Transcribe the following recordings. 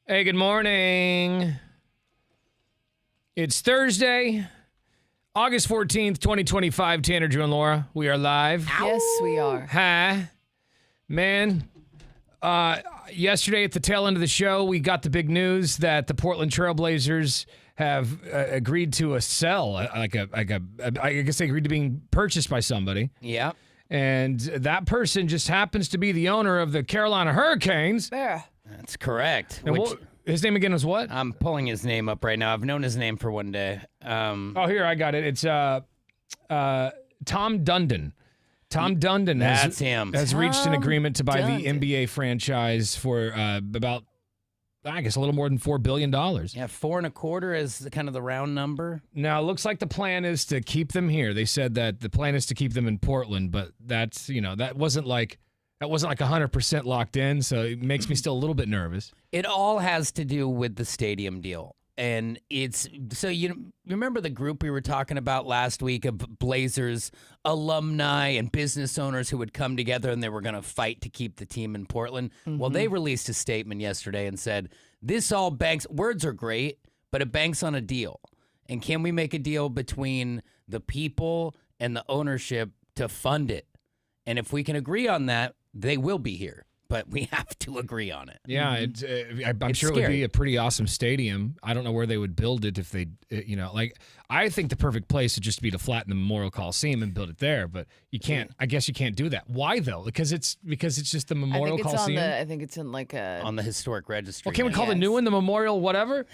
Hey, good morning. It's Thursday, August 14th, 2025. Tanner, Drew, and Laura, we are live. Yes, we are. Hi. Man, yesterday at the tail end of the show, we got the big news that the Portland Trailblazers have agreed to a sell, I guess they agreed to being purchased by somebody. Yeah. And that person just happens to be the owner of the Carolina Hurricanes. There. That's correct. And his name again was what? I'm pulling his name up right now. I've known his name for one day. Oh, here, I got it. It's Tom Dundon. Tom Dundon That's him. has reached an agreement to buy the Dundon. NBA franchise for about, I guess, a little more than $4 billion. Yeah, 4.25 is kind of the round number. Now, it looks like the plan is to keep them here. They said that the plan is to keep them in Portland, but that's, that wasn't like 100% locked in, so it makes me still a little bit nervous. It all has to do with the stadium deal. And it's so you remember the group we were talking about last week of Blazers alumni and business owners who would come together and they were going to fight to keep the team in Portland. Well, they released a statement yesterday and said, this all banks, words are great, but it banks on a deal. And can we make a deal between the people and the ownership to fund it? And if we can agree on that, they will be here. But we have to agree on it. Yeah, I'm It's sure it would scary. be a pretty awesome stadium. I don't know where they would build it if they, I think the perfect place would just be to flatten the Memorial Coliseum and build it there. But you can't. I guess you can't do that. Why though? Because it's just the Memorial Coliseum. I think it's in like a. On the historic registry. Well, can we call the Yes. new one the Memorial whatever?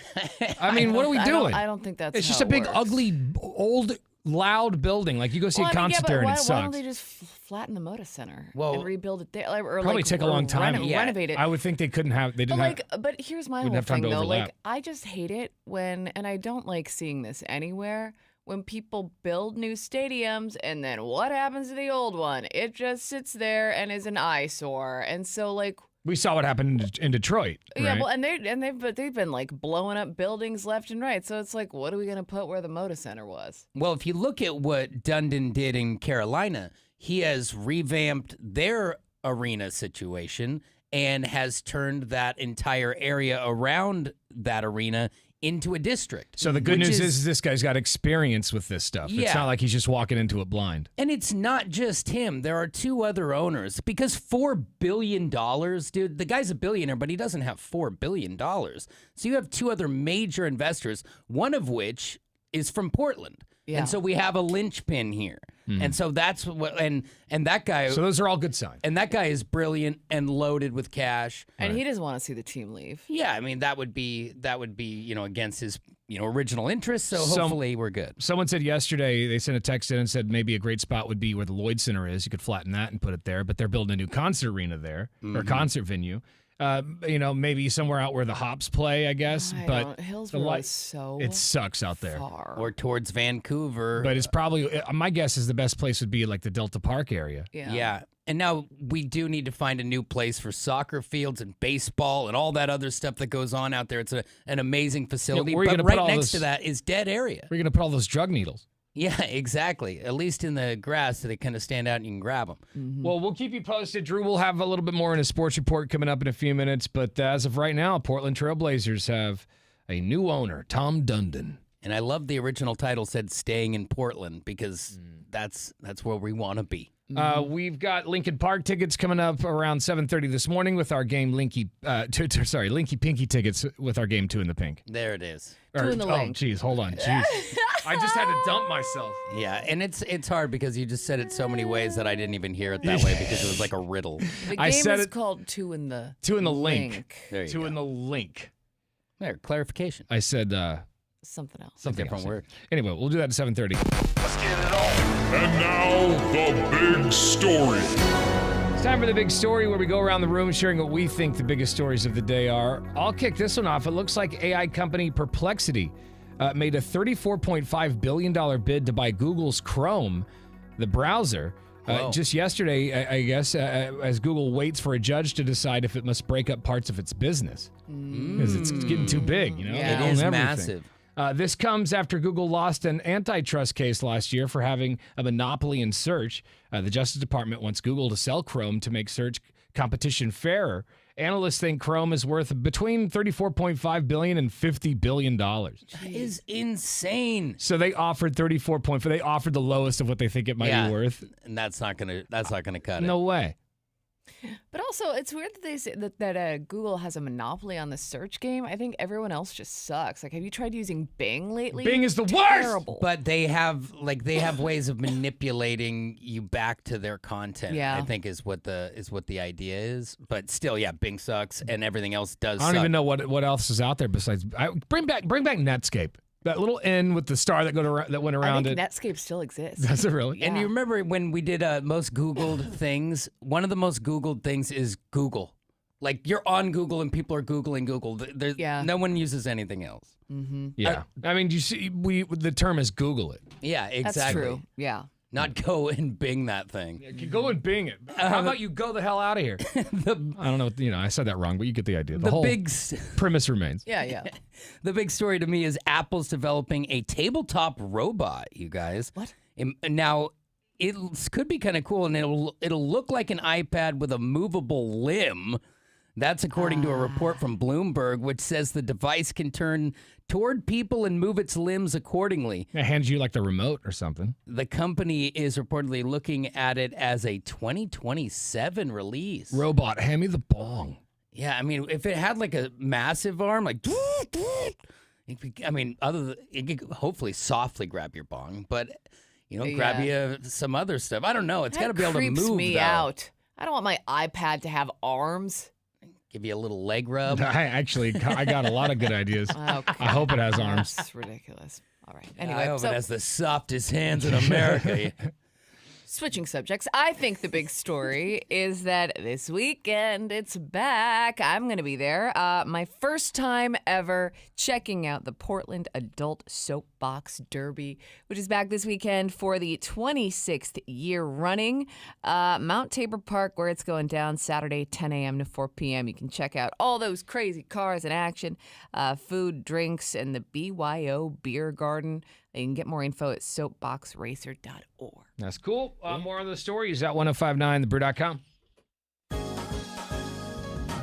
I mean, what are we doing? I don't think that's. It's just how a big, it works. ugly, old, loud building. Like you go see a concert there and why, it why sucks. don't they just flatten the Moda Center Well, and rebuild it there? Or Probably like, take a or long time. Renovate it. I would think they couldn't have. They But didn't have. but here's my wouldn't whole have time thing to though. overlap. Like I just hate it when, and I don't like seeing this anywhere, when people build new stadiums and then what happens to the old one? It just sits there and is an eyesore. And so like. We saw what happened in Detroit. Yeah, right? well, and they've been like blowing up buildings left and right. So it's like, what are we gonna put where the Moda Center was? Well, if you look at what Dundon did in Carolina, he has revamped their arena situation and has turned that entire area around that arena into a district. So the good which news is this guy's got experience with this stuff. It's Yeah. not like he's just walking into it blind. And it's not just him. There are two other owners because $4 billion, dude, the guy's a billionaire, but he doesn't have $4 billion. So you have two other major investors, one of which is from Portland. Yeah. And so we have a linchpin here. And so that's what, and that guy, So those are all good signs. and that guy is brilliant and loaded with cash. And he doesn't want to see the team leave. Yeah, I mean, that would be, against his, original interests. So Some- hopefully we're good. Someone said yesterday, they sent a text in and said maybe a great spot would be where the Lloyd Center is. You could flatten that and put it there, but they're building a new concert arena there, or concert venue. Maybe somewhere out where the Hops play, I guess. But Hillsborough light- is so it sucks out there. far. Or towards Vancouver. But it's probably, my guess is the best place would be like the Delta Park area. Yeah. And now we do need to find a new place for soccer fields and baseball and all that other stuff that goes on out there. It's an amazing facility. where are you But gonna put right all next this- to that is dead area. Where are you going to put all those drug needles? Yeah, exactly. At least in the grass so they kind of stand out and you can grab them. Well, we'll keep you posted. Drew will have a little bit more in a sports report coming up in a few minutes. But as of right now, Portland Trailblazers have a new owner, Tom Dundon. And I love the original title said "Staying in Portland" because that's where we want to be. We've got Lincoln Park tickets coming up around 7:30 this morning with our game Linky Pinky tickets with our game 2 in the Pink. There it is. Two in the link. Oh, geez, hold on. Jeez. I just had to dump myself. Yeah, and it's hard because you just said it so many ways that I didn't even hear it that way because it was like a riddle. The I game said is it- called Two in the 2 in the link. There you 2 go. in the link. There, clarification. I said Something else. something Different else. word. Anyway, we'll do that at 7:30. And now, the big story. It's time for the big story where we go around the room sharing what we think the biggest stories of the day are. I'll kick this one off. It looks like AI company Perplexity made a $34.5 billion bid to buy Google's Chrome, the browser. Whoa. Just yesterday, I guess, as Google waits for a judge to decide if it must break up parts of its business. Because it's getting too big, Yeah. They It own is everything. massive. This comes after Google lost an antitrust case last year for having a monopoly in search. The Justice Department wants Google to sell Chrome to make search competition fairer Analysts think Chrome is worth between $34.5 billion and $50 billion. That is insane. So they offered 34.5. They offered the lowest of what they think it might be worth. And that's not gonna cut it. No way. But also, it's weird that they say that Google has a monopoly on the search game. I think everyone else just sucks. Like, have you tried using Bing lately? Bing is the Terrible. worst. But they have ways of manipulating you back to their content. Yeah. I think is what the idea is. But still, yeah, Bing sucks and everything else does. I don't suck. even know what else is out there besides. Bring back Netscape. That little N with the star that went around I think it. Netscape still exists. Does it really? And you remember when we did most Googled things? One of the most Googled things is Google. Like, you're on Google and people are Googling Google. No one uses anything else. Mm-hmm. Yeah. I mean, you see, the term is Google it. Yeah, exactly. That's true. Yeah. Not go and Bing that thing. You go and Bing it. How about you go the hell out of here? I don't know. I said that wrong, but you get the idea. The whole premise remains. Yeah. The big story to me is Apple's developing a tabletop robot, you guys. What? Now, it could be kind of cool, and it'll look like an iPad with a movable limb. That's according to a report from Bloomberg, which says the device can turn toward people and move its limbs accordingly. It hands you like the remote or something. The company is reportedly looking at it as a 2027 release. Robot, hand me the bong. Yeah, I mean, if it had like a massive arm, like, it could hopefully softly grab your bong, but grab you some other stuff. I don't know. It's got to be able to move. Creeps me though. out. I don't want my iPad to have arms. Give you a little leg rub. I got a lot of good ideas. Okay. I hope it has arms. That's ridiculous. All right. Anyway, I hope it has the softest hands in America. Switching subjects, I think the big story is that this weekend it's back. I'm going to be there. My first time ever checking out the Portland Adult Soapbox Derby, which is back this weekend for the 26th year running. Mount Tabor Park, where it's going down Saturday, 10 a.m. to 4 p.m. You can check out all those crazy cars in action, food, drinks, and the BYO Beer Garden. You can get more info at soapboxracer.org. That's cool. More on the story is at 1059thebrew.com.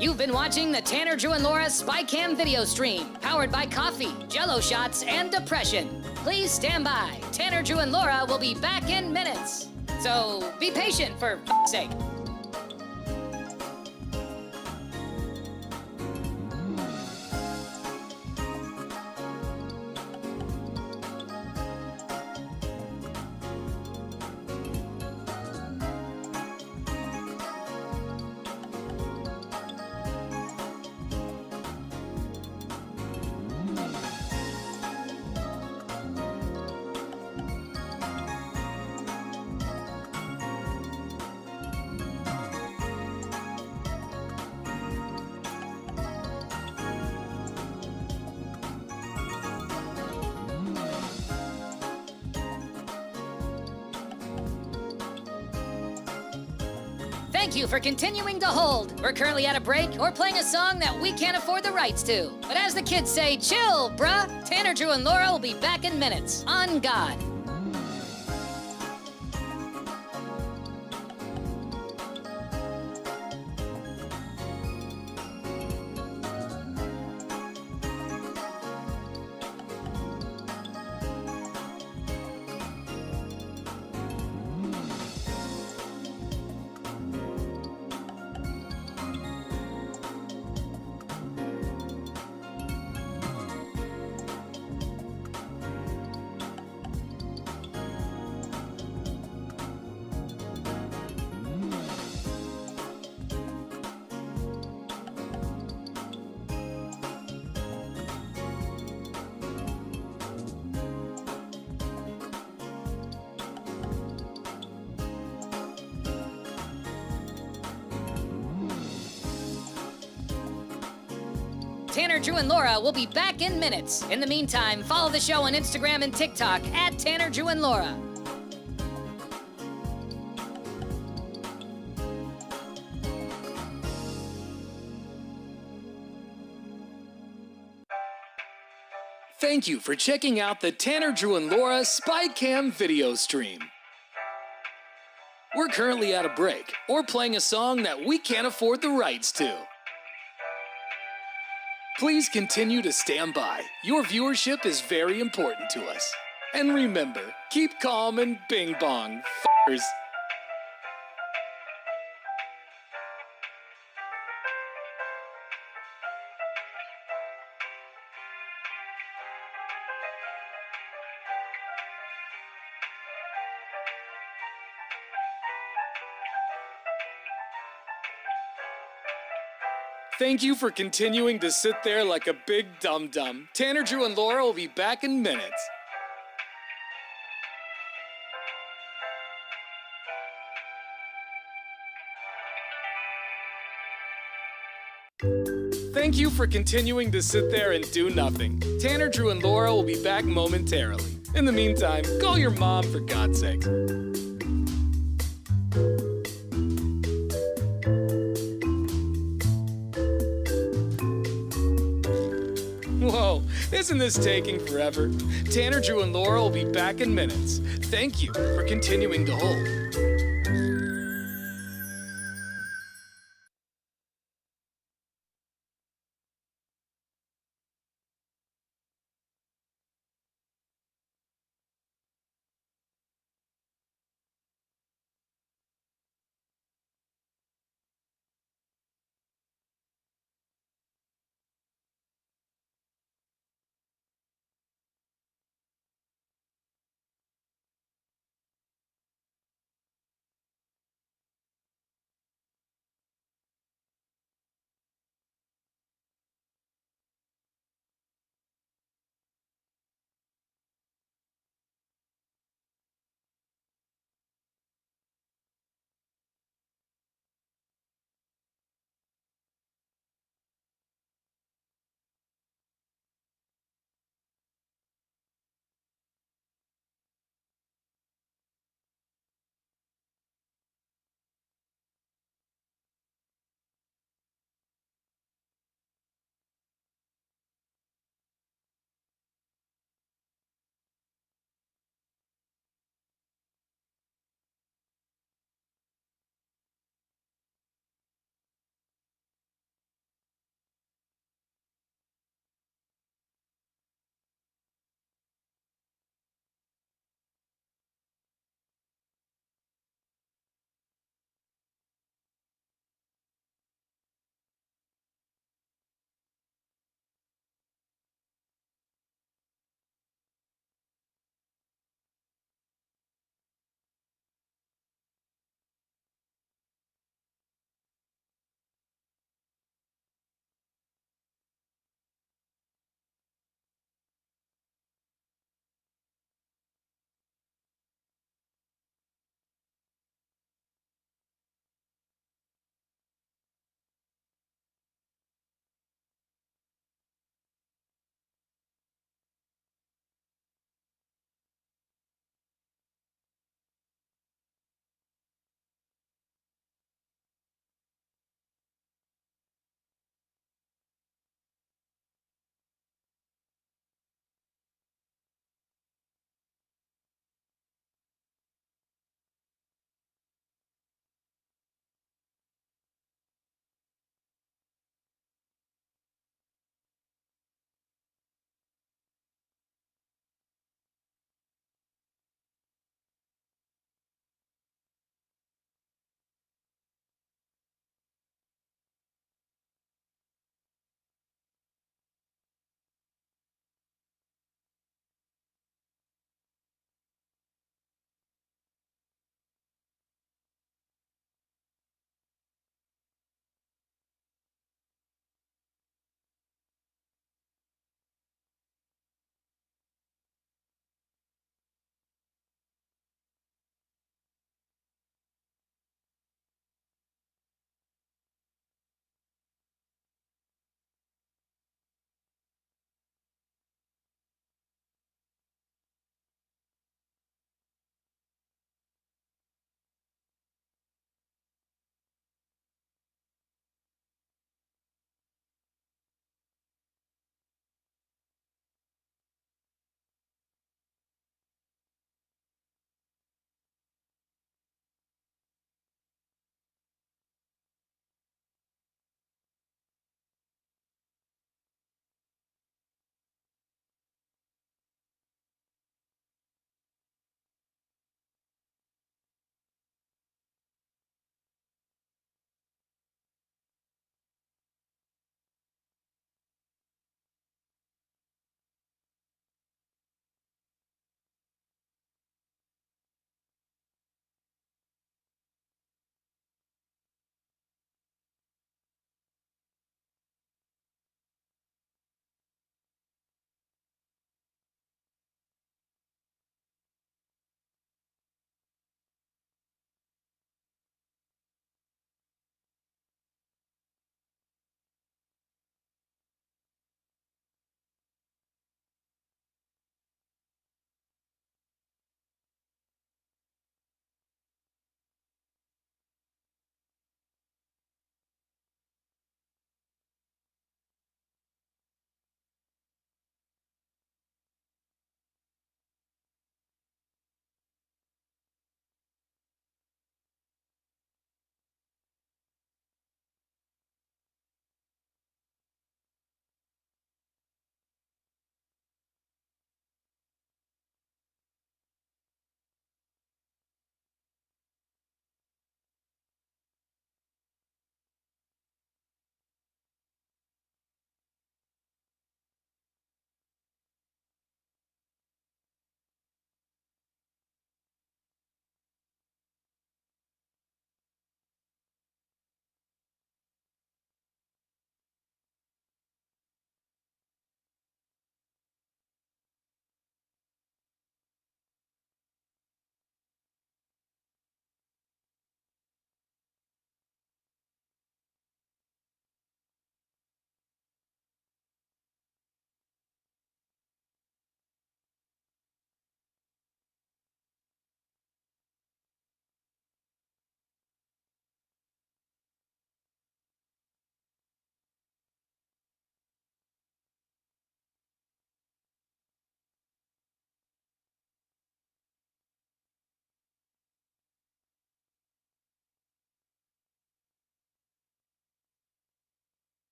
You've been watching the Tanner, Drew, and Laura SpyCam video stream, powered by coffee, Jell-O shots, and depression. Please stand by. Tanner, Drew, and Laura will be back in minutes. So be patient, for f***'s sake. Thank you for continuing to hold. We're currently at a break or playing a song that we can't afford the rights to. But as the kids say, chill, bruh. Tanner, Drew, and Laura will be back in minutes. On God. Tanner, Drew, and Laura will be back in minutes. In the meantime, follow the show on Instagram and TikTok at Tanner, Drew, and Laura. Thank you for checking out the Tanner, Drew, and Laura SpyCam video stream. We're currently at a break or playing a song that we can't afford the rights to. Please continue to stand by. Your viewership is very important to us. And remember, keep calm and bing bong, f***ers. Thank you for continuing to sit there like a big dum-dum. Tanner, Drew, and Laura will be back in minutes. Thank you for continuing to sit there and do nothing. Tanner, Drew, and Laura will be back momentarily. In the meantime, call your mom for God's sake. Whoa, isn't this taking forever? Tanner, Drew, and Laura will be back in minutes. Thank you for continuing to hold.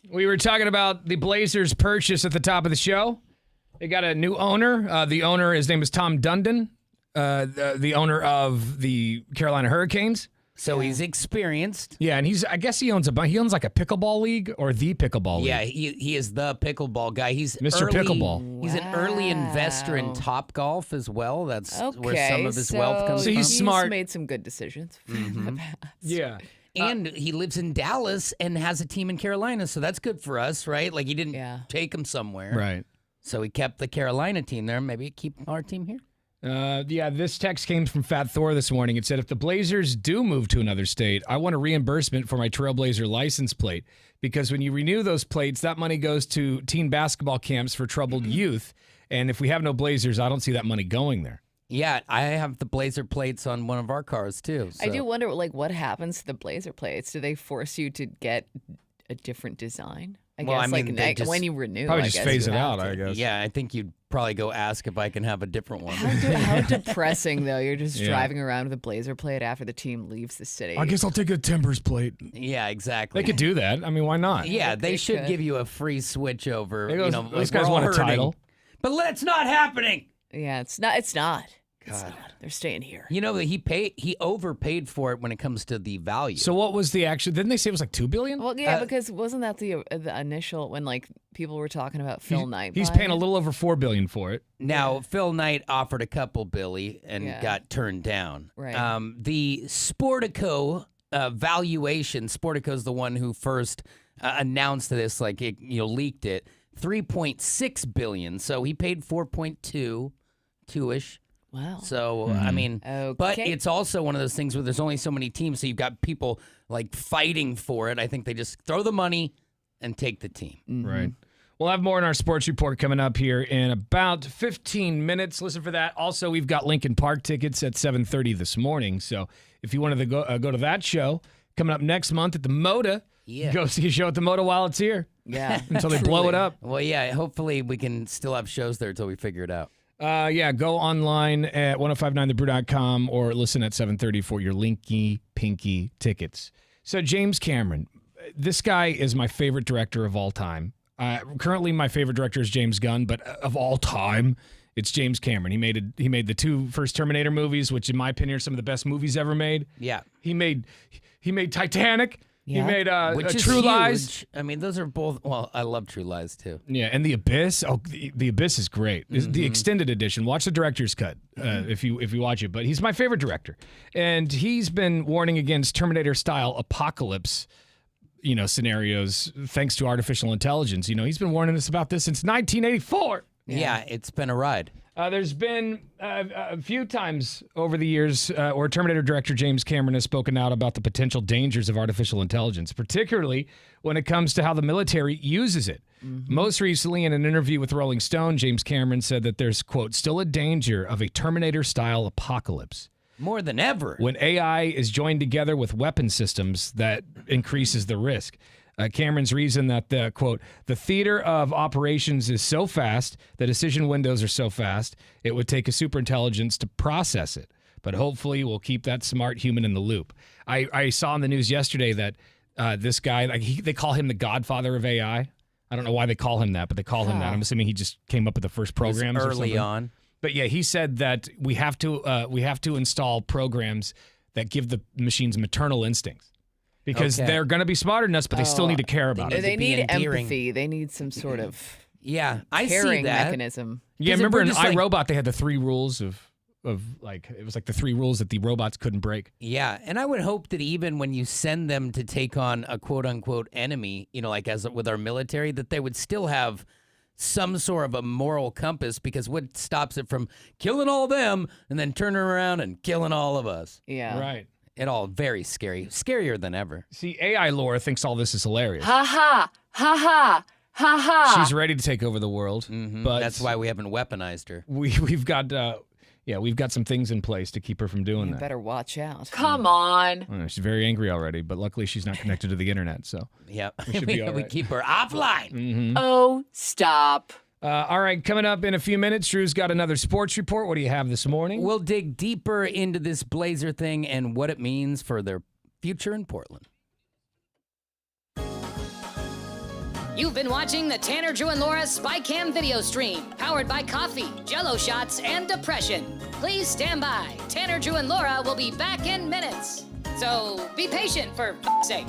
We were talking about the Blazers purchase at the top of the show. They got a new owner. The owner, his name is Tom Dundon, the owner of the Carolina Hurricanes. So he's experienced. Yeah, and I guess he owns like a pickleball league or the pickleball league. Yeah, he is the pickleball guy. He's Mr. Pickleball. He's an early investor in Topgolf as well. That's Okay, where some of his wealth comes So from. he's smart. He's made some good decisions. Yeah. And he lives in Dallas and has a team in Carolina, so that's good for us, right? Like he didn't take him somewhere. Right. So he kept the Carolina team there. Maybe keep our team here. This text came from Fat Thor this morning. It said, if the Blazers do move to another state, I want a reimbursement for my Trailblazer license plate. Because when you renew those plates, that money goes to teen basketball camps for troubled youth. And if we have no Blazers, I don't see that money going there. Yeah, I have the Blazer plates on one of our cars, too. I do wonder, what happens to the Blazer plates? Do they force you to get a different design? I guess, when you renew, probably I just guess phase you it have out, to. I guess. Yeah, I think you'd probably go ask if I can have a different one. How depressing, though. You're just driving around with a Blazer plate after the team leaves the city. I guess I'll take a Timbers plate. Yeah, exactly. They could do that. I mean, why not? Yeah, they should could. give you a free switch over. Those guys want a title. But it's not happening. Yeah, it's not. It's not. They're staying here. You know, he overpaid for it when it comes to the value. So what was the actual? Didn't they say it was like $2 billion? Well, yeah, because wasn't that the initial when people were talking about Phil Knight? He's buying paying a it? little over $4 billion for it. Now, Phil Knight offered a couple, Billy, and got turned down. Right. The Sportico valuation, Sportico's the one who first announced this, leaked it, $3.6 billion. So he paid 4.2, two-ish. Wow. So, I mean, but it's also one of those things where there's only so many teams, so you've got people fighting for it. I think they just throw the money and take the team. Right. We'll have more in our sports report coming up here in about 15 minutes. Listen for that. Also, we've got Lincoln Park tickets at 7:30 this morning. So if you wanted to go to that show, coming up next month at the Moda, go see a show at the Moda while it's here. Yeah. Until they blow it up. Well, yeah, hopefully we can still have shows there until we figure it out. Go online at 1059thebrew.com or listen at 7:30 for your Linky Pinky tickets. So James Cameron, this guy is my favorite director of all time. Currently, my favorite director is James Gunn, but of all time, it's James Cameron. He made the two first Terminator movies, which in my opinion are some of the best movies ever made. Yeah. He made Titanic. Yeah. He made Which is True huge. Lies. I mean, those are both. Well, I love True Lies too. Yeah, and The Abyss. Oh, The Abyss is great. The extended edition. Watch the director's cut if you watch it. But he's my favorite director, and he's been warning against Terminator-style apocalypse, scenarios thanks to artificial intelligence. He's been warning us about this since 1984. Yeah, it's been a ride. There's been a few times over the years where Terminator director James Cameron has spoken out about the potential dangers of artificial intelligence, particularly when it comes to how the military uses it. Most recently, in an interview with Rolling Stone, James Cameron said that there's, quote, still a danger of a Terminator-style apocalypse. More than ever. When AI is joined together with weapon systems, that increases the risk. Cameron's reason that the, quote, the theater of operations is so fast, the decision windows are so fast, it would take a superintelligence to process it. But hopefully we'll keep that smart human in the loop. I saw in the news yesterday that this guy, they call him the godfather of AI. I don't know why they call him that, but they call him that. I'm assuming he just came up with the first programs early on. But yeah, he said that we have to install programs that give the machines maternal instincts. Because they're going to be smarter than us, but they still need to care about it. They need empathy. They need some sort of I see caring that. mechanism. Yeah, remember in iRobot they had the 3 rules of it was like the 3 rules that the robots couldn't break. Yeah, and I would hope that even when you send them to take on a quote unquote enemy, as with our military, that they would still have some sort of a moral compass, because what stops it from killing all them and then turning around and killing all of us? Yeah. Right. It all very scary, scarier than ever. See, AI Laura thinks all this is hilarious. Ha ha ha ha ha ha. She's ready to take over the world, but That's why we haven't weaponized her. we've got some things in place to keep her from doing that. Better watch out. Come on. I know, she's very angry already, but luckily she's not connected to the internet, so Yep, we should be all we right. keep her offline. Oh, stop. All right, coming up in a few minutes, Drew's got another sports report. What do you have this morning? We'll dig deeper into this Blazer thing and what it means for their future in Portland. You've been watching the Tanner, Drew, and Laura SpyCam video stream, powered by coffee, Jello shots, and depression. Please stand by. Tanner, Drew, and Laura will be back in minutes. So be patient, for f***'s sake.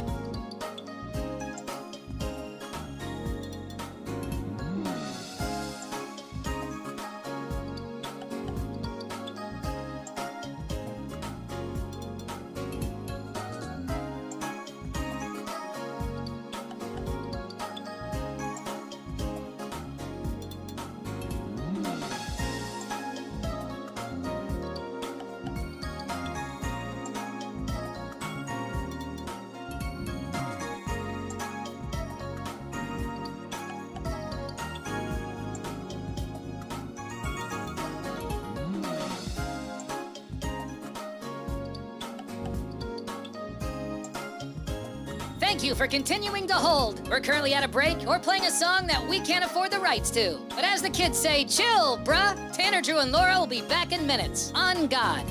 Thank you for continuing to hold. We're currently at a break or playing a song that we can't afford the rights to. But as the kids say, chill, bruh. Tanner, Drew, and Laura will be back in minutes. On God.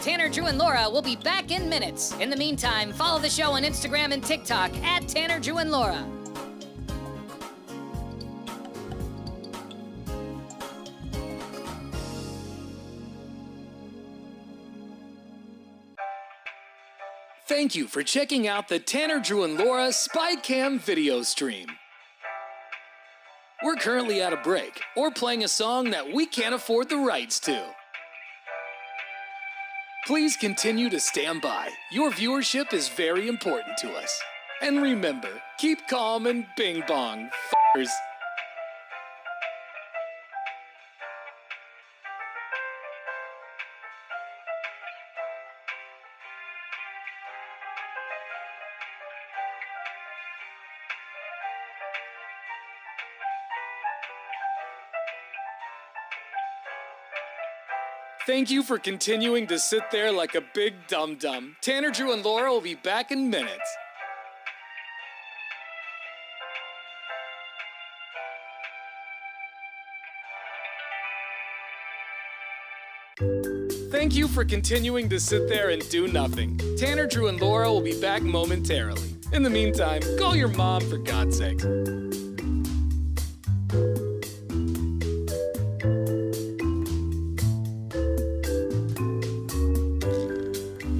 Tanner, Drew, and Laura will be back in minutes. In the meantime, follow the show on Instagram and TikTok at Tanner, Drew, and Laura. Thank you for checking out the Tanner, Drew, and Laura SpyCam video stream. We're currently at a break or playing a song that we can't afford the rights to. Please continue to stand by. Your viewership is very important to us. And remember, keep calm and bing bong, f***ers. Thank you for continuing to sit there like a big dum-dum. Tanner, Drew, and Laura will be back in minutes. Thank you for continuing to sit there and do nothing. Tanner, Drew, and Laura will be back momentarily. In the meantime, call your mom for God's sake.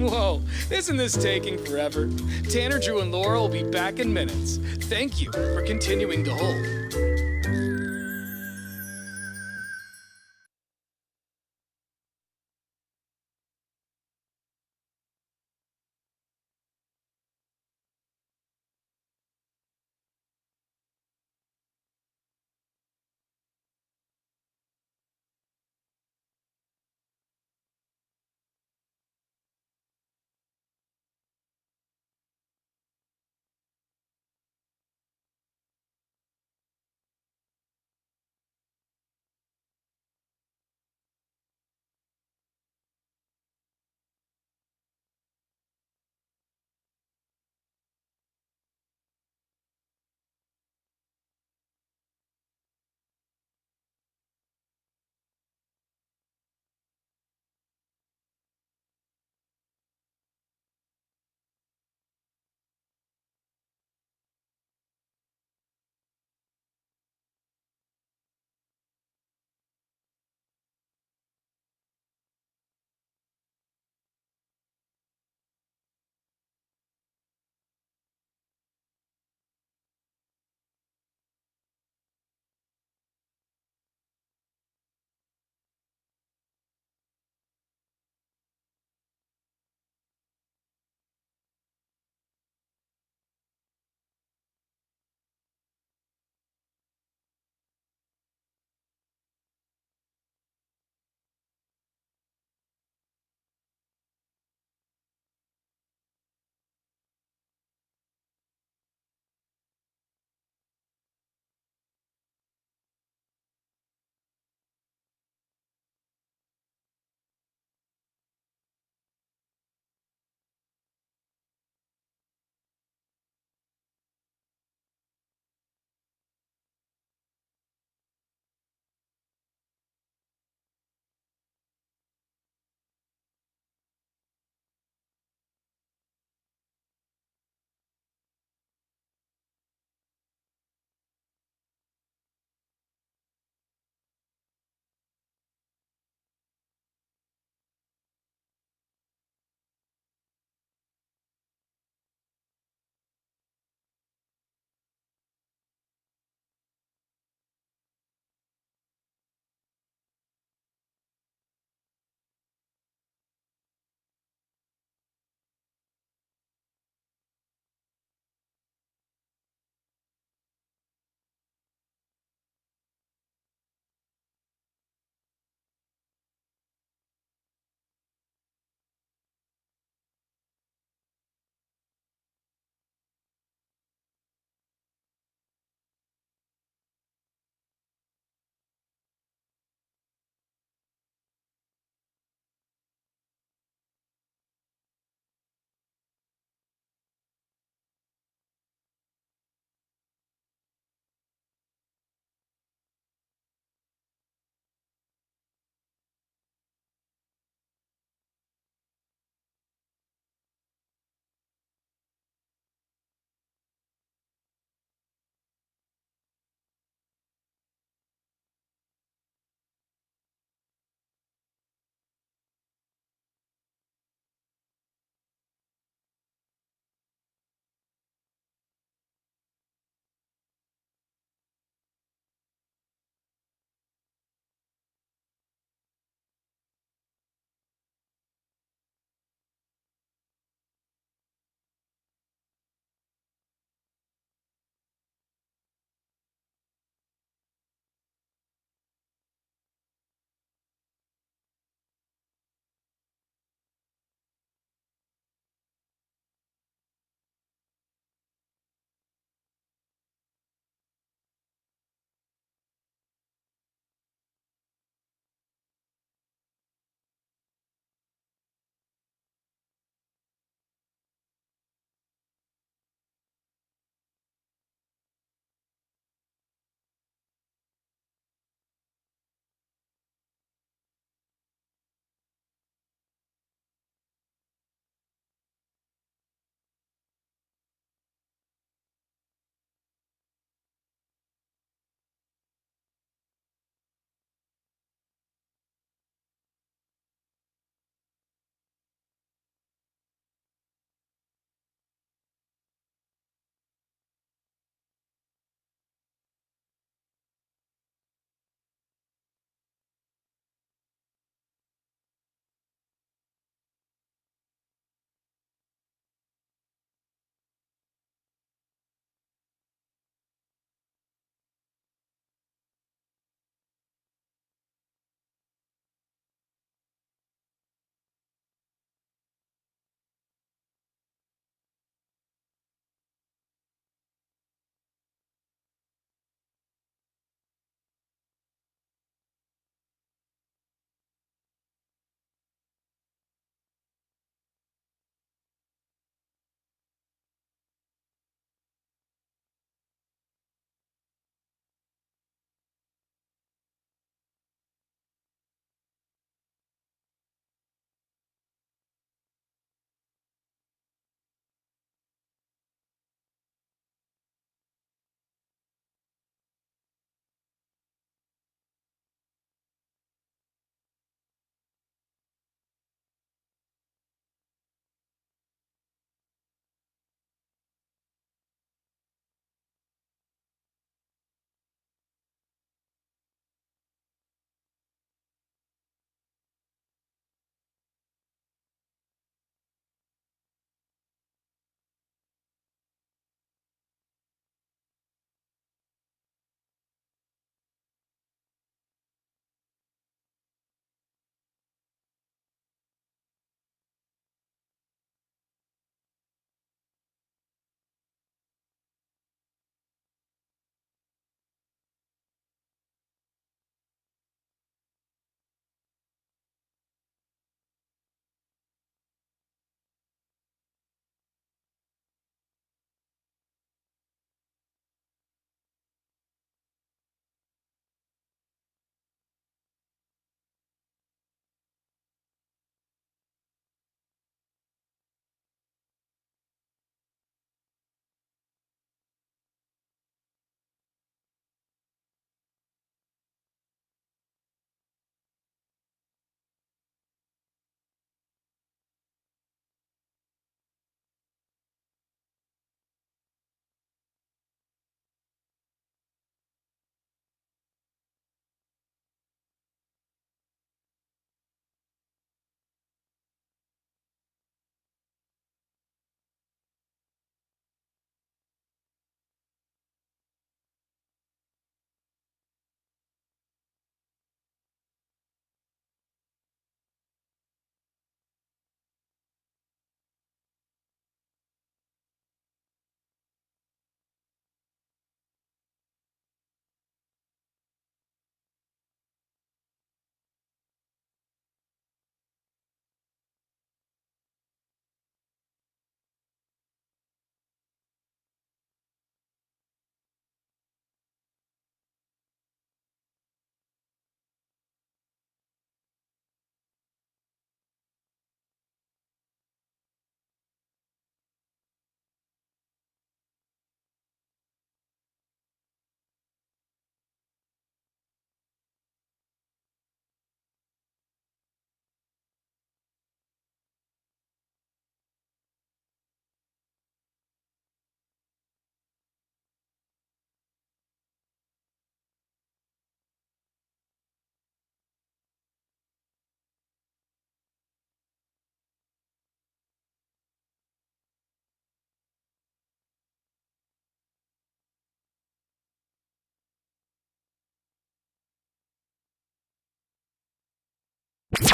Whoa, isn't this taking forever? Tanner, Drew, and Laura will be back in minutes. Thank you for continuing to hold.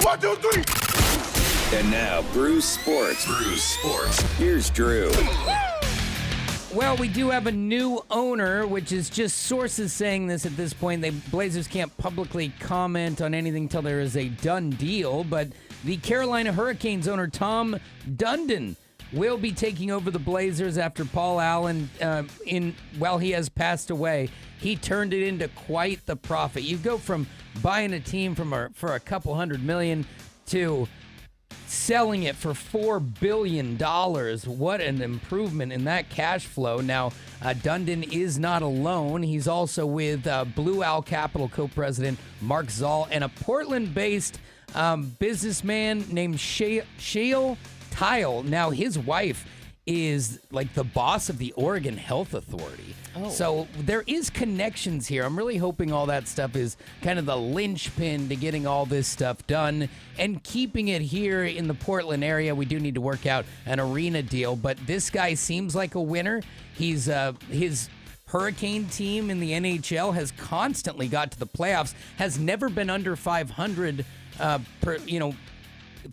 1, 2, 3. And now, Bruce Sports. Here's Drew. Well, we do have a new owner, which is just sources saying this at this point. The Blazers can't publicly comment on anything until there is a done deal, but the Carolina Hurricanes owner, Tom Dundon, will be taking over the Blazers after Paul Allen, he has passed away. He turned it into quite the profit. You go from buying a team for a couple $100 million to selling it for $4 billion. What an improvement in that cash flow. Now, Dundon is not alone. He's also with Blue Owl Capital co-president Mark Zoll and a Portland-based businessman named Shail Tile. Now, his wife is like the boss of the Oregon Health Authority. Oh. So there is connections here. I'm really hoping all that stuff is kind of the linchpin to getting all this stuff done and keeping it here in the Portland area. We do need to work out an arena deal, but this guy seems like a winner. He's his Hurricane team in the NHL has constantly got to the playoffs, has never been under 500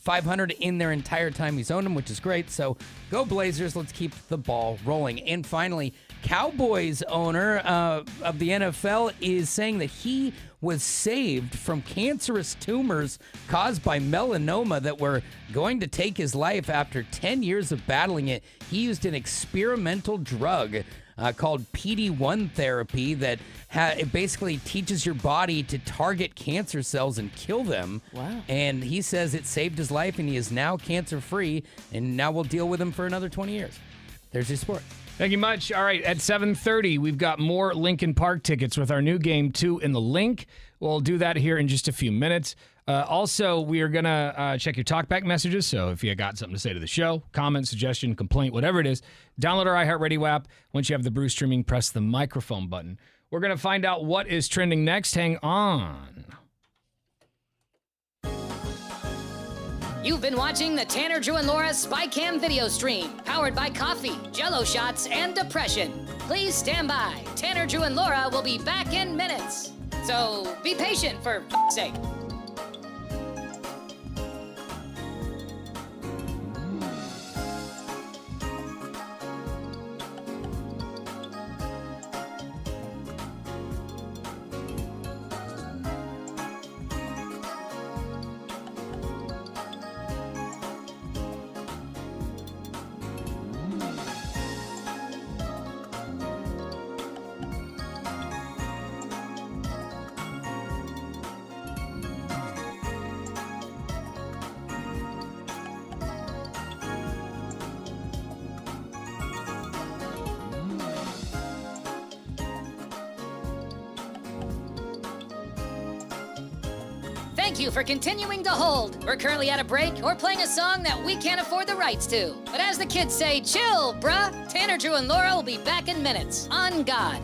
500 in their entire time he's owned them, which is great. So go Blazers. Let's keep the ball rolling. And finally, Cowboys owner of the NFL is saying that he was saved from cancerous tumors caused by melanoma that were going to take his life after 10 years of battling it. He used an experimental drug called PD-1 therapy that it basically teaches your body to target cancer cells and kill them. Wow. And he says it saved his life, and he is now cancer-free, and now we'll deal with him for another 20 years. There's your sport. Thank you much. All right, at 7:30, we've got more Lincoln Park tickets with our new game 2 in the link. We'll do that here in just a few minutes. Also, we are going to check your talkback messages. So if you got something to say to the show, comment, suggestion, complaint, whatever it is, download our iHeartRadio app. Once you have the Bruce streaming, press the microphone button. We're going to find out what is trending next. Hang on. You've been watching the Tanner, Drew, and Laura SpyCam video stream, powered by coffee, Jell-O shots, and depression. Please stand by. Tanner, Drew, and Laura will be back in minutes. So be patient, for f***'s sake. Thank you for continuing to hold. We're currently at a break or playing a song that we can't afford the rights to. But as the kids say, chill, bruh. Tanner, Drew, and Laura will be back in minutes. On God.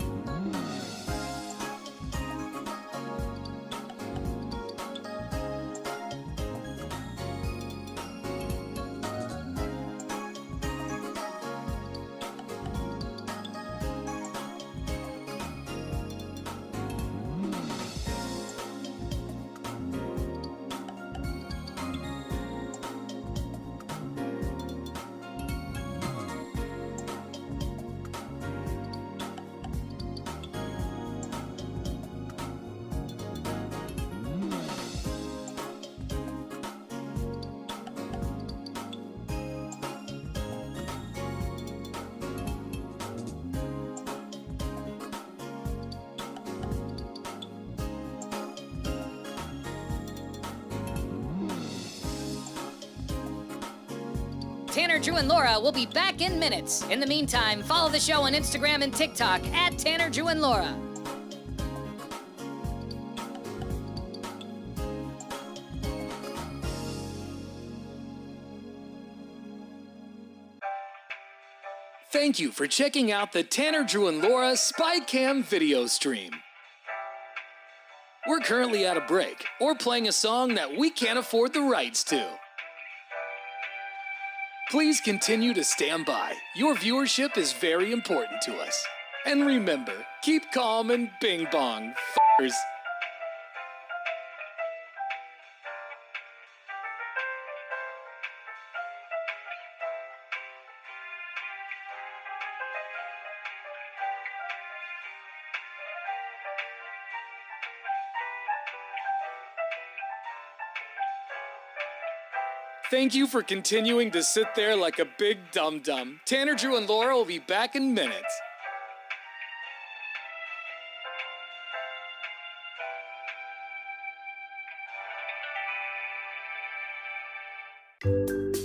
Tanner, Drew, and Laura will be back in minutes. In the meantime, follow the show on Instagram and TikTok at Tanner, Drew, and Laura. Thank you for checking out the Tanner, Drew, and Laura SpyCam video stream. We're currently at a break or playing a song that we can't afford the rights to. Please continue to stand by. Your viewership is very important to us. And remember, keep calm and bing bong, f***ers. Thank you for continuing to sit there like a big dum-dum. Tanner, Drew, and Laura will be back in minutes.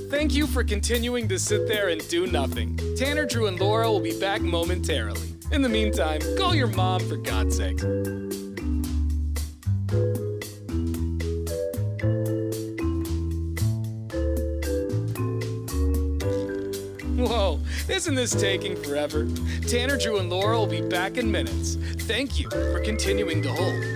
Thank you for continuing to sit there and do nothing. Tanner, Drew, and Laura will be back momentarily. In the meantime, call your mom for God's sake. Whoa, isn't this taking forever? Tanner, Drew, and Laura will be back in minutes. Thank you for continuing to hold.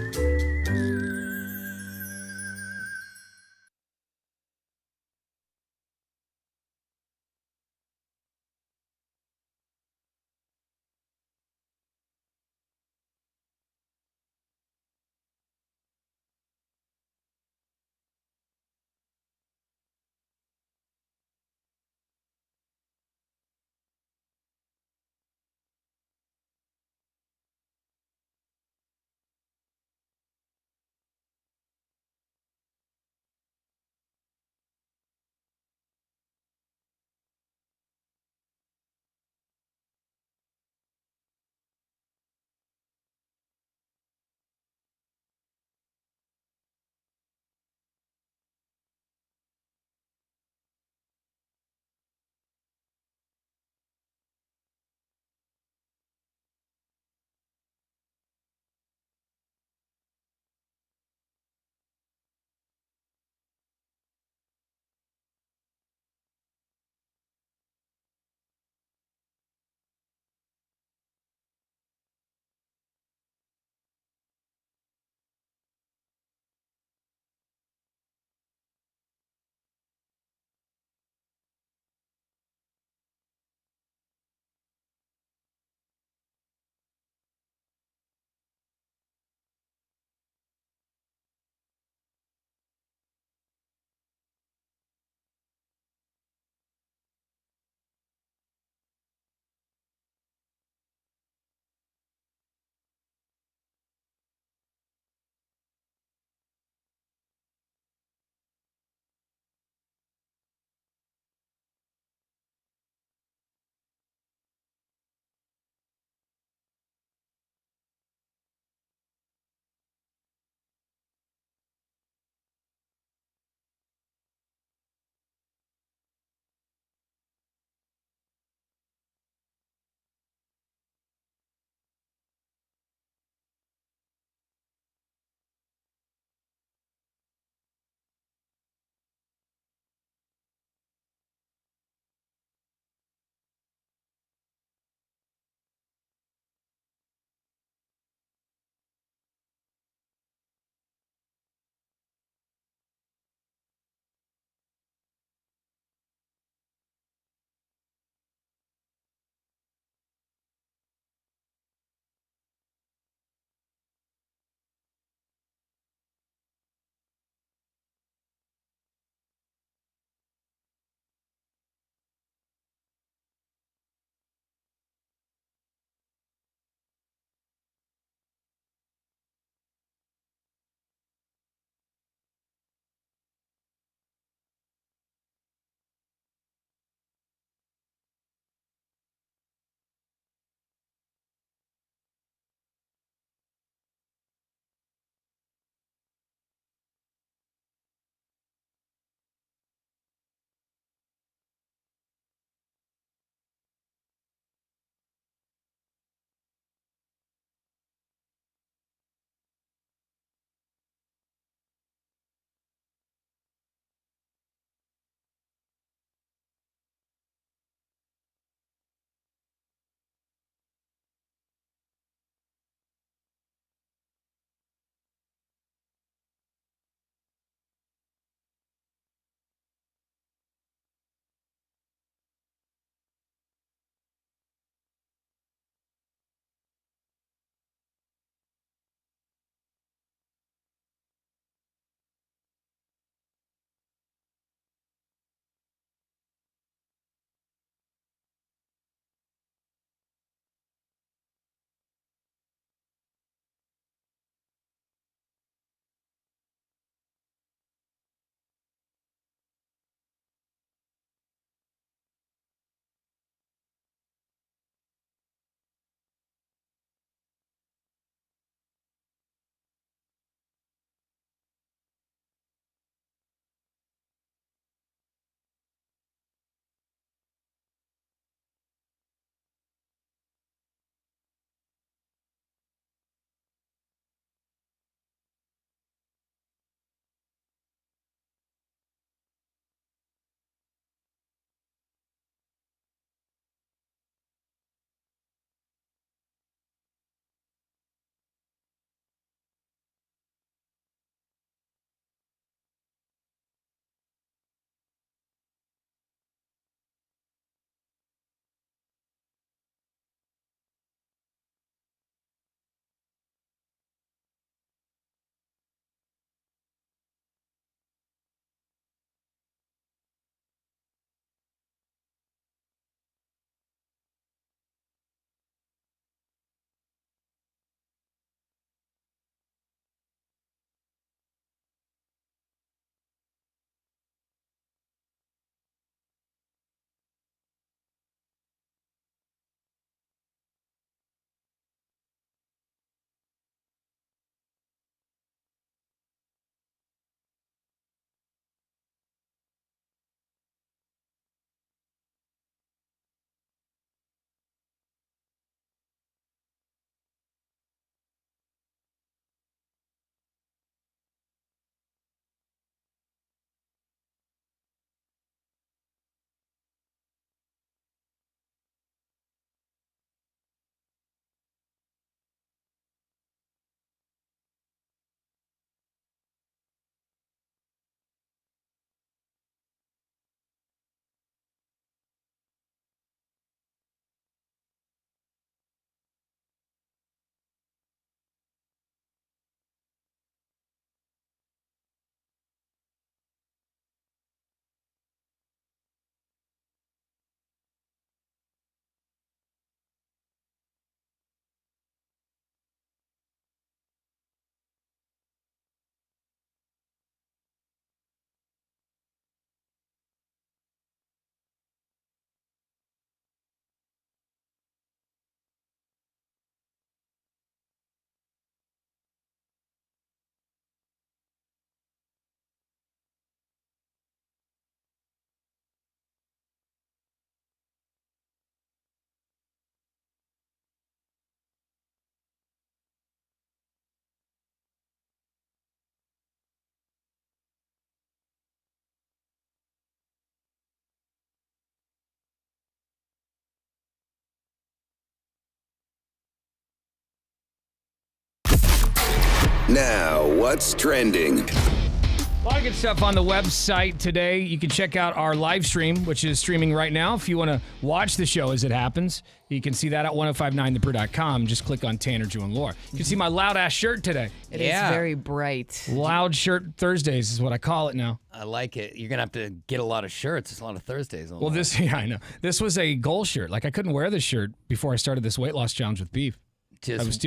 Now, what's trending? A lot of good stuff on the website today. You can check out our live stream, which is streaming right now. If you want to watch the show as it happens, you can see that at 1059thebrew.com. Just click on Tanner, Drew, and Laura. You can see my loud-ass shirt today. It is very bright. Loud Shirt Thursdays is what I call it now. I like it. You're gonna have to get a lot of shirts. It's a lot of Thursdays. Well, I know. This was a goal shirt. Like, I couldn't wear this shirt before I started this weight loss challenge with beef. I was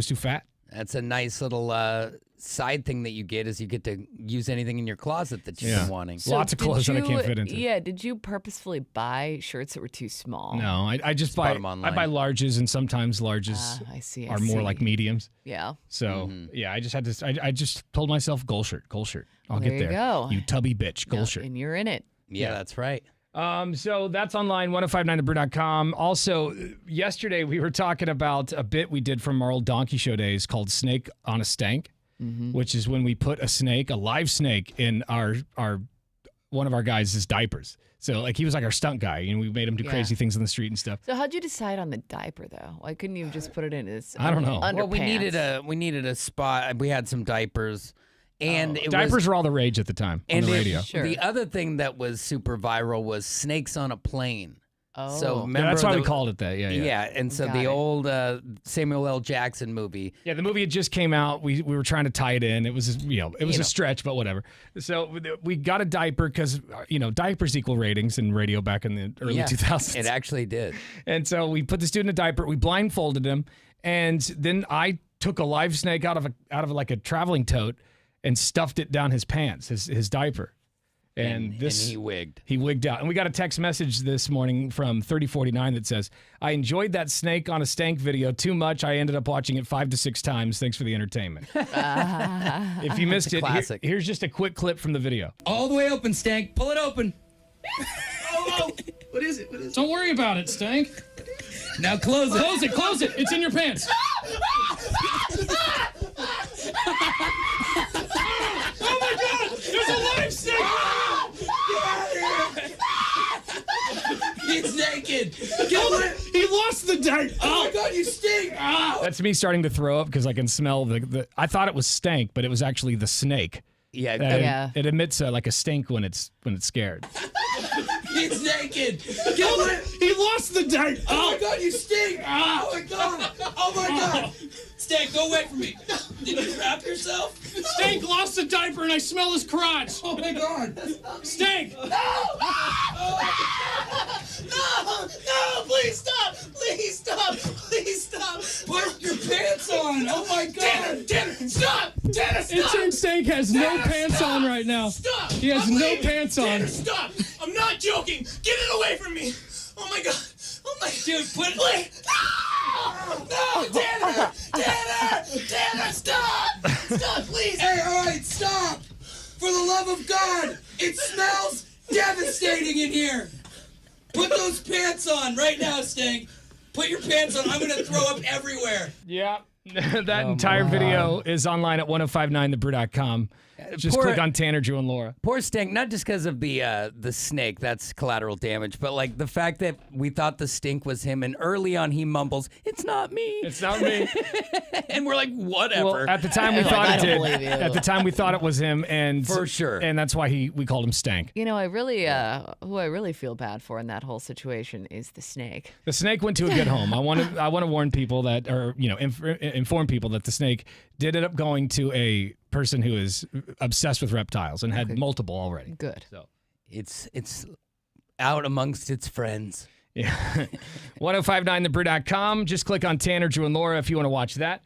too fat. That's a nice little side thing that you get, is you get to use anything in your closet that you've been wanting. Lots of clothes that I can't fit into. Yeah, did you purposefully buy shirts that were too small? No, I just buy them online. I buy larges, and sometimes larges are more like mediums. Yeah. So yeah, I just had to. I just told myself goal shirt. I'll get there. You go. You tubby bitch, goal shirt. And you're in it. Yeah, that's right. So that's online, 1059thebrew.com. Also, yesterday we were talking about a bit we did from our old Donkey Show days called Snake on a Stank, which is when we put a live snake, in our one of our guys' diapers. So, like, he was like our stunt guy, and we made him do crazy things on the street and stuff. So how'd you decide on the diaper, though? Why couldn't you just put it in his I don't know. underpants? Well, we needed a spot. We had some diapers. And diapers were all the rage at the time on the radio. The other thing that was super viral was snakes on a plane. Oh. So remember that's why we called it that. Yeah, and so the old Samuel L. Jackson movie. Yeah, the movie had just came out. We were trying to tie it in. It was a stretch, but whatever. So we got a diaper because diapers equal ratings in radio back in the early 2000s. It actually did. And so we put the student in a diaper. We blindfolded him, and then I took a live snake out of like a traveling tote and stuffed it down his pants, his diaper. And he wigged. He wigged out. And we got a text message this morning from 3049 that says, I enjoyed that snake on a stank video too much. I ended up watching it 5 to 6 times. Thanks for the entertainment. If you missed it, here's just a quick clip from the video. All the way open, Stank. Pull it open. Oh. What is it? Don't worry about it, Stank. Now close it. Close it. It's in your pants. Oh my God! There's a live snake! Get out of here! He's naked. He lost the diaper. Oh my God! You stink! Oh. That's me starting to throw up because I can smell the. I thought it was stank, but it was actually the snake. Yeah. It emits like a stink when it's scared. He's naked. He lost the diaper. Oh my God! You stink! Oh my God! Oh my God! Stank, go away from me. Did you trap yourself? Stank lost the diaper and I smell his crotch. Oh my God! Stank! No! Please stop! Please stop! Please stop! Put your pants on! Oh my God! Tanner, stop! Tanner, stop! Intern Stank has no pants on right now. Stop! He has no pants on. Tanner, stop! I'm not joking! Get it away from me! Oh my God! Oh my Dude, put it away! No! Tanner! Tanner, stop! Stop, please! Hey, all right, stop! For the love of God! It smells devastating in here! Put those pants on right now, Stank! Put your pants on. I'm gonna throw up everywhere. Yeah. That entire video is online at 1059thebrew.com. Just click on Tanner, Drew, and Laura. Poor Stank, not just because of the snake, that's collateral damage, but like the fact that we thought the stink was him, and early on he mumbles, "It's not me. It's not me." And we're like, whatever. Well, at the time we thought it did. At the time we thought it was him, and for sure. And that's why we called him Stank. You know, who I really feel bad for in that whole situation is the snake. The snake went to a good home. I want to warn people that, or inform people that the snake did end up going to a person who is obsessed with reptiles and had multiple already. Good. So it's out amongst its friends. Yeah. 1059thebrew.com. Just click on Tanner, Drew, and Laura if you want to watch that.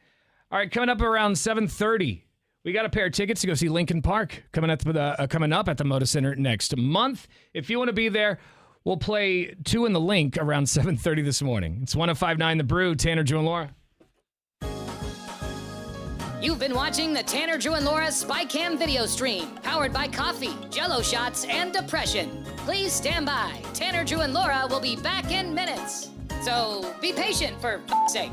All right, coming up around 7:30, we got a pair of tickets to go see Linkin Park coming up at the Moda Center next month. If you want to be there, we'll play Two in the Link around 7:30 this morning. It's 1059 The Brew, Tanner, Drew, and Laura. You've been watching the Tanner, Drew, and Laura SpyCam video stream, powered by coffee, Jell-O shots, and depression. Please stand by. Tanner, Drew, and Laura will be back in minutes. So be patient, for f***'s sake.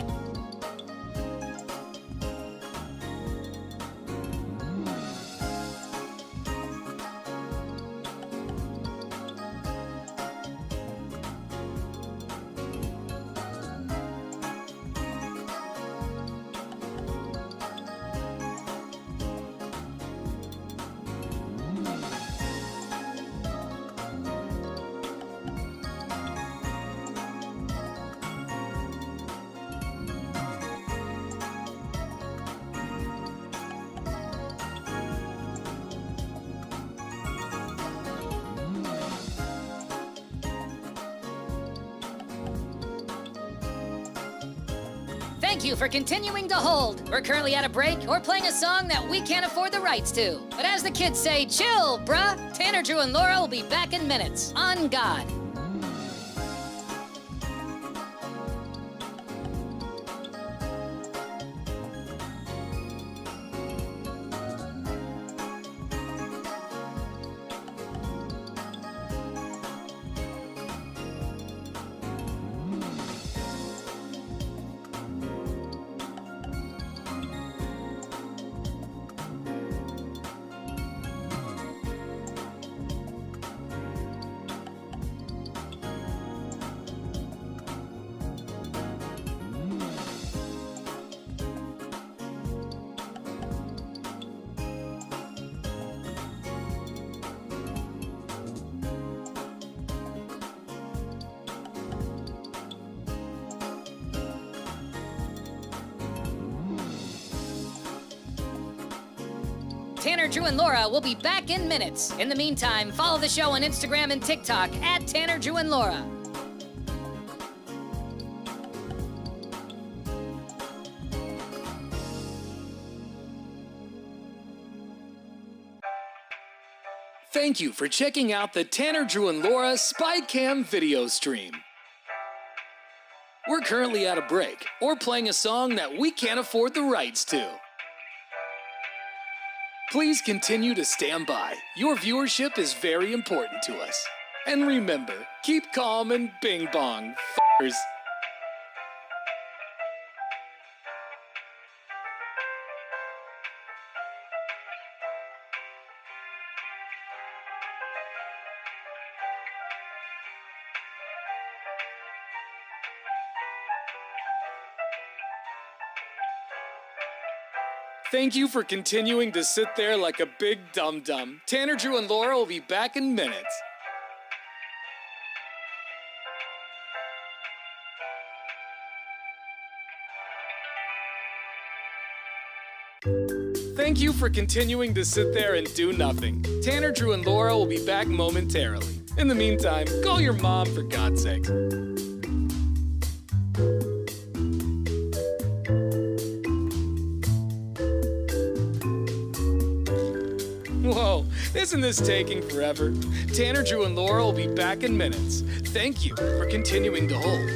Thank you for continuing to hold. We're currently at a break or playing a song that we can't afford the rights to. But as the kids say, chill, bruh. Tanner, Drew, and Laura will be back in minutes. On God. Tanner, Drew, and Laura will be back in minutes. In the meantime, follow the show on Instagram and TikTok at Tanner, Drew, and Laura. Thank you for checking out the Tanner, Drew, and Laura SpyCam video stream. We're currently at a break or playing a song that we can't afford the rights to. Please continue to stand by. Your viewership is very important to us. And remember, keep calm and bing bong, f***ers. Thank you for continuing to sit there like a big dum-dum. Tanner, Drew, and Laura will be back in minutes. Thank you for continuing to sit there and do nothing. Tanner, Drew, and Laura will be back momentarily. In the meantime, call your mom for God's sake. Whoa, isn't this taking forever? Tanner, Drew, and Laura will be back in minutes. Thank you for continuing to hold.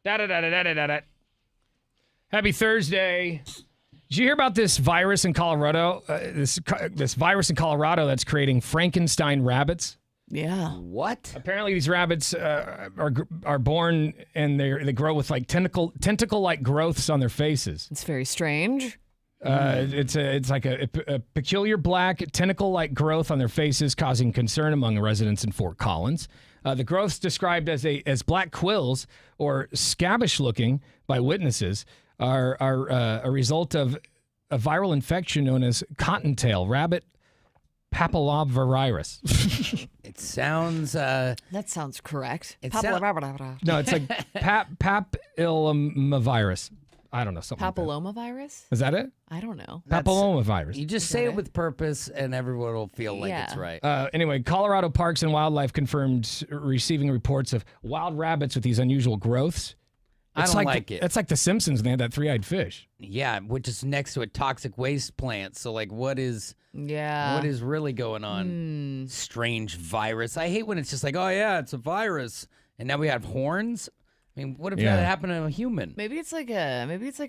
Da-da-da-da-da-da-da. Happy Thursday. Did you hear about this virus in Colorado? This virus in Colorado that's creating Frankenstein rabbits? Yeah. What? Apparently, these rabbits are born and they grow with like tentacle-like growths on their faces. It's very strange. It's like a peculiar black tentacle-like growth on their faces, causing concern among residents in Fort Collins. The growths described as black quills or scabbish-looking by witnesses are a result of a viral infection known as cottontail rabbit papillomavirus. It sounds. That sounds correct. It No, it's like papillomavirus. I don't know, something like that. Papillomavirus? Is that it? I don't know. Papillomavirus. You just say it with purpose, and everyone will feel like it's Yeah. right. Anyway, Colorado Parks and Wildlife confirmed receiving reports of wild rabbits with these unusual growths. I don't like it. It's like The Simpsons, and they had that three-eyed fish. Yeah, which is next to a toxic waste plant. So, like, what is really going on? Strange virus. I hate when it's just like, oh yeah, it's a virus, and now we have horns. I mean, what if that happened to a human? Maybe it's like a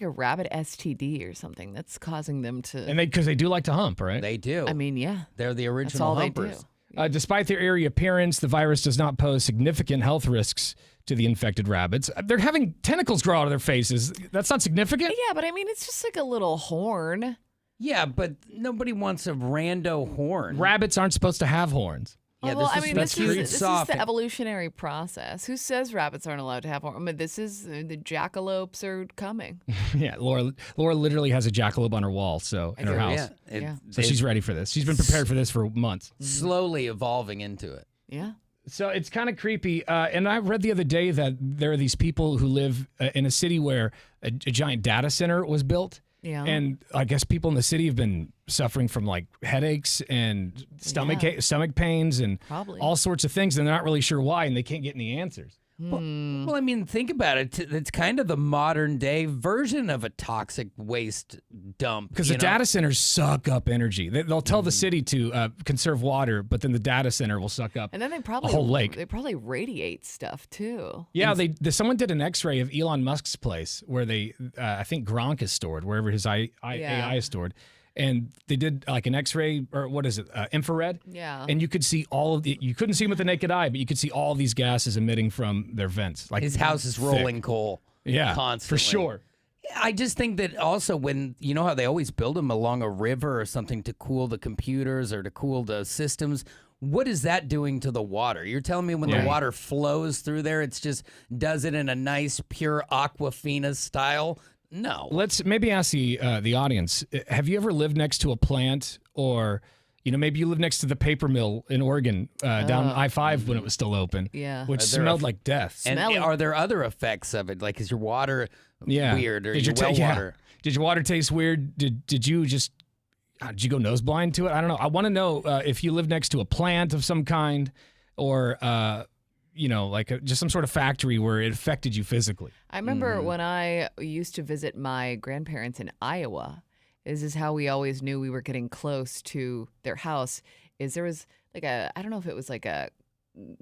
rabbit STD or something that's causing them to. And because they do like to hump, right? They do. I mean, yeah. They're the original That's all humpers. they do. Despite their eerie appearance, the virus does not pose significant health risks to the infected rabbits. They're having tentacles grow out of their faces. That's not significant? Yeah, but I mean, it's just like a little horn. Yeah, but nobody wants a rando horn. Rabbits aren't supposed to have horns. Yeah, well, this this is soft. the evolutionary process. Who says rabbits aren't allowed to have horns? I mean, this is the jackalopes are coming. Yeah, Laura literally has a jackalope on her wall, so in her house. Yeah. So she's ready for this. She's been prepared for this for months. Slowly evolving into it. Yeah. So it's kind of creepy. And I read the other day that there are these people who live in a city where a giant data center was built. Yeah. And I guess people in the city have been suffering from like headaches and stomach pains and all sorts of things. And they're not really sure why, and they can't get any answers. Well, I mean, think about it. It's kind of the modern day version of a toxic waste dump. Because the data centers suck up energy. They'll tell the city to conserve water, but then the data center will suck up And then they a probably whole lake. They probably radiate stuff too. Yeah, someone did an X-ray of Elon Musk's place where I think Gronk is stored, wherever his AI is stored. And they did like an X-ray, or what is it, infrared? Yeah. And you could see you couldn't see them with the naked eye, but you could see all these gases emitting from their vents. Like his house is rolling coal. Yeah, constantly. for sure. I just think that also when, you know how they always build them along a river or something to cool the computers or to cool the systems, what is that doing to the water? You're telling me when the water flows through there, it's just does it in a nice, pure Aquafina style? No. Let's maybe ask the audience. Have you ever lived next to a plant, or maybe you live next to the paper mill in Oregon down I-5 when it was still open? Yeah. Which smelled like death. And are there other effects of it? Like, is your water weird, or your well water? Did your water taste weird? Did you go nose blind to it? I don't know. I want to know if you live next to a plant of some kind, or just some sort of factory where it affected you physically. I remember when I used to visit my grandparents in Iowa, this is how we always knew we were getting close to their house, is there was like I don't know if it was like a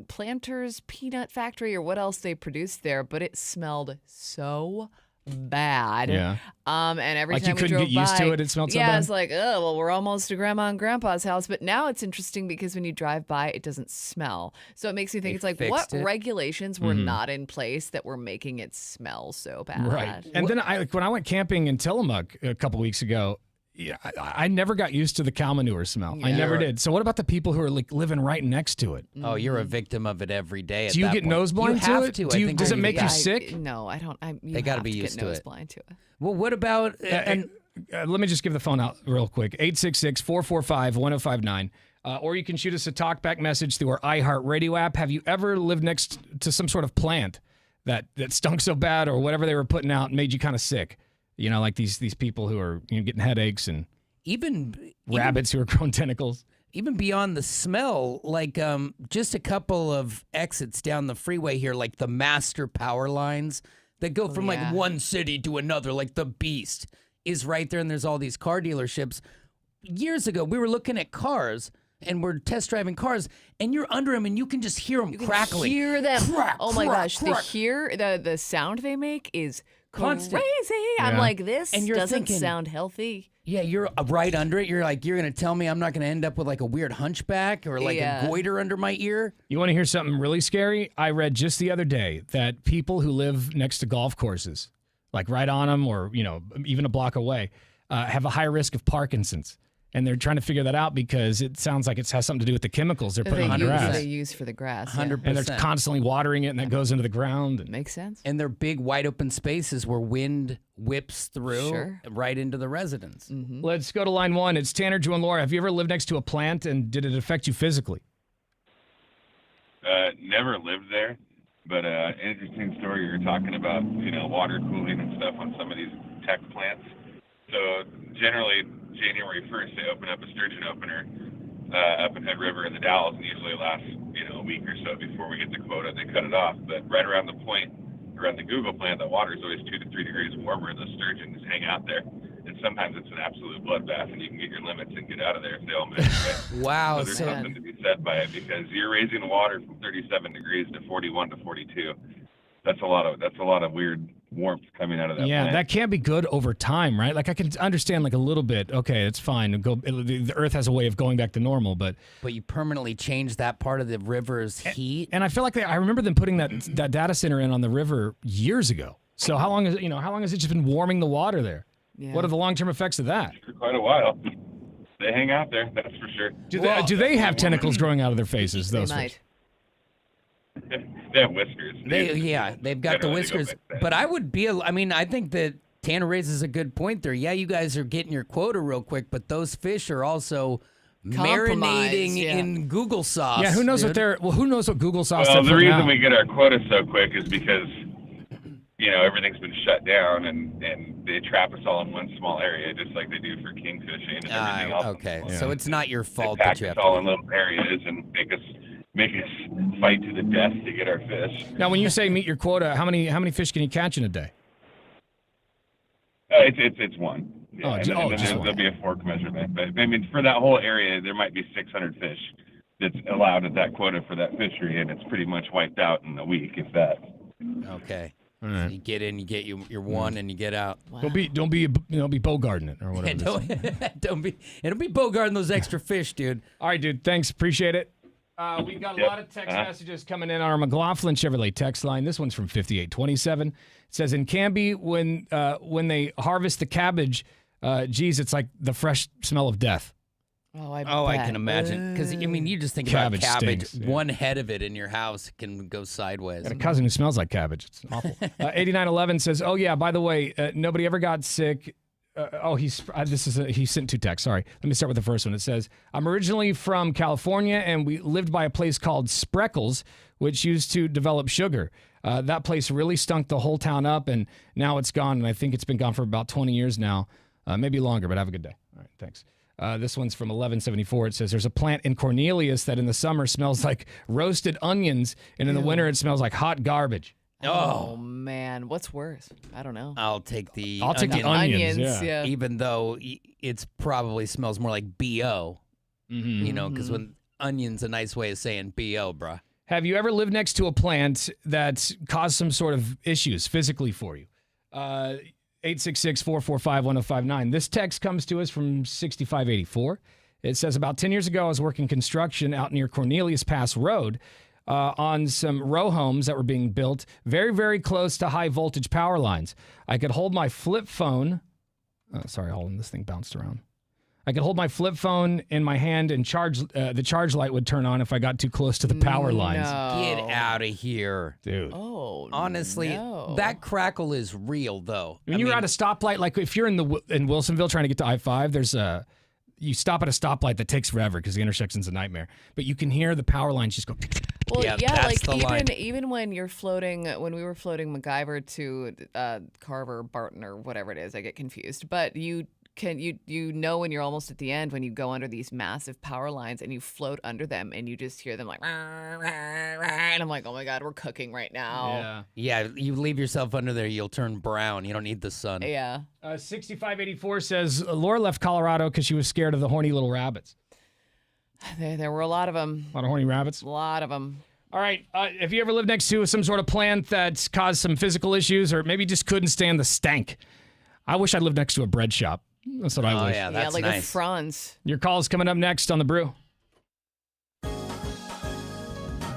Planters peanut factory or what else they produced there, but it smelled so bad. Yeah. And every like time you couldn't we get drove used by, to it, it smelled so bad? Yeah, it's like, oh, well, we're almost to Grandma and Grandpa's house. But now it's interesting because when you drive by, it doesn't smell. So it makes me think, it's like, what regulations were not in place that were making it smell so bad? Right. And then when I went camping in Tillamook a couple weeks ago, I never got used to the cow manure smell. Yeah. I never did. So what about the people who are like living right next to it? Oh, you're a victim of it every day. Do you get nose blind to it? Does it make you sick? No, I don't. They got to be used to nose it. blind to it. Well, what about let me just give the phone out real quick. 866-445-1059. Or you can shoot us a talkback message through our iHeartRadio app. Have you ever lived next to some sort of plant that stunk so bad, or whatever they were putting out made you kind of sick? Like these people who are getting headaches, and even rabbits who are growing tentacles. Even beyond the smell, like just a couple of exits down the freeway here, like the master power lines that go from like one city to another, like the Beast is right there, and there's all these car dealerships. Years ago, we were looking at cars, and we're test driving cars, and you're under them, and you can just hear them crackling. Hear them. Crack, oh my crack, gosh, crack. the sound they make is Constant. crazy. I'm like, this and you're doesn't thinking, sound healthy. Yeah, you're right under it. You're like, you're going to tell me I'm not going to end up with like a weird hunchback or like a goiter under my ear? You want to hear something really scary? I read just the other day that people who live next to golf courses, like right on them or, even a block away, have a high risk of Parkinson's. And they're trying to figure that out because it sounds like it has something to do with the chemicals they're putting on the grass. They use for the grass. 100%. And they're constantly watering it, and that goes into the ground. Makes sense. And they're big, wide open spaces where wind whips through right into the residence. Mm-hmm. Let's go to line one. It's Tanner, Drew, and Laura. Have you ever lived next to a plant, and did it affect you physically? Never lived there, but interesting story. You're talking about, water cooling and stuff on some of these tech plants. So generally, January 1st, they open up a sturgeon opener up in Hood River in the Dalles, and usually it lasts, a week or so before we get the quota. They cut it off, but right around the point, around the Google plant, the water is always 2 to 3 degrees warmer, and the sturgeons hang out there. And sometimes it's an absolute bloodbath, and you can get your limits and get out of there if they all miss. Right? Wow. So there's something to be said by it, because you're raising water from 37 degrees to 41 to 42. That's a lot of weird warmth coming out of that plant. That can't be good over time, right? Like I can understand like a little bit. Okay, it's fine. The Earth has a way of going back to normal, but you permanently change that part of the river's heat. And I feel like I remember them putting that data center in on the river years ago. So how long has it just been warming the water there? Yeah. What are the long-term effects of that? For quite a while. They hang out there, that's for sure. Do they have tentacles growing out of their faces? Those might. They have whiskers. They've got the whiskers. But I think that Tanner raises a good point there. Yeah, you guys are getting your quota real quick, but those fish are also marinating yeah. in Google sauce. Yeah, who knows dude. who knows what Google sauce Well, they're the putting reason out. we get our quota so quick is because, everything's been shut down and they trap us all in one small area, just like they do for kingfishing and everything else. Okay, Yeah. so it's not your They fault pack that you us have all to. in little areas and make us fight to the death to get our fish. Now, when you say meet your quota, how many fish can you catch in a day? It's one. Yeah, Oh, and just then one. there'll be a fork measurement. But I mean, for that whole area, there might be 600 fish that's allowed at that quota for that fishery, and it's pretty much wiped out in a week, if that. Okay. All So right. you get in, you get your one, and you get out. Don't be Bogarting it or whatever. Don't be bogarting those extra fish, dude. All right, dude. Thanks. Appreciate it. We got a lot of text messages coming in on our McLaughlin Chevrolet text line. This one's from 5827. It says, in Canby, when they harvest the cabbage, it's like the fresh smell of death. Oh, I can imagine. Because, you just think Cabbage about cabbage. stinks, yeah. One head of it in your house can go sideways. I got a cousin who smells like cabbage. It's awful. 8911 says, oh, yeah, by the way, nobody ever got sick. He sent two texts. Sorry. Let me start with the first one. It says, I'm originally from California, and we lived by a place called Spreckles, which used to develop sugar. That place really stunk the whole town up, and now it's gone, and I think it's been gone for about 20 years now. Maybe longer, but have a good day. All right, thanks. This one's from 1174. It says, there's a plant in Cornelius that in the summer smells like roasted onions, and in the winter it smells like hot garbage. Oh, man. What's worse? I don't know. I'll take the onions, yeah. even though it's probably smells more like B.O., because when onion's a nice way of saying B.O., bruh. Have you ever lived next to a plant that caused some sort of issues physically for you? 866-445-1059. This text comes to us from 6584. It says, about 10 years ago, I was working construction out near Cornelius Pass Road on some row homes that were being built very, very close to high voltage power lines. I could hold my flip phone. Sorry, hold on. This thing bounced around. I could hold my flip phone in my hand and the charge light would turn on if I got too close to the power lines. Get out of here. Dude. Oh, honestly, no. that crackle is real, though. When you're at a stoplight, like if you're in Wilsonville trying to get to I-5, there's you stop at a stoplight that takes forever because the intersection's a nightmare. But you can hear the power lines just go. Well, Yeah, yeah, that's the line. even when you're floating, when we were floating MacGyver to Carver, Barton, or whatever it is, I get confused. But you when you're almost at the end when you go under these massive power lines and you float under them and you just hear them like, rah, rah, rah, and I'm like, oh my God, we're cooking right now. Yeah, you leave yourself under there, you'll turn brown. You don't need the sun. Yeah. 6584 says Laura left Colorado because she was scared of the horny little rabbits. There were a lot of them. A lot of horny rabbits. A lot of them. All right. Have you ever lived next to some sort of plant that's caused some physical issues or maybe just couldn't stand the stank? I wish I lived next to a bread shop. That's what I wish. Yeah, that's like nice. a Franz. Your call's coming up next on The Brew.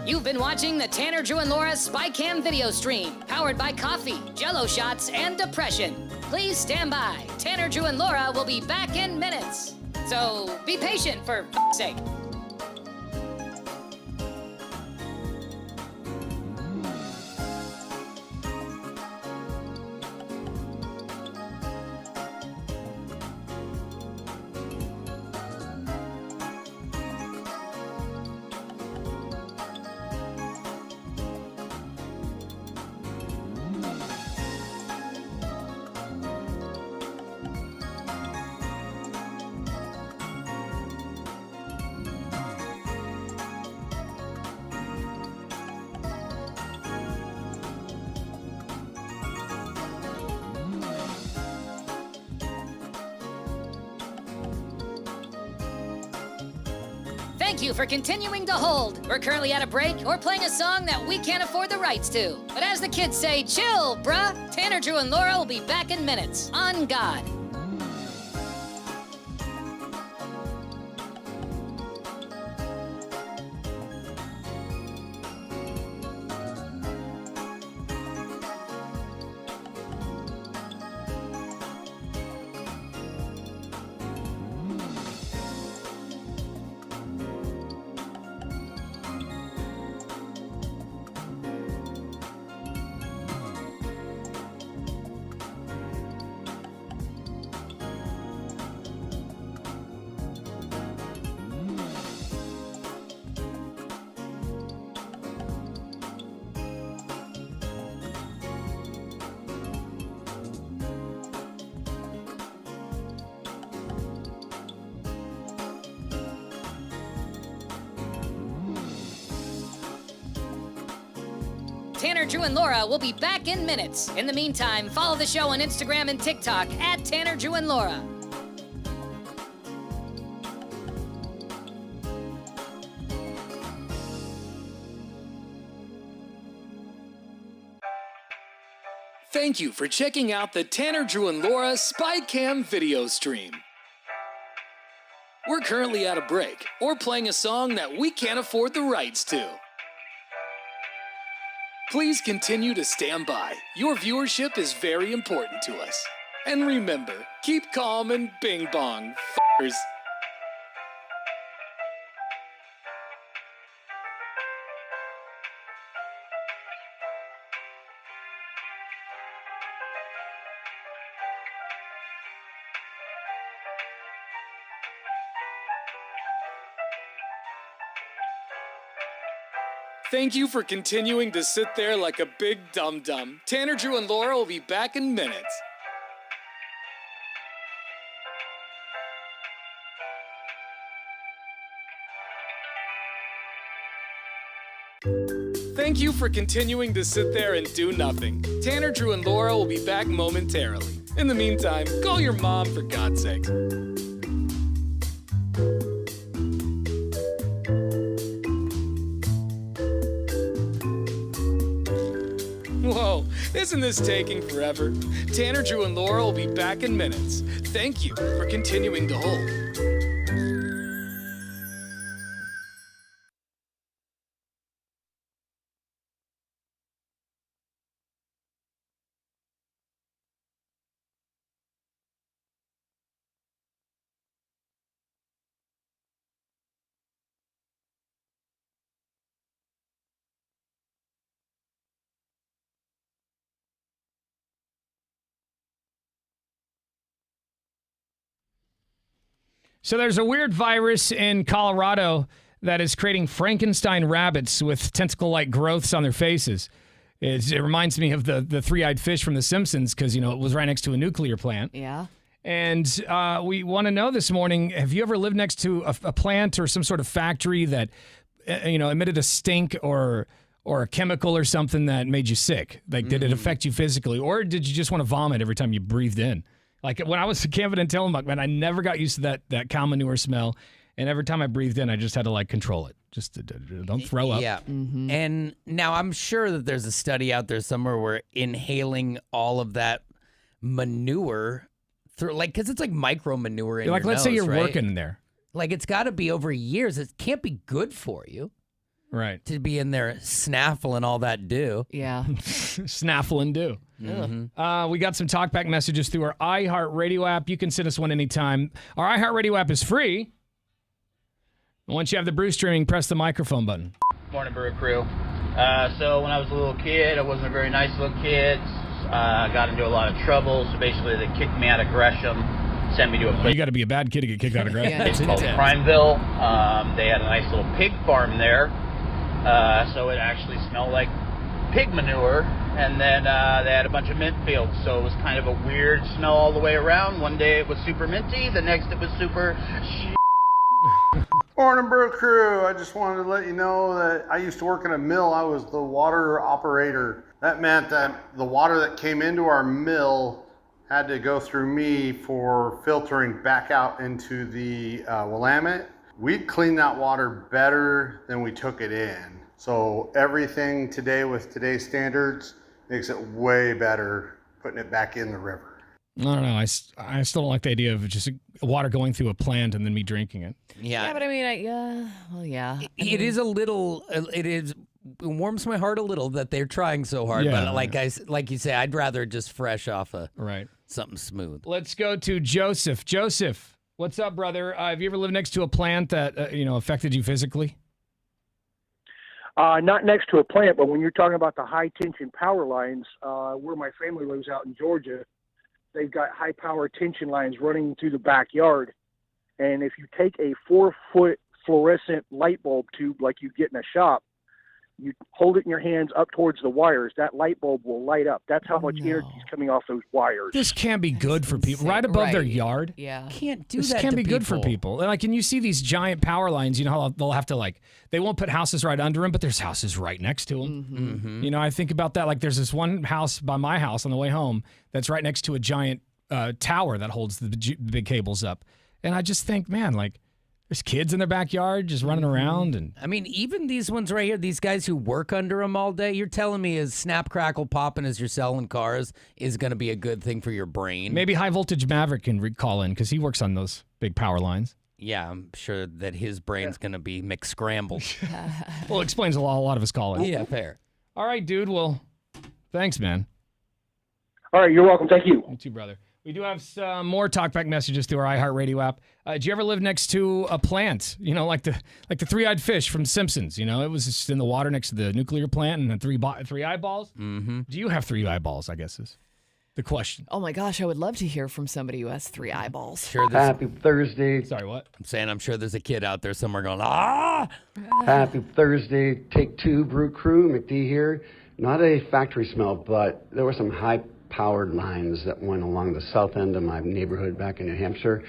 You've been watching the Tanner, Drew, and Laura SpyCam video stream, powered by coffee, Jell-O shots, and depression. Please stand by. Tanner, Drew, and Laura will be back in minutes. So be patient, for f***'s sake. Thank you for continuing to hold. We're currently at a break or playing a song that we can't afford the rights to. But as the kids say, chill, bruh. Tanner, Drew, and Laura will be back in minutes. On God. Tanner, Drew, and Laura will be back in minutes. In the meantime, follow the show on Instagram and TikTok at Tanner, Drew, and Laura. Thank you for checking out the Tanner, Drew, and Laura SpyCam video stream. We're currently at a break or playing a song that we can't afford the rights to. Please continue to stand by. Your viewership is very important to us. And remember, keep calm and bing bong, f***ers. Thank you for continuing to sit there like a big dum-dum. Tanner, Drew, and Laura will be back in minutes. Thank you for continuing to sit there and do nothing. Tanner, Drew, and Laura will be back momentarily. In the meantime, call your mom for God's sake. Whoa, isn't this taking forever? Tanner, Drew, and Laura will be back in minutes. Thank you for continuing to hold. So there's a weird virus in Colorado that is creating Frankenstein rabbits with tentacle-like growths on their faces. It reminds me of the three-eyed fish from The Simpsons because, it was right next to a nuclear plant. Yeah. And we want to know this morning, have you ever lived next to a plant or some sort of factory that, emitted a stink or a chemical or something that made you sick? Like, did it affect you physically? Or did you just want to vomit every time you breathed in? Like, when I was camping in Tillamook, man, I never got used to that cow manure smell. And every time I breathed in, I just had to, control it. Just don't throw up. Yeah. Mm-hmm. And now I'm sure that there's a study out there somewhere where inhaling all of that manure through, because it's like micro manure in your let's say you're right? working in there. It's got to be over years. It can't be good for you. Right. To be in there snaffling all that dew. Yeah. Snaffling dew. Mm-hmm. We got some talkback messages through our iHeartRadio app. You can send us one anytime. Our iHeartRadio app is free. Once you have the brew streaming, press the microphone button. Morning, Brew Crew. So when I was a little kid, I wasn't a very nice little kid. I got into a lot of trouble. So basically, they kicked me out of Gresham, sent me to a place. You got to be a bad kid to get kicked out of Gresham. It's called Primeville. They had a nice little pig farm there. So it actually smelled like pig manure. And then they had a bunch of mint fields. So it was kind of a weird smell all the way around. One day it was super minty. The next it was super Morning, Brew Crew. I just wanted to let you know that I used to work in a mill. I was the water operator. That meant that the water that came into our mill had to go through me for filtering back out into the Willamette. We'd clean that water better than we took it in. So everything today with today's standards makes it way better putting it back in the river. I don't know. I still don't like the idea of just water going through a plant and then me drinking it. Yeah. Yeah, but I mean, yeah. It is a little, it warms my heart a little that they're trying so hard. Yeah. But like you say, I'd rather just fresh off right. something smooth. Let's go to Joseph. Joseph, what's up, brother? Have you ever lived next to a plant that, affected you physically? Not next to a plant, but when you're talking about the high tension power lines, where my family lives out in Georgia, they've got high power tension lines running through the backyard. And if you take a 4-foot fluorescent light bulb tube like you get in a shop, You hold it in your hands up towards the wires. That light bulb will light up. That's how much energy is coming off those wires. This can't be good for people. Right above their yard. Yeah. Can't do this that can't to be good for people. people. And like, and you see these giant power lines, you know how they'll have to like, they won't put houses right under them, but there's houses right next to them. Mm-hmm. You know, I think about that. Like there's this one house by my house on the way home that's right next to a giant tower that holds the big cables up. And I just think, man, like, there's kids in their backyard just running around. And I mean, even these ones right here, these guys who work under them all day, you're telling me is snap, crackle, popping as you're selling cars is going to be a good thing for your brain? Maybe High Voltage Maverick can call in because he works on those big power lines. Yeah, I'm sure that his brain's going to be mix-scrambled. Well, it explains a lot of his calling. Yeah, fair. All right, dude. Well, thanks, man. All right, you're welcome. Thank you. You too, brother. We do have some more talkback messages through our iHeartRadio app. Do you ever live next to a plant? You know, like the three-eyed fish from Simpsons. You know, it was just in the water next to the nuclear plant and the three eyeballs. Mm-hmm. Do you have three eyeballs? I guess is the question. Oh my gosh, I would love to hear from somebody who has three eyeballs. Sure, Happy Thursday. Sorry, what? I'm saying I'm sure there's a kid out there somewhere going, ah! Happy Thursday. Take two, Brew Crew. McD here. Not a factory smell, but there were some high-powered lines that went along the south end of my neighborhood back in New Hampshire.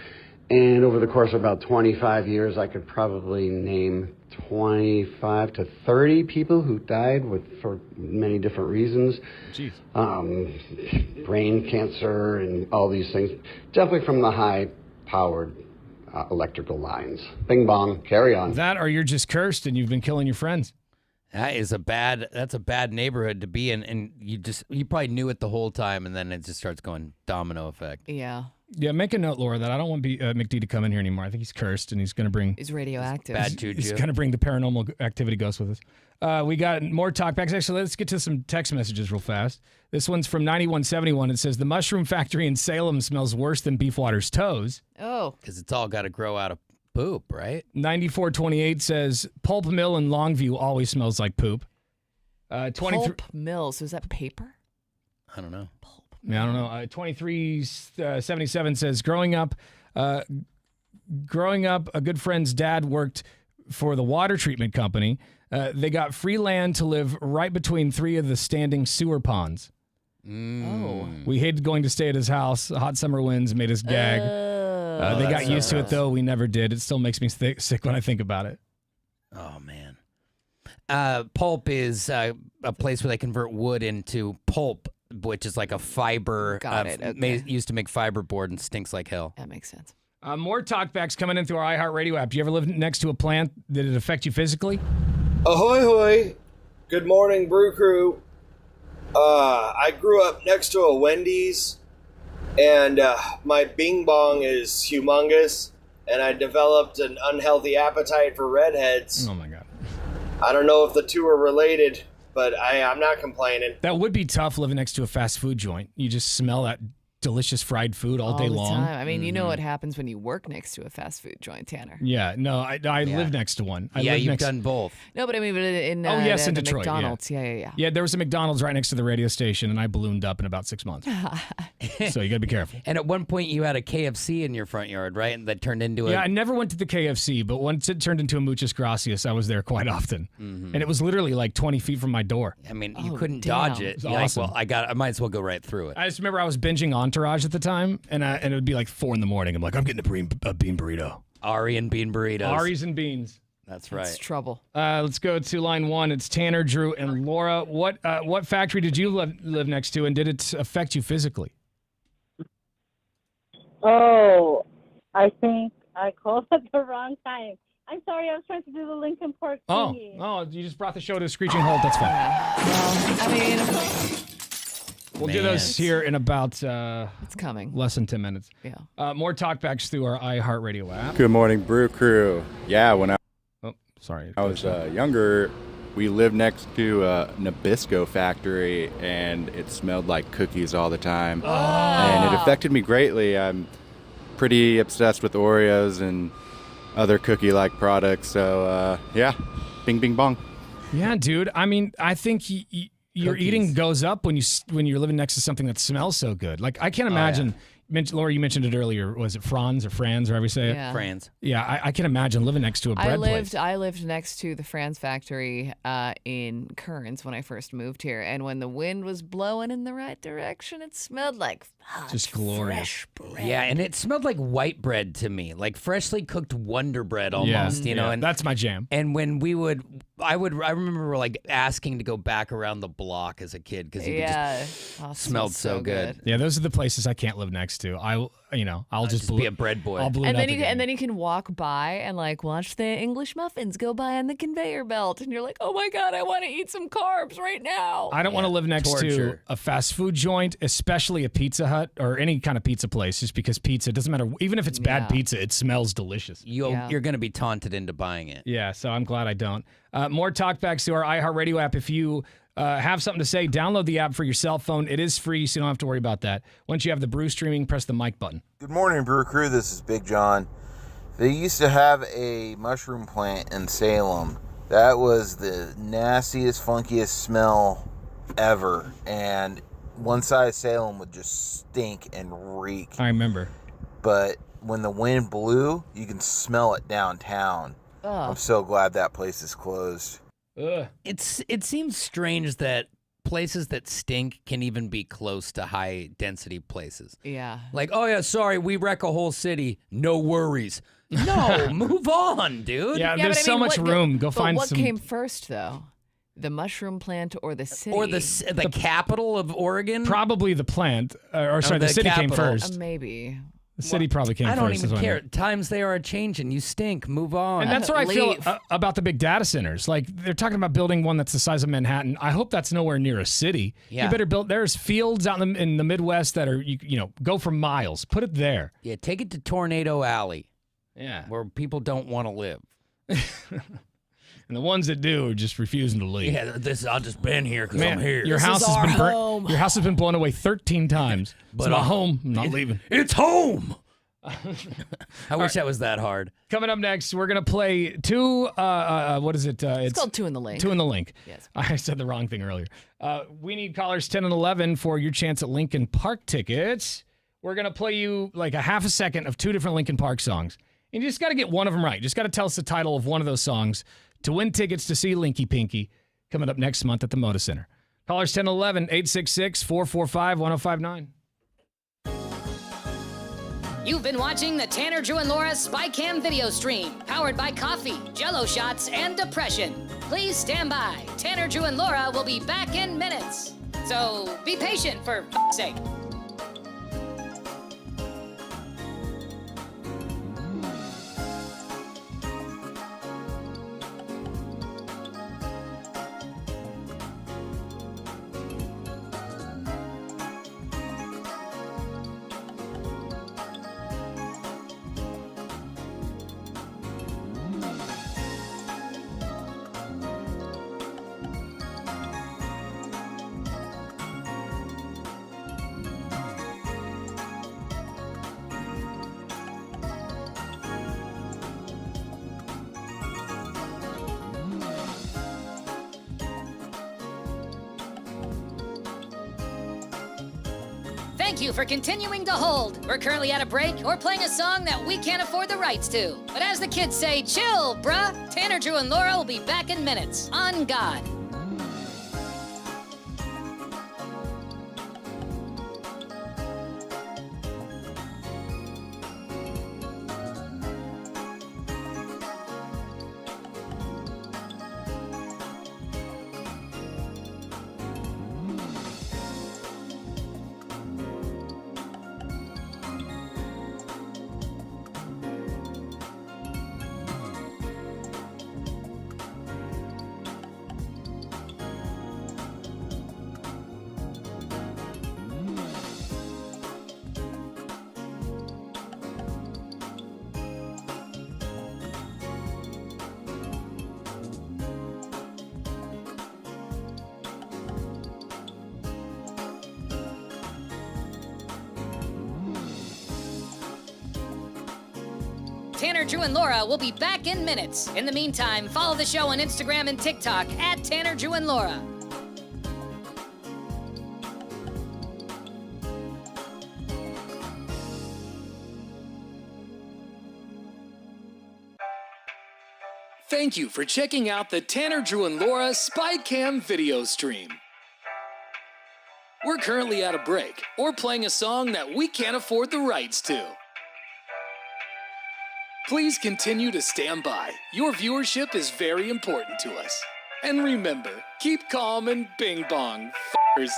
And over the course of about 25 years, I could probably name 25 to 30 people who died for many different reasons. Jeez. Brain cancer and all these things. Definitely from the high-powered electrical lines. Bing bong, carry on. That or you're just cursed and you've been killing your friends. That's a bad neighborhood to be in, and you probably knew it the whole time, and then it just starts going domino effect. Yeah. Yeah, make a note, Laura, that I don't want McD to come in here anymore. I think he's cursed, and he's going to bring... He's radioactive. Bad juju. He's going to bring the paranormal activity ghost with us. We got more talkbacks. Actually, let's get to some text messages real fast. This one's from 9171. It says, the mushroom factory in Salem smells worse than Beefwater's toes. Oh. Because it's all got to grow out of poop, right? 9428 says, pulp mill in Longview always smells like poop. Pulp mill, so is that paper? I don't know. Yeah, I don't know. 2377 says, growing up, a good friend's dad worked for the water treatment company. They got free land to live right between three of the standing sewer ponds. Oh. We hated going to stay at his house. Hot summer winds made us gag. They got used to it, though. We never did. It still makes me sick when I think about it. Oh, man. Pulp is a place where they convert wood into pulp, which is like a fiber. Got it. Okay. Used to make fiberboard and stinks like hell. That makes sense. More talkbacks coming in through our iHeartRadio app. Do you ever live next to a plant? Did it affect you physically? Ahoy, hoy. Good morning, Brew Crew. I grew up next to a Wendy's, and my bing bong is humongous, and I developed an unhealthy appetite for redheads. Oh, my God. I don't know if the two are related, but I'm not complaining. That would be tough living next to a fast food joint. You just smell that delicious fried food all day the long. Time. I mean, you know what happens when you work next to a fast food joint, Tanner. Yeah, no, I live next to one. You've done both. No, but I mean, in in the Detroit, McDonald's. Yeah. Yeah, there was a McDonald's right next to the radio station, and I ballooned up in about 6 months. So you got to be careful. And at one point, you had a KFC in your front yard, right? And that turned into Yeah, I never went to the KFC, but once it turned into a Muchas Gracias, I was there quite often. Mm-hmm. And it was literally like 20 feet from my door. I mean, you couldn't dodge it. It was You're like, awesome. well, I might as well go right through it. I just remember I was binging Entourage at the time, and it would be like 4 a.m. I'm like, I'm getting a bean burrito. Ari and bean burritos. Ari's and beans. That's right. It's trouble. Let's go to line 1. It's Tanner, Drew, and Laura. What factory did you live next to, and did it affect you physically? Oh, I think I called at the wrong time. I'm sorry, I was trying to do the Lincoln Park thingy. Oh, you just brought the show to a screeching halt. That's fine. Well, I mean, we'll do those here in about it's coming. Less than 10 minutes. Yeah. More talkbacks through our iHeartRadio app. Good morning, Brew Crew. Yeah, when I was younger, we lived next to a Nabisco factory, and it smelled like cookies all the time. Oh. And it affected me greatly. I'm pretty obsessed with Oreos and other cookie-like products. So, yeah, bing, bing, bong. Yeah, dude. I mean, I think your eating goes up when you're living next to something that smells so good. Like, I can't imagine Laura, you mentioned it earlier. Was it Franz or Franz, or however you say it? Yeah. Franz. Yeah, I can imagine living next to a bread place. I lived next to the Franz factory in Kearns when I first moved here, and when the wind was blowing in the right direction, it smelled like hot, just glorious fresh bread. Yeah, and it smelled like white bread to me, like freshly cooked Wonder Bread almost. You know, and that's my jam. And when I remember like asking to go back around the block as a kid because it just smelled so good. Yeah, those are the places I can't live next to. I'll just be a bread boy. I'll balloon And then up again. and then you can walk by and like watch the English muffins go by on the conveyor belt, and you're like, oh my god, I want to eat some carbs right now. I don't want to live next to a fast food joint, especially a Pizza Hut or any kind of pizza place, just because pizza, doesn't matter, even if it's bad pizza, it smells delicious. You're going to be taunted into buying it. Yeah, so I'm glad I don't. More talkbacks to our iHeartRadio app. If you have something to say, download the app for your cell phone. It is free, so you don't have to worry about that. Once you have the brew streaming, press the mic button. Good morning, Brew Crew. This is Big John. They used to have a mushroom plant in Salem. That was the nastiest, funkiest smell ever. And one side of Salem would just stink and reek. I remember. But when the wind blew, you can smell it downtown. I'm so glad that place is closed. It seems strange that places that stink can even be close to high density places. Yeah. Like, oh yeah, sorry, we wreck a whole city. No worries. No, move on, dude. Yeah, there's so much room. Go find what some. came first, though? The mushroom plant or the city? Or the capital of Oregon? Probably the plant. Or sorry, the city capital. came first. Maybe. The city probably came first. I don't even is what I care. mean. Times they are a-changing. You stink. Move on. And that's what I feel about the big data centers. Like, they're talking about building one that's the size of Manhattan. I hope that's nowhere near a city. Yeah. You better build. There's fields out in the Midwest that are, you know, go for miles. Put it there. Yeah, take it to Tornado Alley. Yeah. Where people don't want to live. And the ones that do are just refusing to leave. Yeah, I've just been here because I'm here. Your house has been burnt. Your house has been blown away 13 times. But it's my home. I'm not leaving. It's home. I wish that was that hard. Coming up next, we're going to play two, what is it? It's called Two in the Link. Two in the Link. Yes. I said the wrong thing earlier. We need callers 10 and 11 for your chance at Linkin Park tickets. We're going to play you like a half a second of two different Linkin Park songs. And you just got to get one of them right. Just got to tell us the title of one of those songs to win tickets to see Linky Pinky coming up next month at the Moda Center. Callers 10 and 11, 866-445-1059. You've been watching the Tanner, Drew, and Laura SpyCam video stream, powered by coffee, Jell-O shots, and depression. Please stand by. Tanner, Drew, and Laura will be back in minutes. So be patient, for f***'s sake. Thank you for continuing to hold. We're currently at a break or playing a song that we can't afford the rights to. But as the kids say, chill, bruh. Tanner, Drew, and Laura will be back in minutes. On God. Tanner, Drew, and Laura will be back in minutes. In the meantime, follow the show on Instagram and TikTok at Tanner, Drew, and Laura. Thank you for checking out the Tanner, Drew, and Laura SpyCam video stream. We're currently at a break or playing a song that we can't afford the rights to. Please continue to stand by. Your viewership is very important to us. And remember, keep calm and bing bong, f***ers.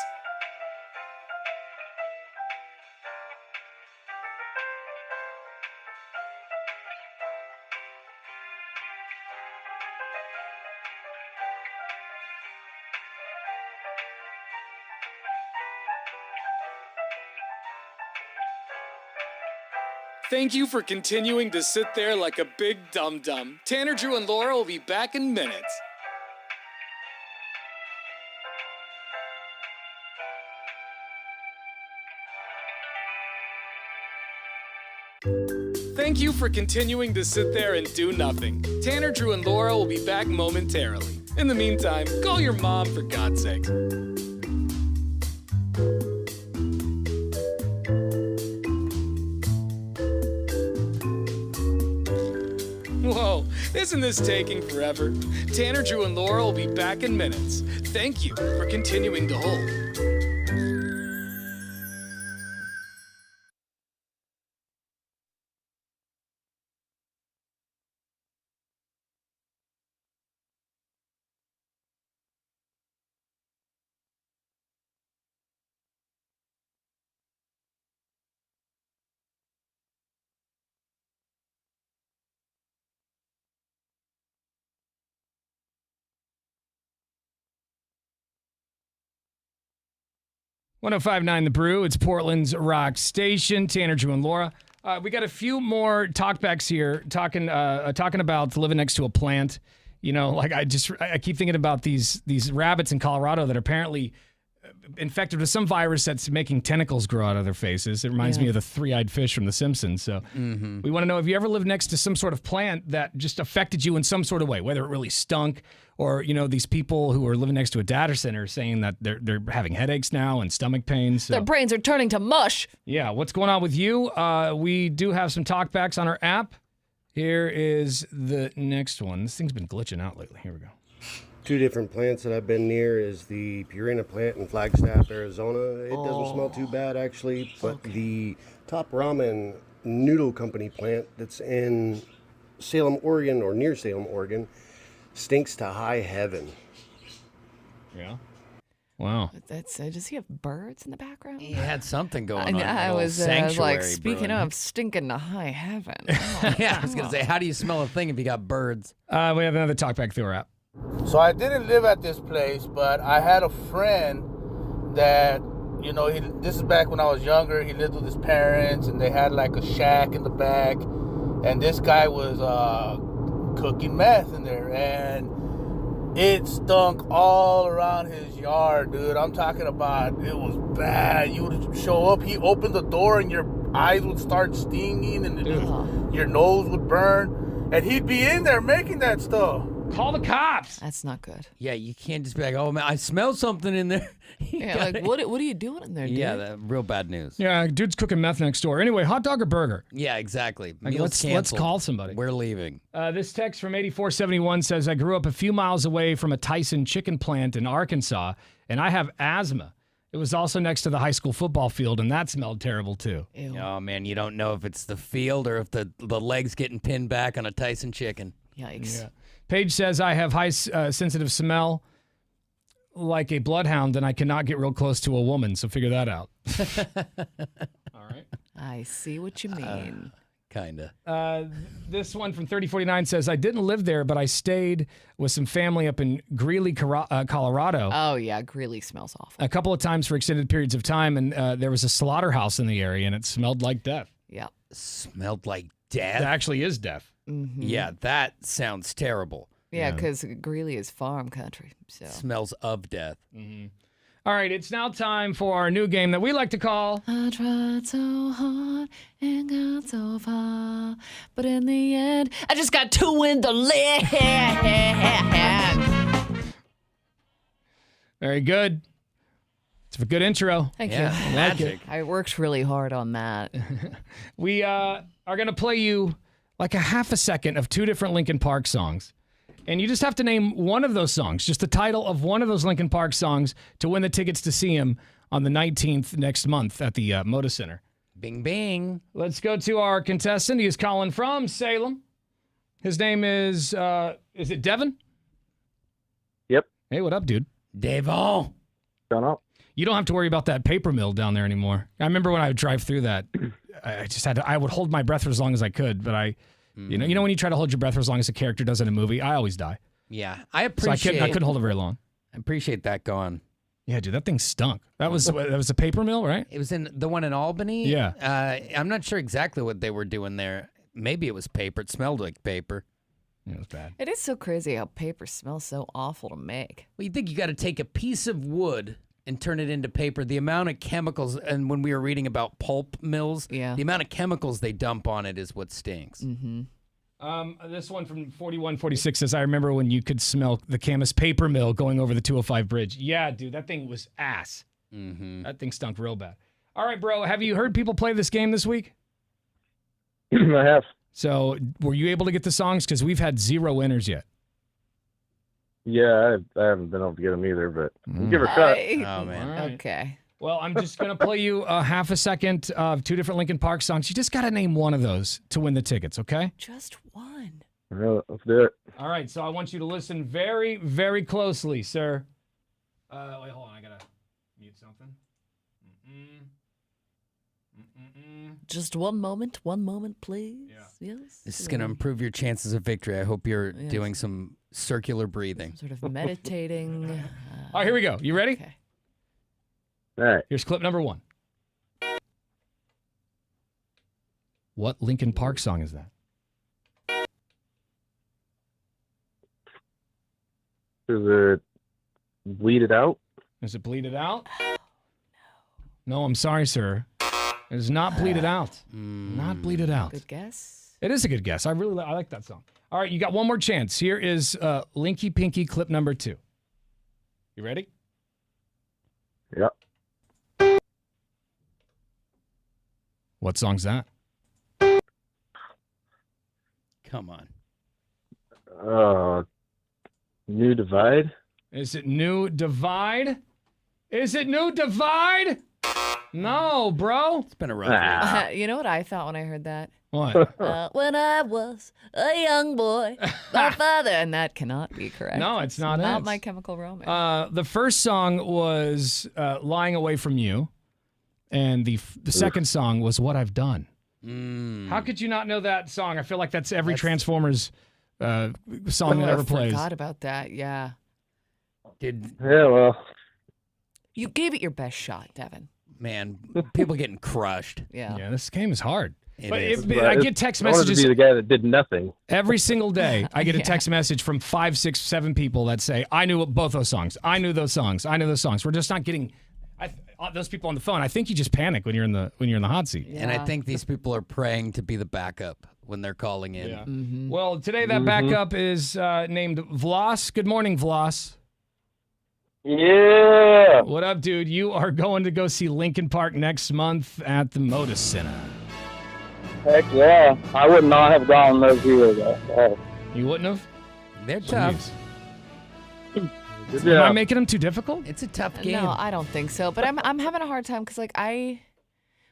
Thank you for continuing to sit there like a big dum-dum. Tanner, Drew, and Laura will be back in minutes. Thank you for continuing to sit there and do nothing. Tanner, Drew, and Laura will be back momentarily. In the meantime, call your mom for God's sake. Whoa, isn't this taking forever? Tanner, Drew, and Laura will be back in minutes. Thank you for continuing to hold. .1059 The Brew. It's Portland's rock station. Tanner, Drew, and Laura. We got a few more talkbacks here talking about living next to a plant. You know, like I keep thinking about these rabbits in Colorado that are apparently infected with some virus that's making tentacles grow out of their faces. It reminds me of the three-eyed fish from The Simpsons. So we want to know, if you ever lived next to some sort of plant that just affected you in some sort of way, whether it really stunk or, you know, these people who are living next to a data center saying that they're having headaches now and stomach pains. So. Their brains are turning to mush. Yeah, what's going on with you? We do have some talkbacks on our app. Here is the next one. This thing's been glitching out lately. Here we go. Two different plants that I've been near is the Purina plant in Flagstaff, Arizona. It doesn't smell too bad, actually, but the Top Ramen Noodle Company plant that's in Salem, Oregon, or near Salem, Oregon, stinks to high heaven. Yeah. Wow. Does he have birds in the background? He had something going on. I was like, speaking brewing. of stinking to high heaven. Yeah, I was going to say, how do you smell a thing if you got birds? We have another talkback through our app. So I didn't live at this place, but I had a friend that, you know, this is back when I was younger. He lived with his parents, and they had like a shack in the back. And this guy was cooking meth in there, and it stunk all around his yard, dude. I'm talking about, it was bad. You would show up, he opened the door, and your eyes would start stinging, and your nose would burn. And he'd be in there making that stuff. Call the cops. That's not good. Yeah, you can't just be like, oh, man, I smell something in there. Yeah, like, what are you doing in there, dude? Yeah, real bad news. Yeah, dude's cooking meth next door. Anyway, hot dog or burger? Yeah, exactly. Like, let's call somebody. We're leaving. This text from 8471 says, I grew up a few miles away from a Tyson chicken plant in Arkansas, and I have asthma. It was also next to the high school football field, and that smelled terrible, too. Ew. Oh, man, you don't know if it's the field or if the legs getting pinned back on a Tyson chicken. Yikes. Yeah. Paige says, I have high sensitive smell like a bloodhound, and I cannot get real close to a woman, so figure that out. All right. I see what you mean. Kind of. This one from 3049 says, I didn't live there, but I stayed with some family up in Greeley, Colorado. Oh, yeah, Greeley smells awful. A couple of times for extended periods of time, and there was a slaughterhouse in the area, and it smelled like death. Yeah. Smelled like death? It actually is death. Mm-hmm. Yeah, that sounds terrible. Yeah, because Greeley is farm country. So smells of death. Mm-hmm. All right, it's now time for our new game that we like to call... I tried so hard and got so far, but in the end, I just got two in the leg. Very good. It's a good intro. Thank you. Magic. I worked really hard on that. We are going to play you like a half a second of two different Linkin Park songs. And you just have to name one of those songs, just the title of one of those Linkin Park songs to win the tickets to see him on the 19th next month at the Moda Center. Bing, bing. Let's go to our contestant. He is calling from Salem. His name is it Devin? Yep. Hey, what up, dude? Devon. Going up. You don't have to worry about that paper mill down there anymore. I remember when I would drive through that, I would hold my breath for as long as I could, but you know when you try to hold your breath for as long as a character does in a movie, I always die. Yeah, I appreciate. So I couldn't hold it very long. I appreciate that going. Yeah, dude, that thing stunk. That was a paper mill, right? It was in the one in Albany. Yeah. I'm not sure exactly what they were doing there. Maybe it was paper. It smelled like paper. It was bad. It is so crazy how paper smells so awful to make. Well, you think you got to take a piece of wood and turn it into paper. The amount of chemicals, and when we were reading about pulp mills, the amount of chemicals they dump on it is what stinks. Mm-hmm. This one from 4146 says, I remember when you could smell the Camas paper mill going over the 205 bridge. Yeah, dude, that thing was ass. Mm-hmm. That thing stunk real bad. All right, bro, have you heard people play this game this week? I have. So were you able to get the songs? Because we've had 0 winners yet. Yeah, I haven't been able to get them either, but give her a shot. Oh, man. All right. Okay. Well, I'm just going to play you a half a second of 2 different Linkin Park songs. You just got to name one of those to win the tickets, okay? Just one. All right, let's do it. All right, so I want you to listen very, very closely, sir. Wait, hold on. I got to mute something. Just one moment, please. Yes. This is going to improve your chances of victory. I hope you're doing some circular breathing. Sort of meditating. All right, here we go. You ready? Okay. All right. Here's clip number 1. What Linkin Park song is that? Is it Bleed It Out? Is it Bleed It Out? No, I'm sorry, sir. It is not Bleed It Out. Not Bleed It Out. Good guess. It is a good guess. I like that song. All right, you got one more chance. Here is Linky Pinky clip number 2. You ready? Yep. What song's that? Come on. New Divide? Is it New Divide? Is it New Divide? No, bro. It's been a rough week. You know what I thought when I heard that? What? When I was a young boy, my father, and that cannot be correct. No, it's not Not it. My Chemical Romance. The first song was Lying Away From You, and the second song was What I've Done. How could you not know that song? I feel like that's every Transformers song that ever plays. I forgot about that, yeah. Yeah, well. You gave it your best shot, Devin. Man, people getting crushed. Yeah. Yeah, this game is hard. It is. I get text I wanted messages to be the guy that did nothing. every single day. I get a text message from 5, 6, 7 people that say, I knew both those songs. I knew those songs. I knew those songs. We're just not getting those people on the phone. I think you just panic when you're in the hot seat. And I think these people are praying to be the backup when they're calling in. Yeah. Mm-hmm. Well, today that backup is named Vlos. Good morning, Vlos. Yeah. What up, dude? You are going to go see Linkin Park next month at the Moda Center. Heck yeah. I would not have gone those years. Oh. You wouldn't have? They're tough. Am I making them too difficult? It's a tough game. No, I don't think so. But I'm having a hard time because,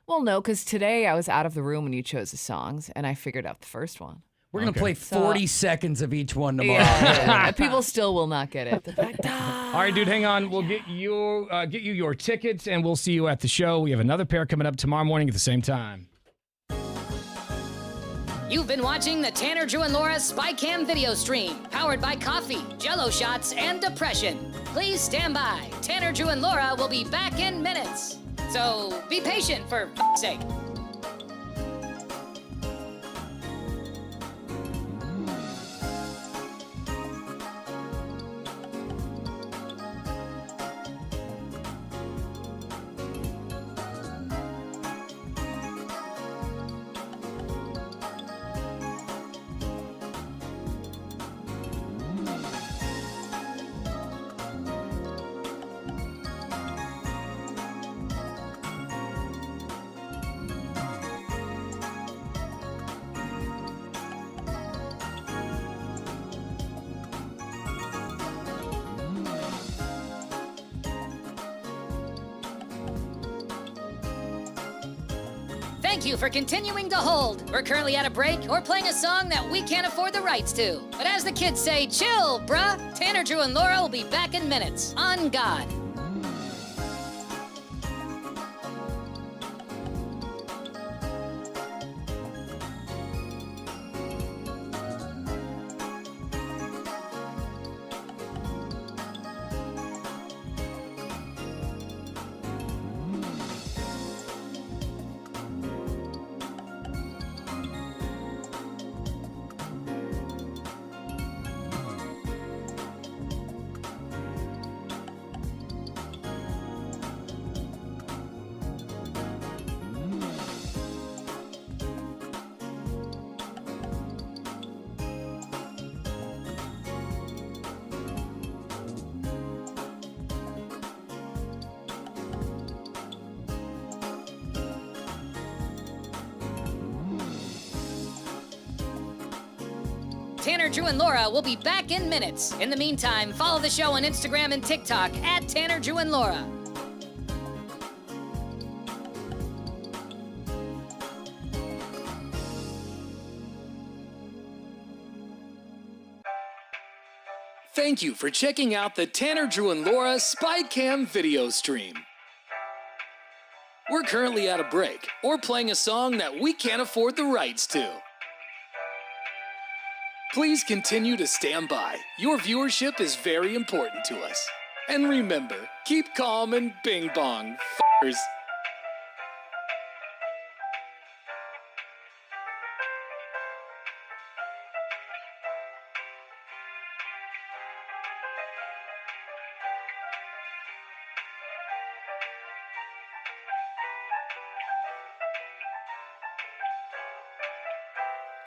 because today I was out of the room when you chose the songs, and I figured out the first one. We're going to play 40 seconds of each one tomorrow. Yeah. People still will not get it. They're like, All right, dude, hang on. We'll get you your tickets, and we'll see you at the show. We have another pair coming up tomorrow morning at the same time. You've been watching the Tanner, Drew, and Laura SpyCam video stream, powered by coffee, Jell-O shots, and depression. Please stand by. Tanner, Drew, and Laura will be back in minutes. So be patient, for f***'s sake. Thank you for continuing to hold. We're currently at a break or playing a song that we can't afford the rights to. But as the kids say, chill, bruh. Tanner, Drew, and Laura will be back in minutes. On God. Tanner, Drew, and Laura will be back in minutes. In the meantime, follow the show on Instagram and TikTok at Tanner, Drew, and Laura. Thank you for checking out the Tanner, Drew, and Laura SpyCam video stream. We're currently at a break or playing a song that we can't afford the rights to. Please continue to stand by. Your viewership is very important to us. And remember, keep calm and bing bong, f***ers.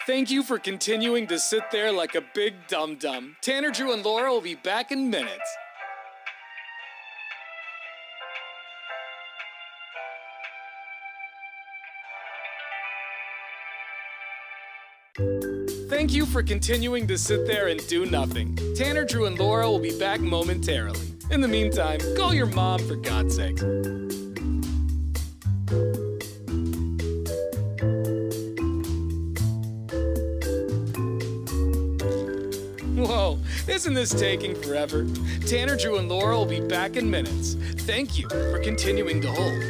Thank you for continuing to sit there like a big dum-dum. Tanner, Drew, and Laura will be back in minutes. Thank you for continuing to sit there and do nothing. Tanner, Drew, and Laura will be back momentarily. In the meantime, call your mom for God's sake. Whoa, isn't this taking forever? Tanner, Drew, and Laura will be back in minutes. Thank you for continuing to hold.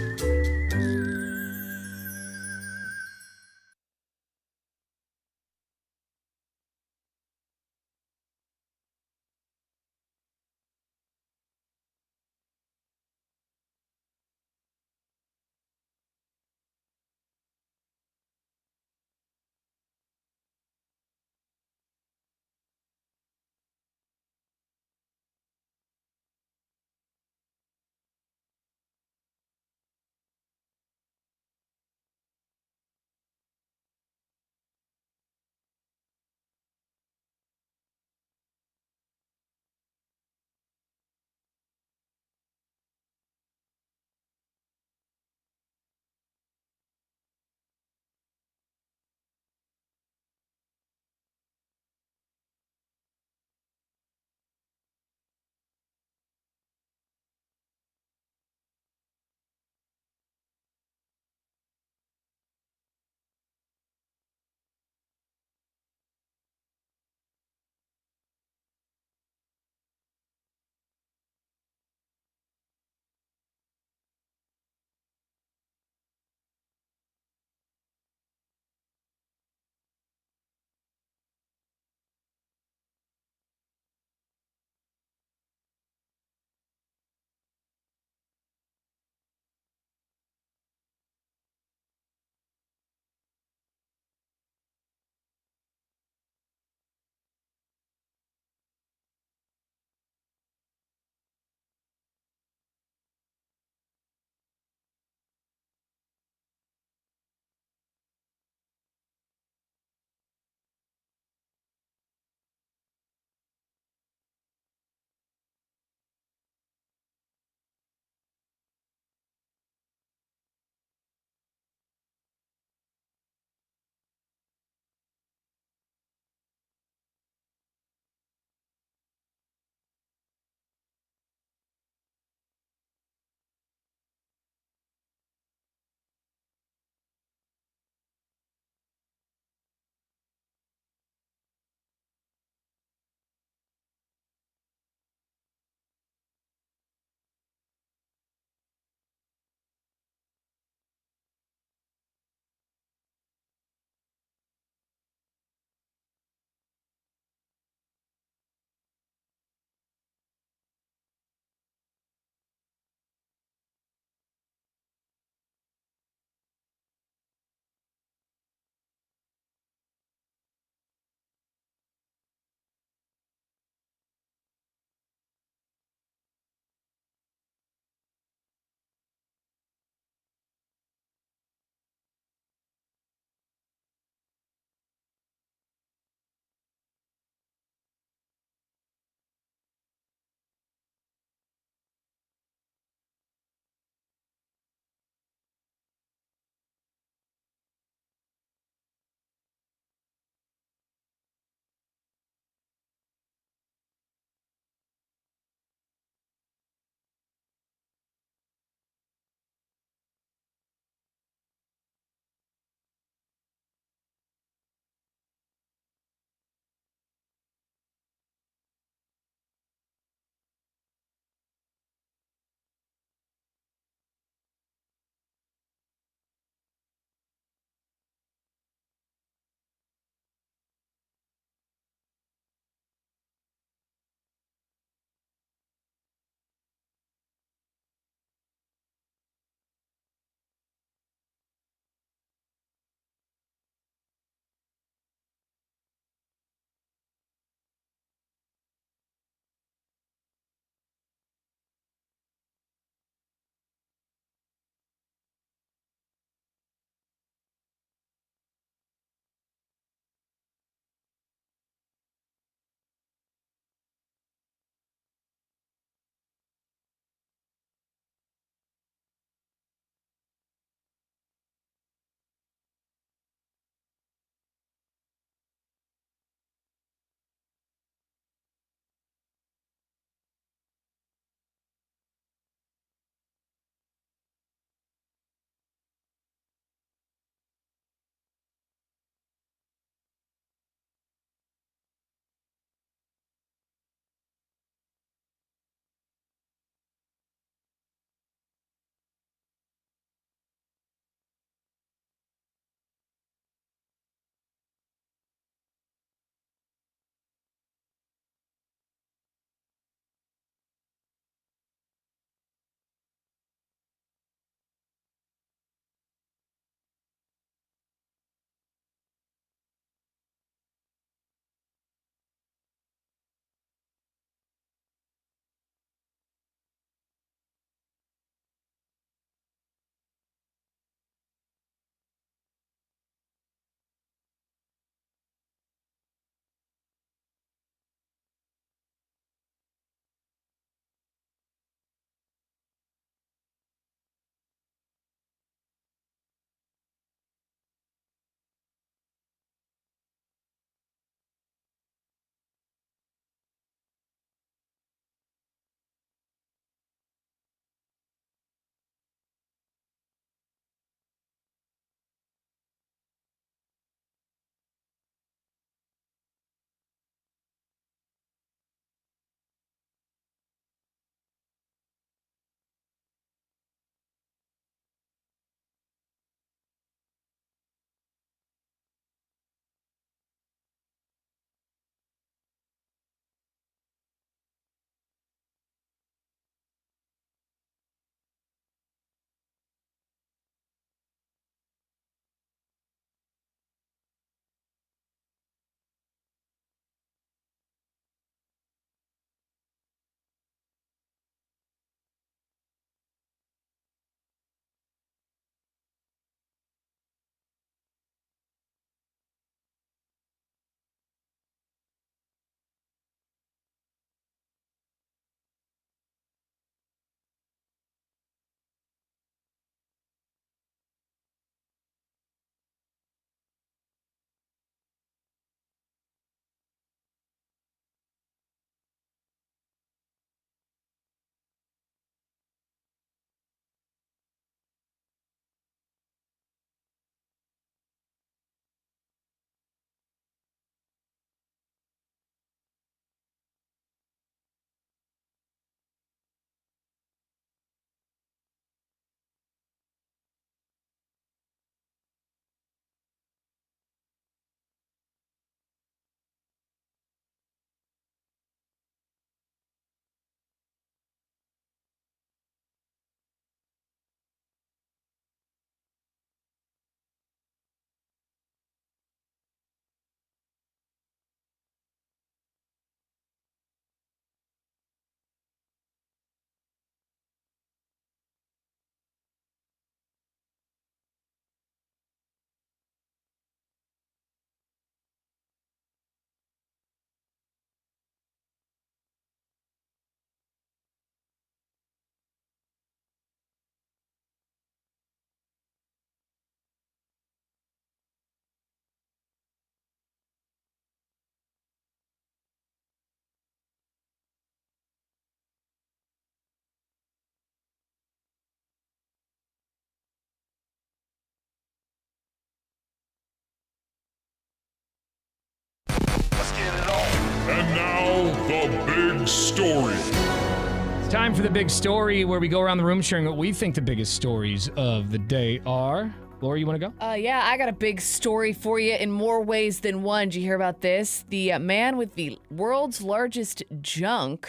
And now, the big story. It's time for the big story where we go around the room sharing what we think the biggest stories of the day are. Laura, you want to go? Yeah, I got a big story for you in more ways than one. Did you hear about this? The man with the world's largest junk,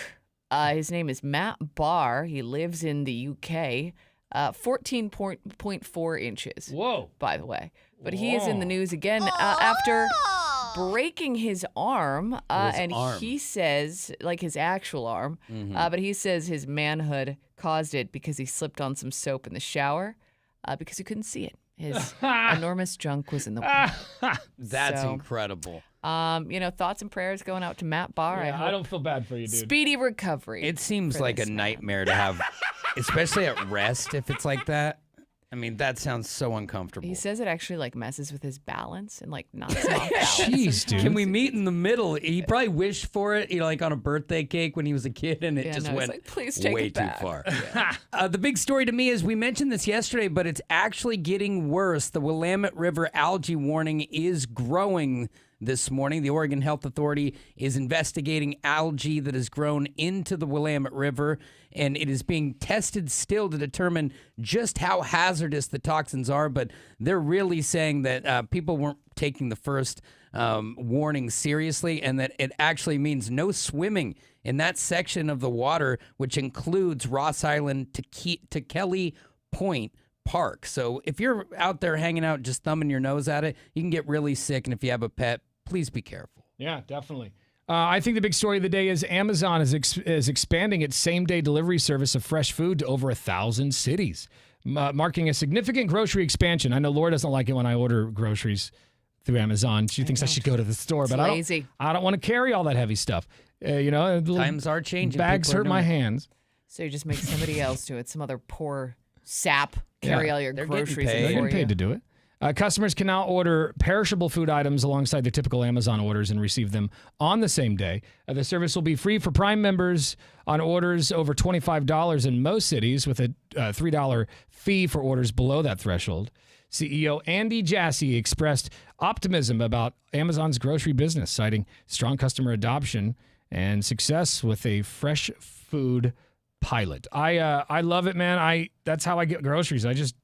his name is Matt Barr. He lives in the UK. 14.4 inches. Whoa. By the way. But he is in the news again after breaking his arm. He says, like his actual arm, but he says his manhood caused it because he slipped on some soap in the shower because he couldn't see it. His enormous junk was in the way. That's incredible. Thoughts and prayers going out to Matt Barr. Yeah, I don't feel bad for you, dude. Speedy recovery. It seems like a nightmare to have, especially at rest if it's like that. I mean, that sounds so uncomfortable. He says it actually like messes with his balance and like knocks him off balance. Jeez, dude. Can we meet in the middle? He probably wished for it, like on a birthday cake when he was a kid, and it went like, please take way it back. too far. The big story to me is we mentioned this yesterday, but it's actually getting worse. The Willamette River algae warning is growing this morning. The Oregon Health Authority is investigating algae that has grown into the Willamette River, and it is being tested still to determine just how hazardous the toxins are, but they're really saying that people weren't taking the first warning seriously, and that it actually means no swimming in that section of the water, which includes Ross Island to Kelly Point Park. So if you're out there hanging out just thumbing your nose at it, you can get really sick, and if you have a pet, please be careful. Yeah, definitely. I think the big story of the day is Amazon is expanding its same-day delivery service of fresh food to over 1,000 cities, marking a significant grocery expansion. I know Laura doesn't like it when I order groceries through Amazon. She thinks I should go to the store, but lazy. I don't want to carry all that heavy stuff. Times are changing. Bags hurt my hands. So you just make somebody else do it. Some other poor sap carry all your groceries in They're for getting paid you. to do it. Customers can now order perishable food items alongside their typical Amazon orders and receive them on the same day. The service will be free for Prime members on orders over $25 in most cities, with a $3 fee for orders below that threshold. CEO Andy Jassy expressed optimism about Amazon's grocery business, citing strong customer adoption and success with a fresh food pilot. I love it, man. That's how I get groceries. I just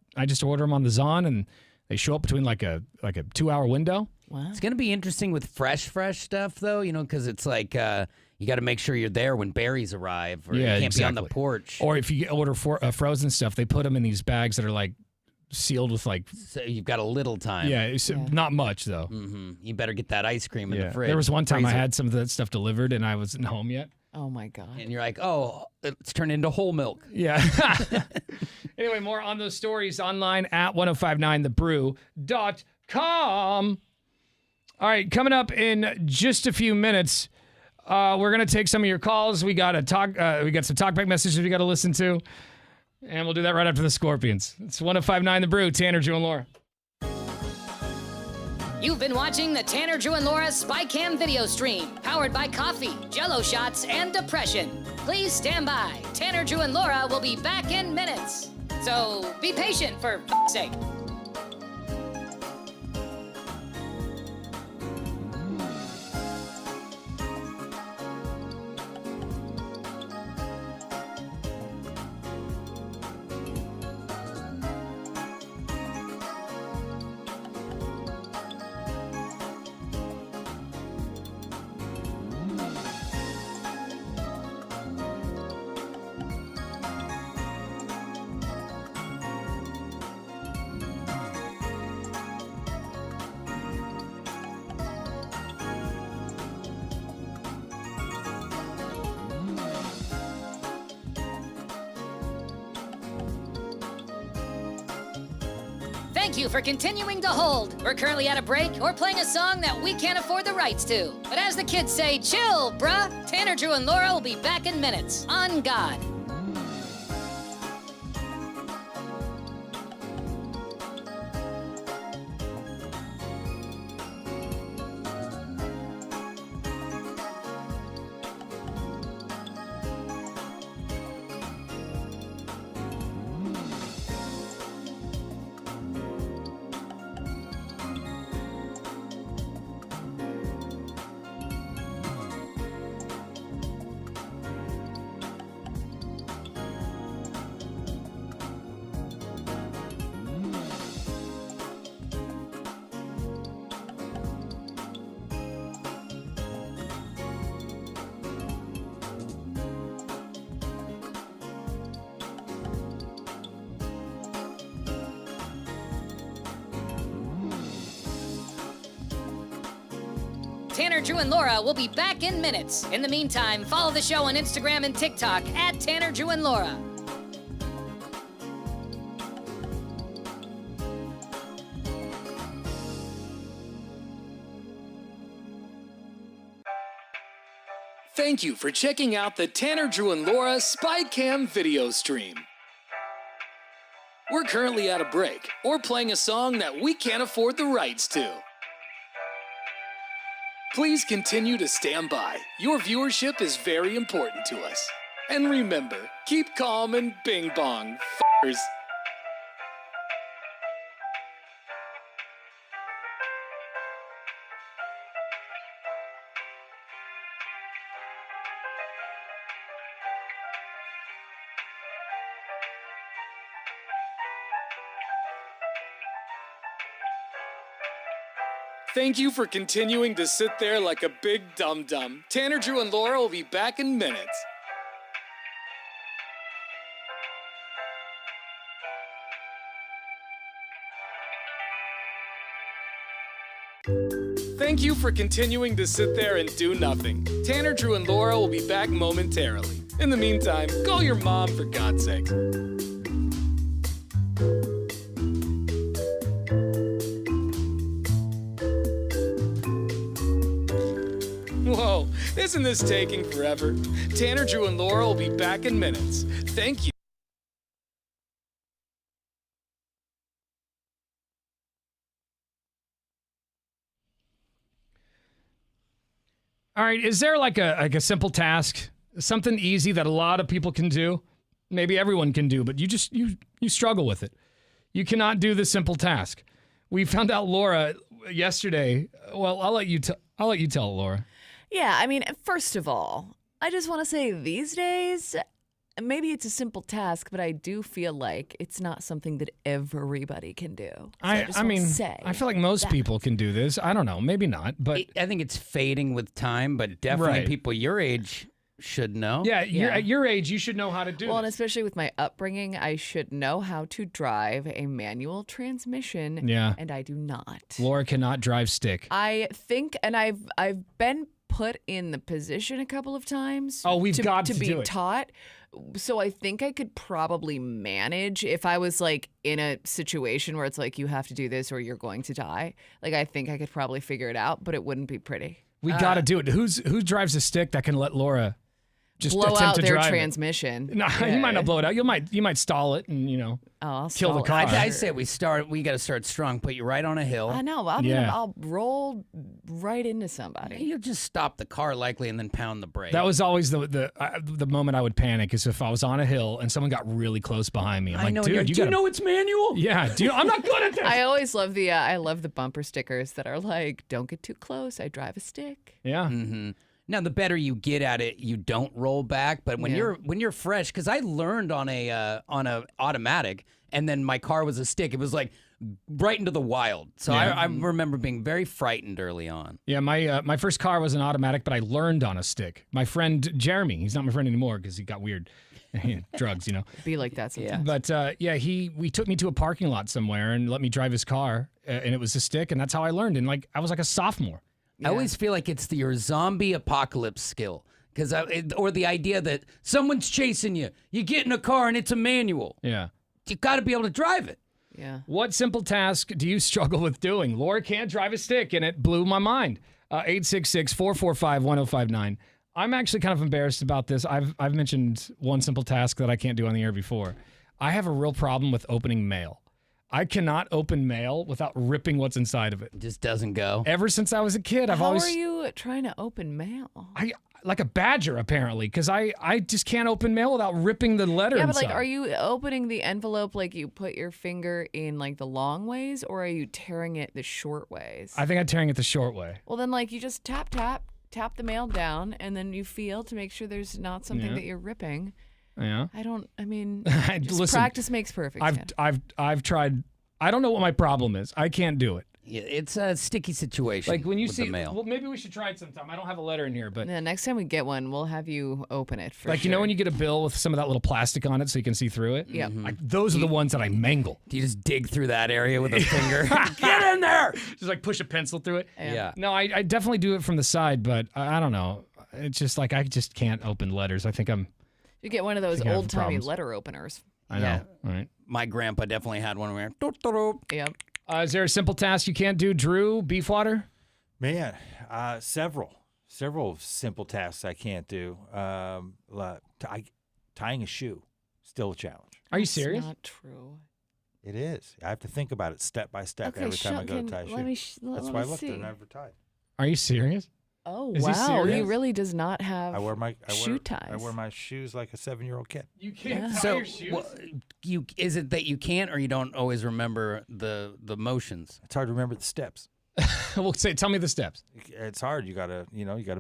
order them on the Zon, and they show up between like a 2-hour window. Wow. It's going to be interesting with fresh stuff, though, because it's like you got to make sure you're there when berries arrive, or you can't be on the porch. Or if you order frozen stuff, they put them in these bags that are like sealed with like. So you've got a little time. Yeah, not much though. Mm-hmm. You better get that ice cream in the fridge. There was one time I Freezer. had some of that stuff delivered, and I wasn't home yet. Oh my God. And you're like, oh, it's turned into whole milk. Yeah. Anyway, more on those stories online at 1059thebrew.com. All right, coming up in just a few minutes, we're gonna take some of your calls. We got some talkback messages we got to listen to, and we'll do that right after the Scorpions. It's 1059 The Brew. Tanner, Drew, and Laura. You've been watching the Tanner, Drew, and Laura SpyCam video stream, powered by coffee, Jell-O shots, and depression. Please stand by. Tanner, Drew, and Laura will be back in minutes. So be patient, for f***'s sake. Thank you for continuing to hold. We're currently at a break or playing a song that we can't afford the rights to. But as the kids say, chill, bruh. Tanner, Drew, and Laura will be back in minutes. On God. Tanner, Drew, and Laura will be back in minutes. In the meantime, follow the show on Instagram and TikTok at Tanner, Drew, and Laura. Thank you for checking out the Tanner, Drew, and Laura SpyCam video stream. We're currently at a break or playing a song that we can't afford the rights to. Please continue to stand by. Your viewership is very important to us. And remember, keep calm and bing bong, f***ers. Thank you for continuing to sit there like a big dum-dum. Tanner, Drew, and Laura will be back in minutes. Thank you for continuing to sit there and do nothing. Tanner, Drew, and Laura will be back momentarily. In the meantime, call your mom for God's sake. Whoa, isn't this taking forever? Tanner, Drew, and Laura will be back in minutes. Thank you. All right, is there like a simple task, something easy that a lot of people can do? Maybe everyone can do, but you struggle with it. You cannot do the simple task. We found out, Laura, yesterday. Well, I'll let you tell it, Laura. Yeah, I mean, first of all, I just want to say these days, maybe it's a simple task, but I do feel like it's not something that everybody can do. So I feel like most people can do this. I don't know, maybe not, but I think it's fading with time, but definitely Right. people your age should know. Yeah, at your age, you should know how to do Well, and this. especially with my upbringing, I should know how to drive a manual transmission. Yeah. And I do not. Laura cannot drive stick. I think, and I've been put in the position a couple of times. Oh, we've got to be do it. taught. So I think I could probably manage if I was like in a situation where it's like you have to do this or you're going to die. Like I think I could probably figure it out, but it wouldn't be pretty. We got to do it. Who drives a stick that can let Laura just blow attempt out to their drive transmission? No, you might not blow it out. You might stall it and I'll kill the stall it. car. I say we got to start strong. Put you right on a hill. I know. I'll roll right into somebody. You'll just stop the car likely and then pound the brake. That was always the moment I would panic is if I was on a hill and someone got really close behind me. I'm like, dude, do you know it's manual? Yeah, I'm not good at this. I always love the bumper stickers that are like, "Don't get too close. I drive a stick." Yeah. Mm-hmm. Now, the better you get at it, you don't roll back. But when you're fresh, because I learned on a automatic, and then my car was a stick. It was like right into the wild. So I remember being very frightened early on. Yeah, my first car was an automatic, but I learned on a stick. My friend Jeremy, he's not my friend anymore because he got weird. Drugs, Be like that sometimes. But we took me to a parking lot somewhere and let me drive his car, and it was a stick, and that's how I learned. And I was like a sophomore. I always feel like it's your zombie apocalypse skill, or the idea that someone's chasing you. You get in a car and it's a manual. Yeah. You got to be able to drive it. Yeah. What simple task do you struggle with doing? Laura can't drive a stick, and it blew my mind. 866-445-1059. I'm actually kind of embarrassed about this. I've mentioned one simple task that I can't do on the air before. I have a real problem with opening mail. I cannot open mail without ripping what's inside of it. It just doesn't go. Ever since I was a kid, How are you trying to open mail? Like a badger, apparently, because I just can't open mail without ripping the letter Yeah, but inside. like, are you opening the envelope like you put your finger in like the long ways, or are you tearing it the short ways? I think I'm tearing it the short way. Well, then like you just tap the mail down, and then you feel to make sure there's not something that you're ripping. Yeah. Listen, practice makes perfect. I've tried. I don't know what my problem is. I can't do it. Yeah, it's a sticky situation. Like when you with see, the mail. well, maybe we should try it sometime. I don't have a letter in here, but Yeah, next time we get one, we'll have you open it for like sure. you know when you get a bill with some of that little plastic on it so you can see through it. Yeah. Like those are the ones that I mangle. Do you just dig through that area with a finger? Get in there! Just like push a pencil through it. Yeah. No, I definitely do it from the side, but I don't know. It's just like I just can't open letters. I think I'm. You get one of those I think I have old-timey problems. letter openers. I know. All right. My grandpa definitely had one where. Yep. Is there a simple task you can't do, Drew? Beef water? Man, several simple tasks I can't do. Tying a shoe, still a challenge. Are you serious? Not true. It is. I have to think about it step by step every time I go to tie a shoe. That's why I looked and never tied. Are you serious? Oh, Is he wow. He serious? really does not have I wear shoe ties. I wear my shoes like a 7-year-old kid. You can't tie So, your shoes? is it that you can't, or you don't always remember the motions? It's hard to remember the steps. Well, tell me the steps. It's hard. You gotta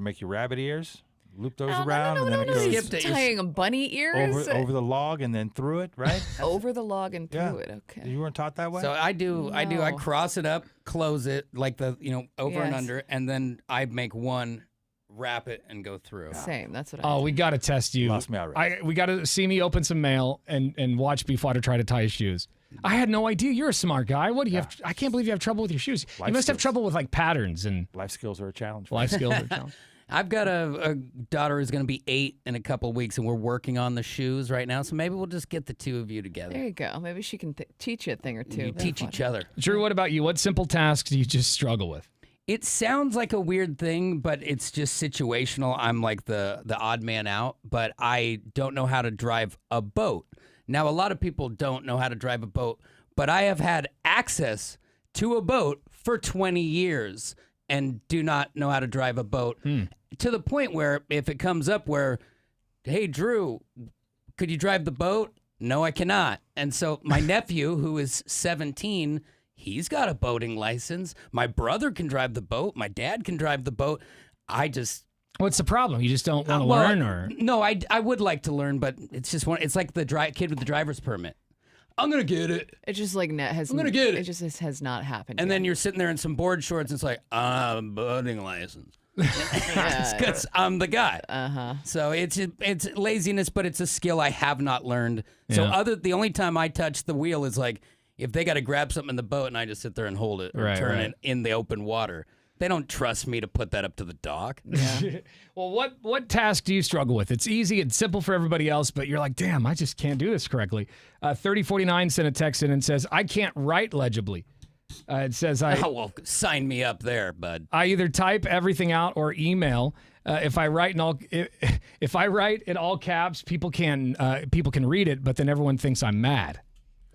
make your rabbit ears, loop those around, and then it No, goes he's tying bunny ears over the log and then through it, right? over the log and through Yeah. it. Okay. You weren't taught that way. So I do. I No. cross it up, close it like over and Yes. under, and then I make one, wrap it, and go through. Same. That's what I Oh, we got to test you. Lost me already. We got to see me open some mail and watch Beefwater try to tie his shoes. I had no idea. You're a smart guy. What do you have? I can't believe you have trouble with your shoes. Life you must have skills. trouble with like patterns and life skills are a challenge. life skills. Are a challenge. I've got a daughter who's going to be 8 in a couple weeks, and we're working on the shoes right now. So maybe we'll just get the two of you together. There you go. Maybe she can teach you a thing or two. You That's teach fun. each other. Drew, what about you? What simple tasks do you just struggle with? It sounds like a weird thing, but it's just situational. I'm like the odd man out, but I don't know how to drive a boat. Now, a lot of people don't know how to drive a boat, but I have had access to a boat for 20 years and do not know how to drive a boat to the point where if it comes up where, hey, Drew, could you drive the boat? No, I cannot. And so my nephew, who is 17, he's got a boating license. My brother can drive the boat. My dad can drive the boat. What's the problem? You just don't want to learn, or no? I would like to learn, but it's just one. It's like the kid with the driver's permit. I'm gonna get it. It just like has. I'm gonna get it. It just has not happened. And yet. then you're sitting there in some board shorts. And it's like boating license. Yeah. Because I'm the guy. Uh-huh. So it's laziness, but it's a skill I have not learned. So Yeah. the only time I touch the wheel is like if they got to grab something in the boat and I just sit there and hold it or Right, turn right. it in the open water. They don't trust me to put that up to the dock. Well, what task do you struggle with? It's easy, it's simple for everybody else, but you're like, damn, I just can't do this correctly. 3049 sent a text in and says, I can't write legibly. It says, Oh, well, sign me up there, bud. I either type everything out or email. If I write in all caps, people can read it, but then everyone thinks I'm mad.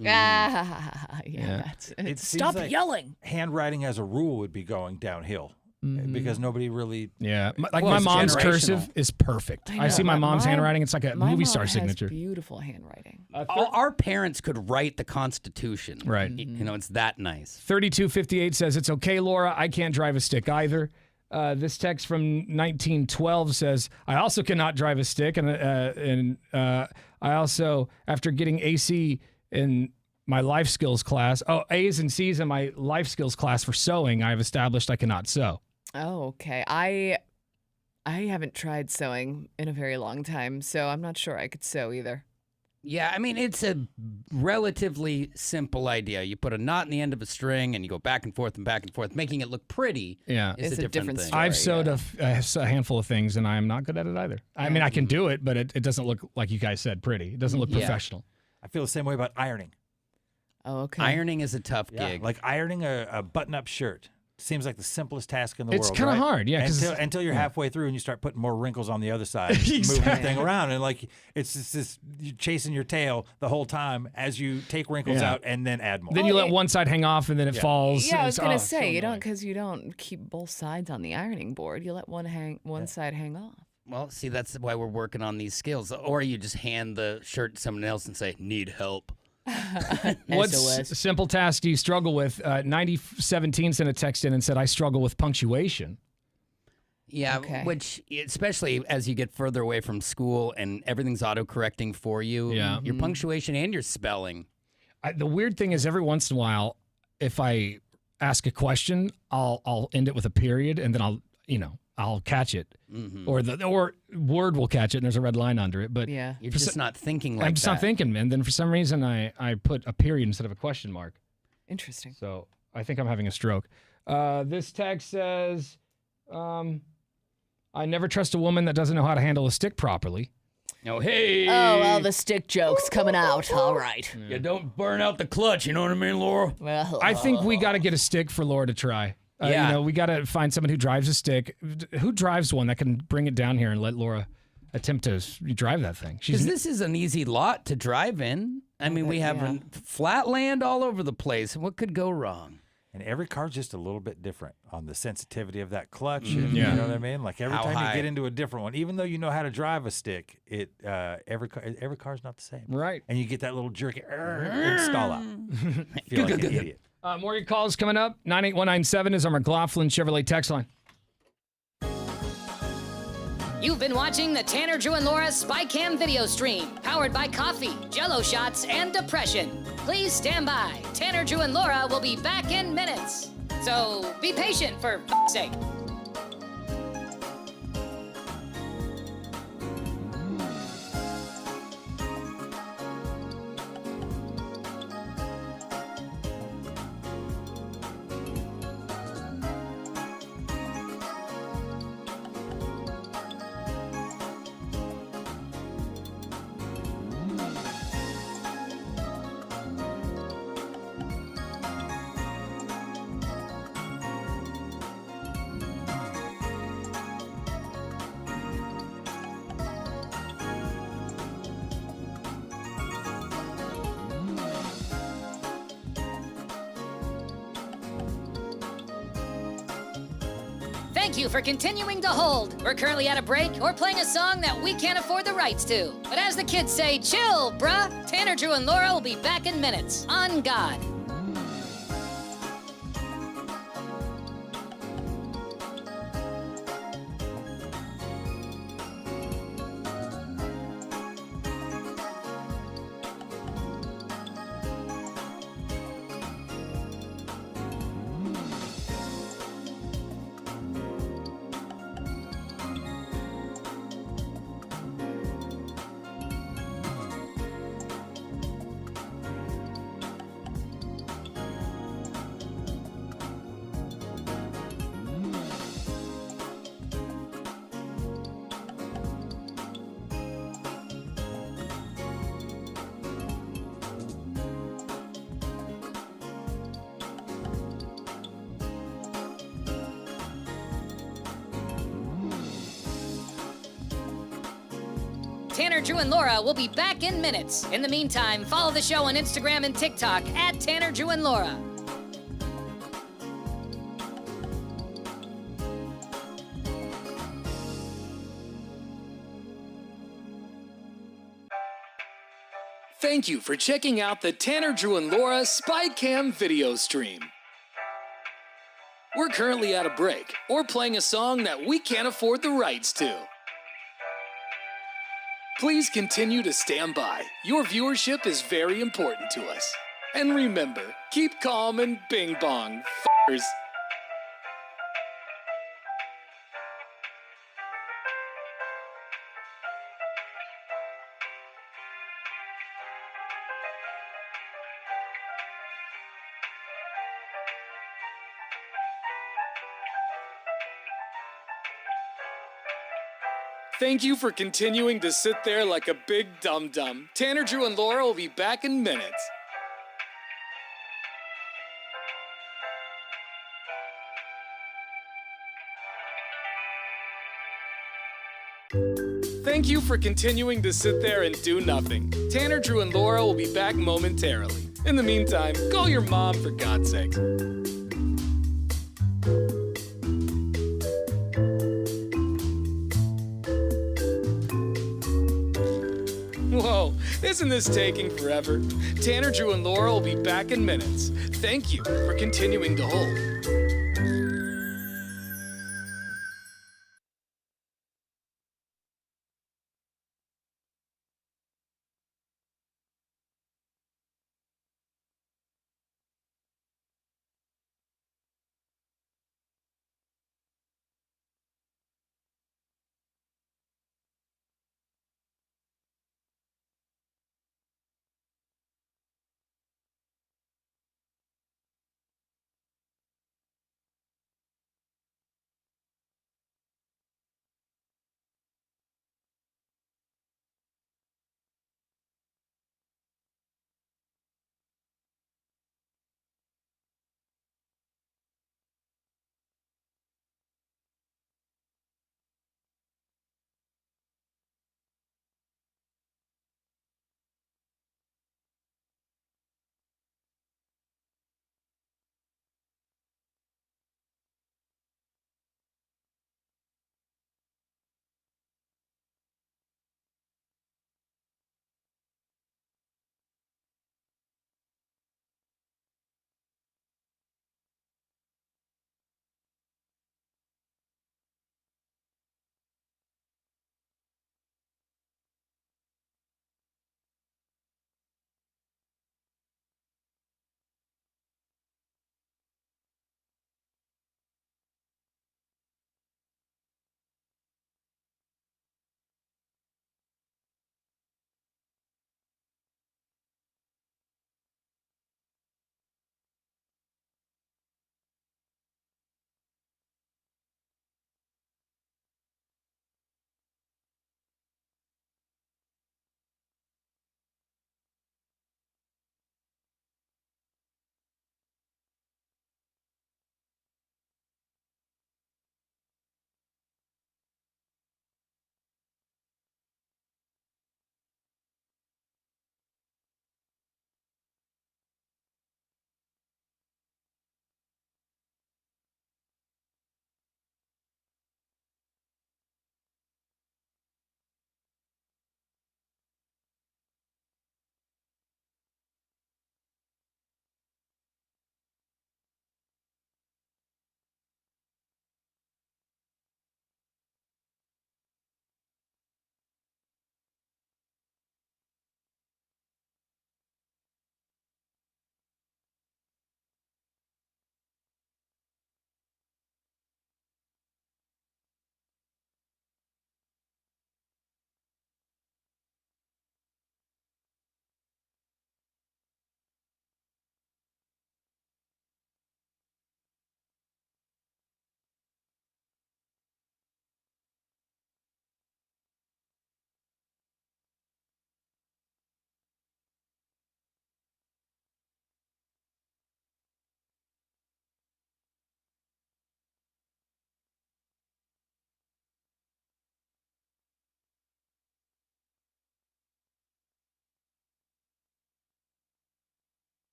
That's It stop seems like yelling. Handwriting as a rule would be going downhill because nobody really. Yeah, my it's mom's generational. cursive is perfect. I see my mom's handwriting; it's like a My movie mom star has signature. Beautiful handwriting. Our parents could write the Constitution. Right. You know, it's that nice. 3258 says, it's okay, Laura. I can't drive a stick either. This text from 1912 says, I also cannot drive a stick. And I also, after getting AC in my life skills class, A's and C's in my life skills class for sewing, I have established I cannot sew. Oh, okay. I haven't tried sewing in a very long time, so I'm not sure I could sew either. Yeah, I mean, it's a relatively simple idea. You put a knot in the end of a string and you go back and forth, making it look pretty. Yeah. Is a different thing. I've sewed a handful of things, and I'm not good at it either. I mean, I can do it, but it doesn't look, like you guys said, pretty. It doesn't look professional. I feel the same way about ironing. Oh, okay. Ironing is a tough gig. Like ironing a button-up shirt. Seems like the simplest task in the world. It's kinda right? hard, yeah, 'cause Until you're halfway through and you start putting more wrinkles on the other side, Exactly. moving the thing around, and like it's just this you're chasing your tail the whole time as you take wrinkles Yeah. out and then add more. Then you let one side hang off, and then it falls. Yeah, I was gonna It's say so you don't keep both sides on the ironing board. You let one side hang off. Well, see, that's why we're working on these skills. Or you just hand the shirt to someone else and say, need help. What SOS. simple task do you struggle with? 9017 sent a text in and said, I struggle with punctuation. Yeah, Okay. which, especially as you get further away from school and everything's auto-correcting for you, Yeah. your punctuation and your spelling. The weird thing is every once in a while, if I ask a question, I'll end it with a period, and then I'll catch it, or Word will catch it, and there's a red line under it. But yeah, you're just not thinking like that. I'm just not thinking, man. Then for some reason, I put a period instead of a question mark. Interesting. So I think I'm having a stroke. This text says, I never trust a woman that doesn't know how to handle a stick properly. Oh, hey. Oh, well, the stick joke's coming out. All right. You don't burn out the clutch, you know what I mean, Laura? Well, I think we got to get a stick for Laura to try. Yeah. We got to find someone who drives a stick. Who drives one that can bring it down here and let Laura attempt to drive that thing? Because this is an easy lot to drive in. I mean, we have flat land all over the place. What could go wrong? And every car's just a little bit different on the sensitivity of that clutch. Yeah. You know what I mean? Like every How time high? you get into a different one, even though you know how to drive a stick, every car's not the same. Right. And you get that little jerky stall out. Feel like an idiot. More of your calls coming up. 98197 is our McLaughlin Chevrolet text line. You've been watching the Tanner, Drew, and Laura SpyCam video stream, powered by coffee, Jello shots, and depression. Please stand by. Tanner, Drew, and Laura will be back in minutes. So be patient, for f***'s sake. Thank you for continuing to hold. We're currently at a break or playing a song that we can't afford the rights to. But as the kids say, chill, bruh. Tanner, Drew, and Laura will be back in minutes. On God. Tanner, Drew, and Laura will be back in minutes. In the meantime, follow the show on Instagram and TikTok at Tanner, Drew, and Laura. Thank you for checking out the Tanner, Drew, and Laura SpyCam video stream. We're currently at a break or playing a song that we can't afford the rights to. Please continue to stand by. Your viewership is very important to us. And remember, keep calm and bing bong, f***ers. Thank you for continuing to sit there like a big dum-dum. Tanner, Drew, and Laura will be back in minutes. Thank you for continuing to sit there and do nothing. Tanner, Drew, and Laura will be back momentarily. In the meantime, call your mom for God's sake. Whoa, isn't this taking forever? Tanner, Drew, and Laura will be back in minutes. Thank you for continuing to hold.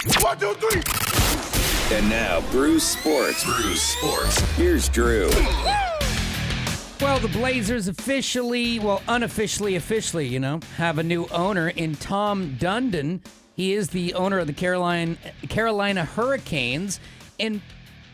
1, 2, 3. And now, Bruce Sports. Here's Drew. Well, the Blazers unofficially, have a new owner in Tom Dundon. He is the owner of the Carolina Hurricanes, and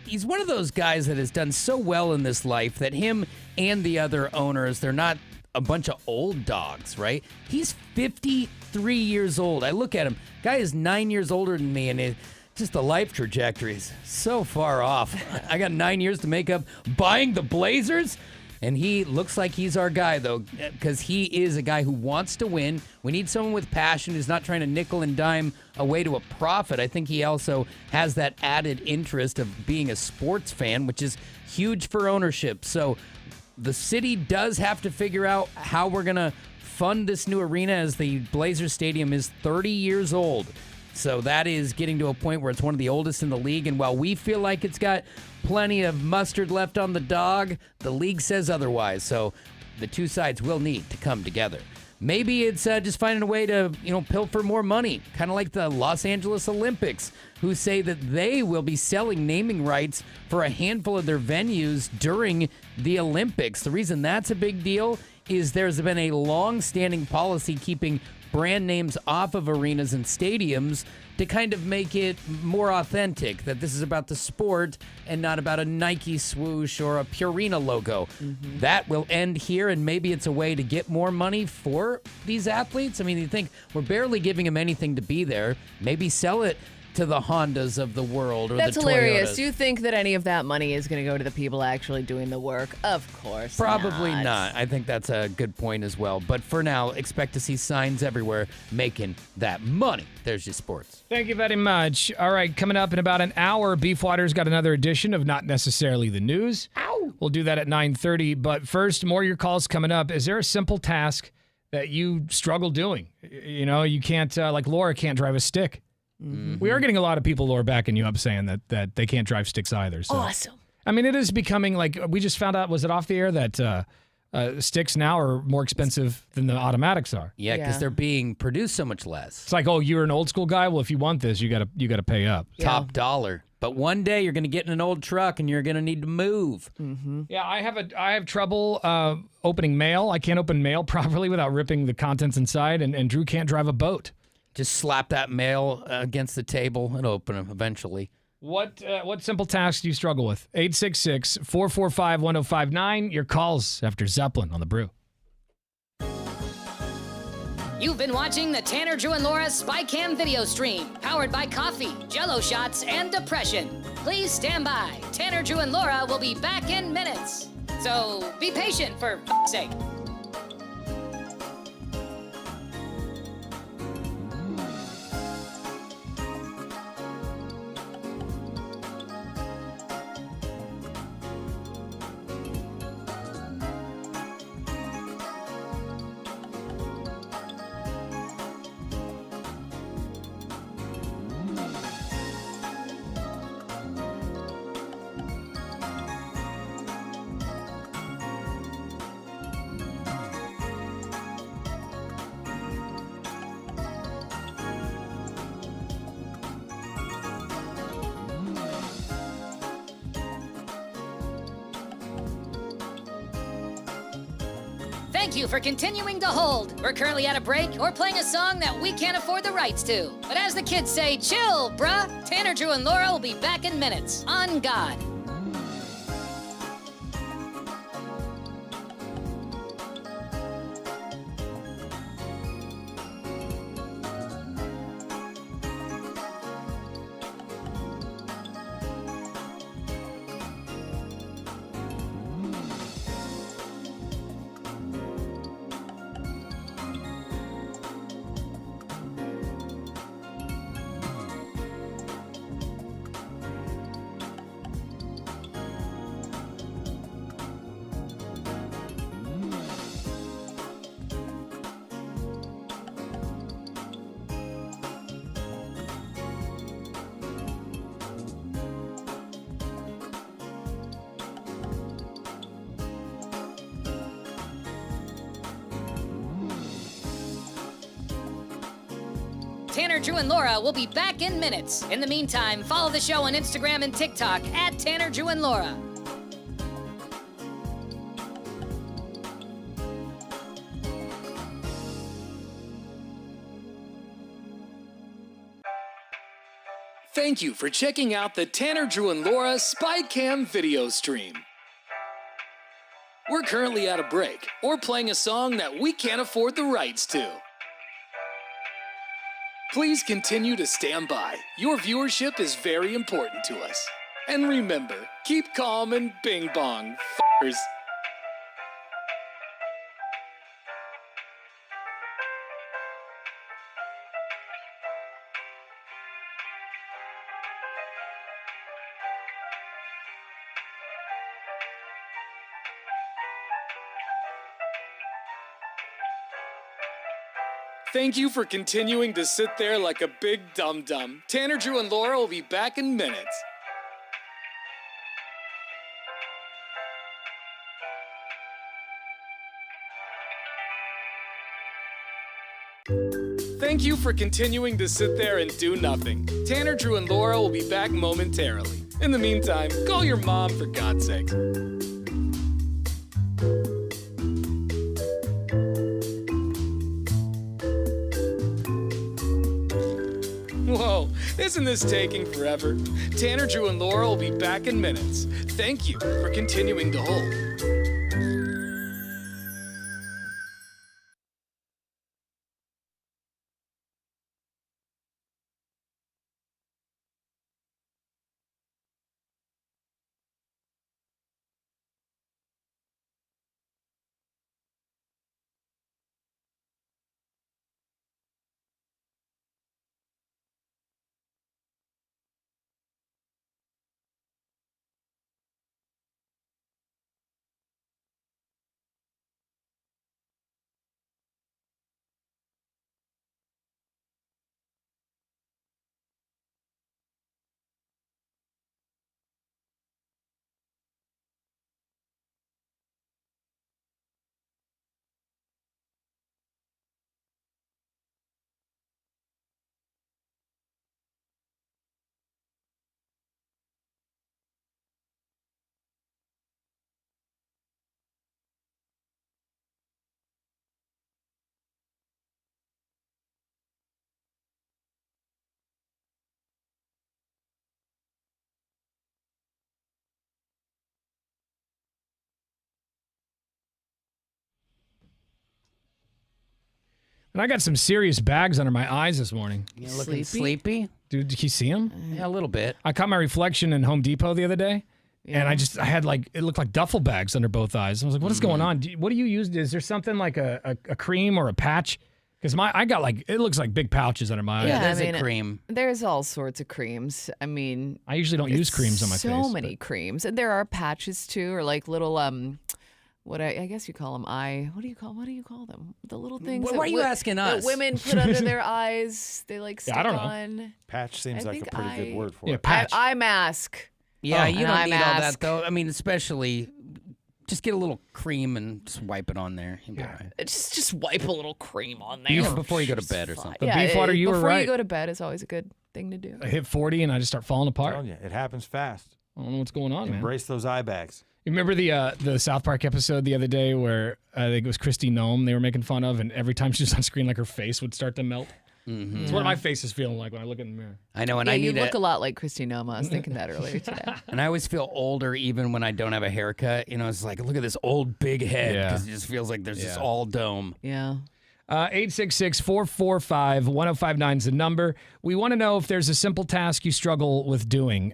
he's one of those guys that has done so well in this life that him and the other owners, they're not a bunch of old dogs, right? He's 53 years old. I look at him. Guy is 9 years older than me, and just the life trajectory is so far off. I got 9 years to make up buying the Blazers. And he looks like he's our guy, though, because he is a guy who wants to win. We need someone with passion who's not trying to nickel and dime away to a profit. I think he also has that added interest of being a sports fan, which is huge for ownership. So the city does have to figure out how we're going to fund this new arena, as the Blazers Stadium is 30 years old. So that is getting to a point where it's one of the oldest in the league. And while we feel like it's got plenty of mustard left on the dog, the league says otherwise. So the two sides will need to come together. Maybe it's just finding a way to, pilfer more money, kind of like the Los Angeles Olympics, who say that they will be selling naming rights for a handful of their venues during the Olympics. The reason that's a big deal is there's been a long-standing policy keeping brand names off of arenas and stadiums to kind of make it more authentic, that this is about the sport and not about a Nike swoosh or a Purina logo. Mm-hmm. That will end here, and maybe it's a way to get more money for these athletes. I mean, you think we're barely giving them anything to be there. Maybe sell it to the Hondas of the world or That's the Toyotas. hilarious. Do you think that any of that money is going to go to the people actually doing the work? Of course Probably not. I think that's a good point as well. But for now, expect to see signs everywhere making that money. There's your sports. Thank you very much. All right, coming up in about an hour, Beefwater's got another edition of Not Necessarily the News. Ow! We'll do that at 9:30. But first, more of your calls coming up. Is there a simple task that you struggle doing? You can't, like Laura can't drive a stick. Mm-hmm. We are getting a lot of people, Laura, backing you up saying that they can't drive sticks either. So. Awesome. I mean, it is becoming like, we just found out, was it off the air, that sticks now are more expensive than the automatics are. Yeah, because they're being produced so much less. It's like, oh, you're an old school guy? Well, if you want this, you gotta pay up. Yeah. Top dollar. But one day you're going to get in an old truck and you're going to need to move. Mm-hmm. Yeah, I have trouble opening mail. I can't open mail properly without ripping the contents inside, and Drew can't drive a boat. Just slap that mail against the table and open them eventually. What simple tasks do you struggle with? 866-445-1059. Your calls after Zeppelin on The Brew. You've been watching the Tanner, Drew, and Laura SpyCam video stream, powered by coffee, Jell-O shots, and depression. Please stand by. Tanner, Drew, and Laura will be back in minutes. So be patient, for f***'s sake. Thank you for continuing to hold. We're currently at a break or playing a song that we can't afford the rights to. But as the kids say, chill, bruh. Tanner, Drew, and Laura will be back in minutes. On God. Tanner, Drew, and Laura will be back in minutes. In the meantime, follow the show on Instagram and TikTok at Tanner, Drew, and Laura. Thank you for checking out the Tanner, Drew, and Laura SpyCam video stream. We're currently at a break or playing a song that we can't afford the rights to. Please continue to stand by. Your viewership is very important to us. And remember, keep calm and bing bong, f***ers. Thank you for continuing to sit there like a big dum-dum. Tanner, Drew, and Laura will be back in minutes. Thank you for continuing to sit there and do nothing. Tanner, Drew, and Laura will be back momentarily. In the meantime, call your mom for God's sake. Whoa, isn't this taking forever? Tanner, Drew, and Laura will be back in minutes. Thank you for continuing to hold. And I got some serious bags under my eyes this morning. You looking sleepy? Dude, did you see them? Yeah, a little bit. I caught my reflection in Home Depot the other day, and I had like, it looked like duffel bags under both eyes. I was like, what is going on? What do you use? Is there something like a cream or a patch? Because I got like, it looks like big pouches under my eyes. Yeah, there's a cream. There's all sorts of creams. I mean, I usually don't use creams on my face. So many creams. And there are patches too, or like little, what I guess you call them what do you call them? The little things. Why are you asking us? That women put under their eyes. They like stick I don't know. on. Patch seems like a pretty good word for Yeah, it. patch. Eye mask. Yeah, you don't eye need all that mask. though. I mean, especially just get a little cream and just wipe it on there. You'll be all right. Just wipe a little cream on there. Yeah, before you go to bed or something. But Beefwater, you were Before right. you go to bed is always a good thing to do. I hit 40 and I just start falling apart. Telling you, it happens fast. I don't know what's going on, man. Embrace those eye bags. You remember the South Park episode the other day where I think it was Christy Nome they were making fun of, and every time she was on screen, like her face would start to melt. Mm-hmm. It's what my face is feeling like when I look in the mirror. I know, and Yeah, I you need look a lot like Christy Noma. I was thinking that earlier today. And I always feel older even when I don't have a haircut. You know, it's like, look at this old big head because it just feels like there's this all dome. Yeah. 866-445-1059 is the number. We want to know if there's a simple task you struggle with doing.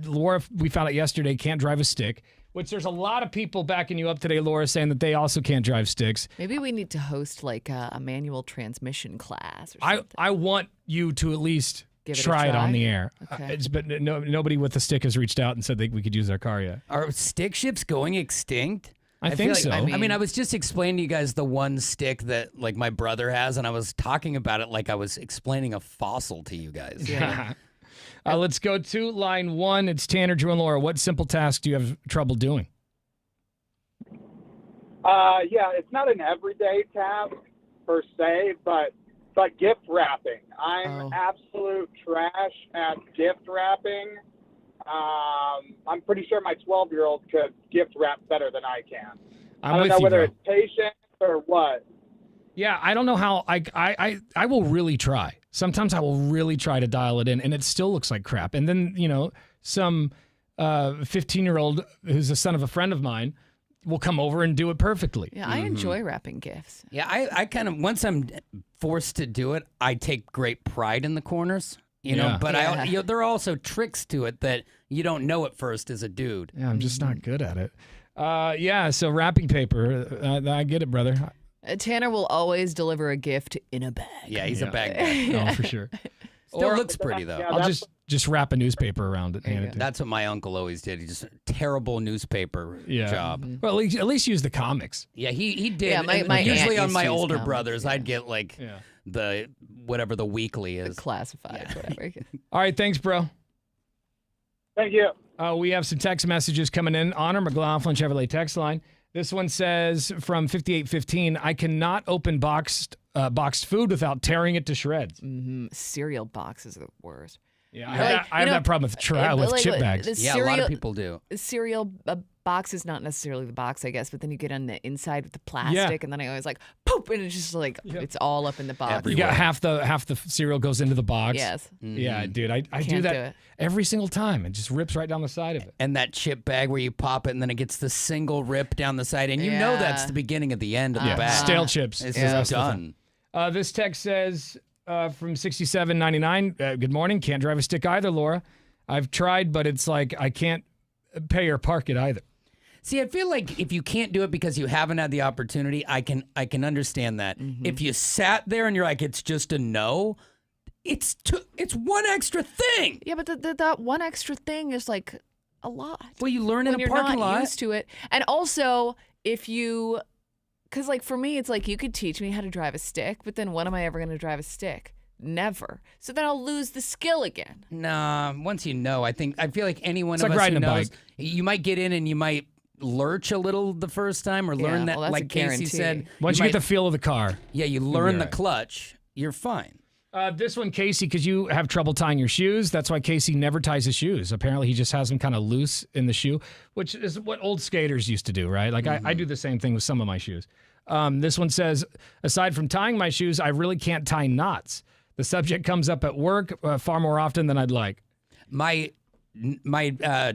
Laura, we found out yesterday, can't drive a stick, which there's a lot of people backing you up today, Laura, saying that they also can't drive sticks. Maybe we need to host like a manual transmission class or something. I want you to at least Give it a try it on try? the air. Okay. But nobody with a stick has reached out and said we could use their car yet. Are stick ships going extinct? I feel think like- so. I mean, I was just explaining to you guys the one stick that like my brother has, and I was talking about it like I was explaining a fossil to you guys. Yeah. Let's go to line 1. It's Tanner, Drew, and Laura. What simple task do you have trouble doing? Yeah, it's not an everyday task per se, but but gift wrapping. I'm absolute trash at gift wrapping. I'm pretty sure my 12-year-old could gift wrap better than I can. I don't know whether it's patience or what. Yeah, I don't know how. I will really try. Sometimes I will really try to dial it in, and it still looks like crap. And then, some 15-year-old who's the son of a friend of mine will come over and do it perfectly. Yeah, I enjoy wrapping gifts. Yeah, I kind of, once I'm forced to do it, I take great pride in the corners. But there are also tricks to it that you don't know at first as a dude. Yeah, I'm just not good at it. So wrapping paper, I get it, brother. Tanner will always deliver a gift in a bag. Yeah, he's a bag guy. Oh, for sure. Still looks pretty, though. I'll just wrap a newspaper around it. Hand it to That's what my uncle always did. He just terrible newspaper job. Mm-hmm. Well, at least use the comics. Yeah, he did. Yeah, my usually aunt on my used to use older comics, brothers, I'd get like the whatever the weekly is. The classified, whatever. All right, thanks, bro. Thank you. We have some text messages coming in on our McLaughlin Chevrolet text line. This one says from 5815, I cannot open boxed food without tearing it to shreds. Mm-hmm. Cereal boxes are the worst. Yeah, I have that problem with chip bags. A lot of people do. Cereal box is not necessarily the box, I guess, but then you get on the inside with the plastic, and then I always poop, and it's just it's all up in the box. You got half the cereal goes into the box. Yes. Mm-hmm. Yeah, dude, I do that every single time. It just rips right down the side of it. And that chip bag where you pop it, and then it gets the single rip down the side, and you know that's the beginning of the end of the bag. Stale chips. It's done. This text says from 6799, good morning. Can't drive a stick either, Laura. I've tried, but it's like I can't pay or park it either. See, I feel like if you can't do it because you haven't had the opportunity, I can understand that. Mm-hmm. If you sat there and you're like, it's just a no, it's one extra thing. Yeah, but that one extra thing is like a lot. Well, you learn in a parking lot. You're not used to it. And also, because like for me, it's like you could teach me how to drive a stick, but then when am I ever going to drive a stick? Never. So then I'll lose the skill again. Nah, once you know, I feel like anyone it's of like us who riding a knows, bike. You might get in and you might lurch a little the first time or learn that, well, like Casey said. Once you get the feel of the car. Yeah, you learn the clutch, you're fine. This one, Casey, because you have trouble tying your shoes. That's why Casey never ties his shoes. Apparently, he just has them kind of loose in the shoe, which is what old skaters used to do, right? Like I do the same thing with some of my shoes. This one says, aside from tying my shoes, I really can't tie knots. The subject comes up at work far more often than I'd like. My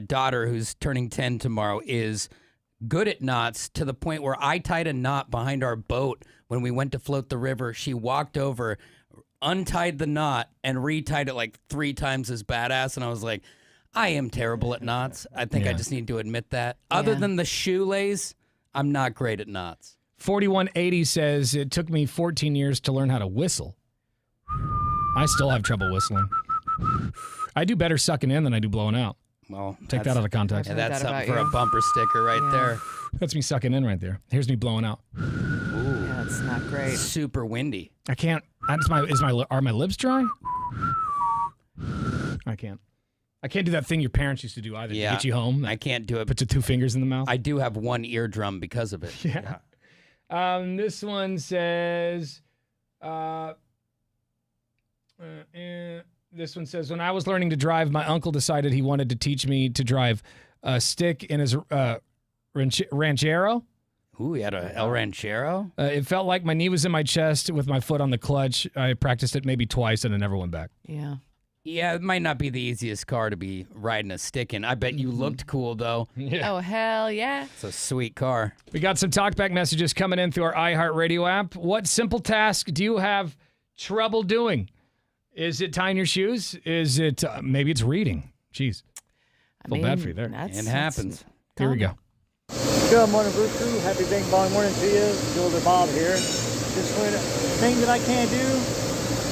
daughter, who's turning 10 tomorrow, is good at knots to the point where I tied a knot behind our boat when we went to float the river. She walked over, untied the knot, and retied it like 3 times as badass. And I was like, I am terrible at knots. I think I just need to admit that. Other than the shoelace, I'm not great at knots. 4180 says, it took me 14 years to learn how to whistle. I still have trouble whistling. I do better sucking in than I do blowing out. Well, take that out of context. Yeah, that's something for a bumper sticker right there. That's me sucking in right there. Here's me blowing out. Ooh. Yeah, it's not great. Super windy. I can't. Are my lips dry? I can't. I can't do that thing your parents used to do either. Yeah. To get you home. I can't do it. Put your 2 fingers in the mouth. I do have one eardrum because of it. Yeah. This one says. This one says, when I was learning to drive, my uncle decided he wanted to teach me to drive a stick in his Ranchero. Ooh, he had a El Ranchero? It felt like my knee was in my chest with my foot on the clutch. I practiced it maybe twice and it never went back. Yeah. Yeah, it might not be the easiest car to be riding a stick in. I bet you looked cool, though. Yeah. Oh, hell yeah. It's a sweet car. We got some talkback messages coming in through our iHeartRadio app. What simple task do you have trouble doing? Is it tying your shoes? Is it, maybe it's reading? Jeez. Feel bad for you there. It happens. Here we go. Good morning, Bruce Crew. Happy Big Bong morning to you. Builder Bob here. Just one thing that I can't do,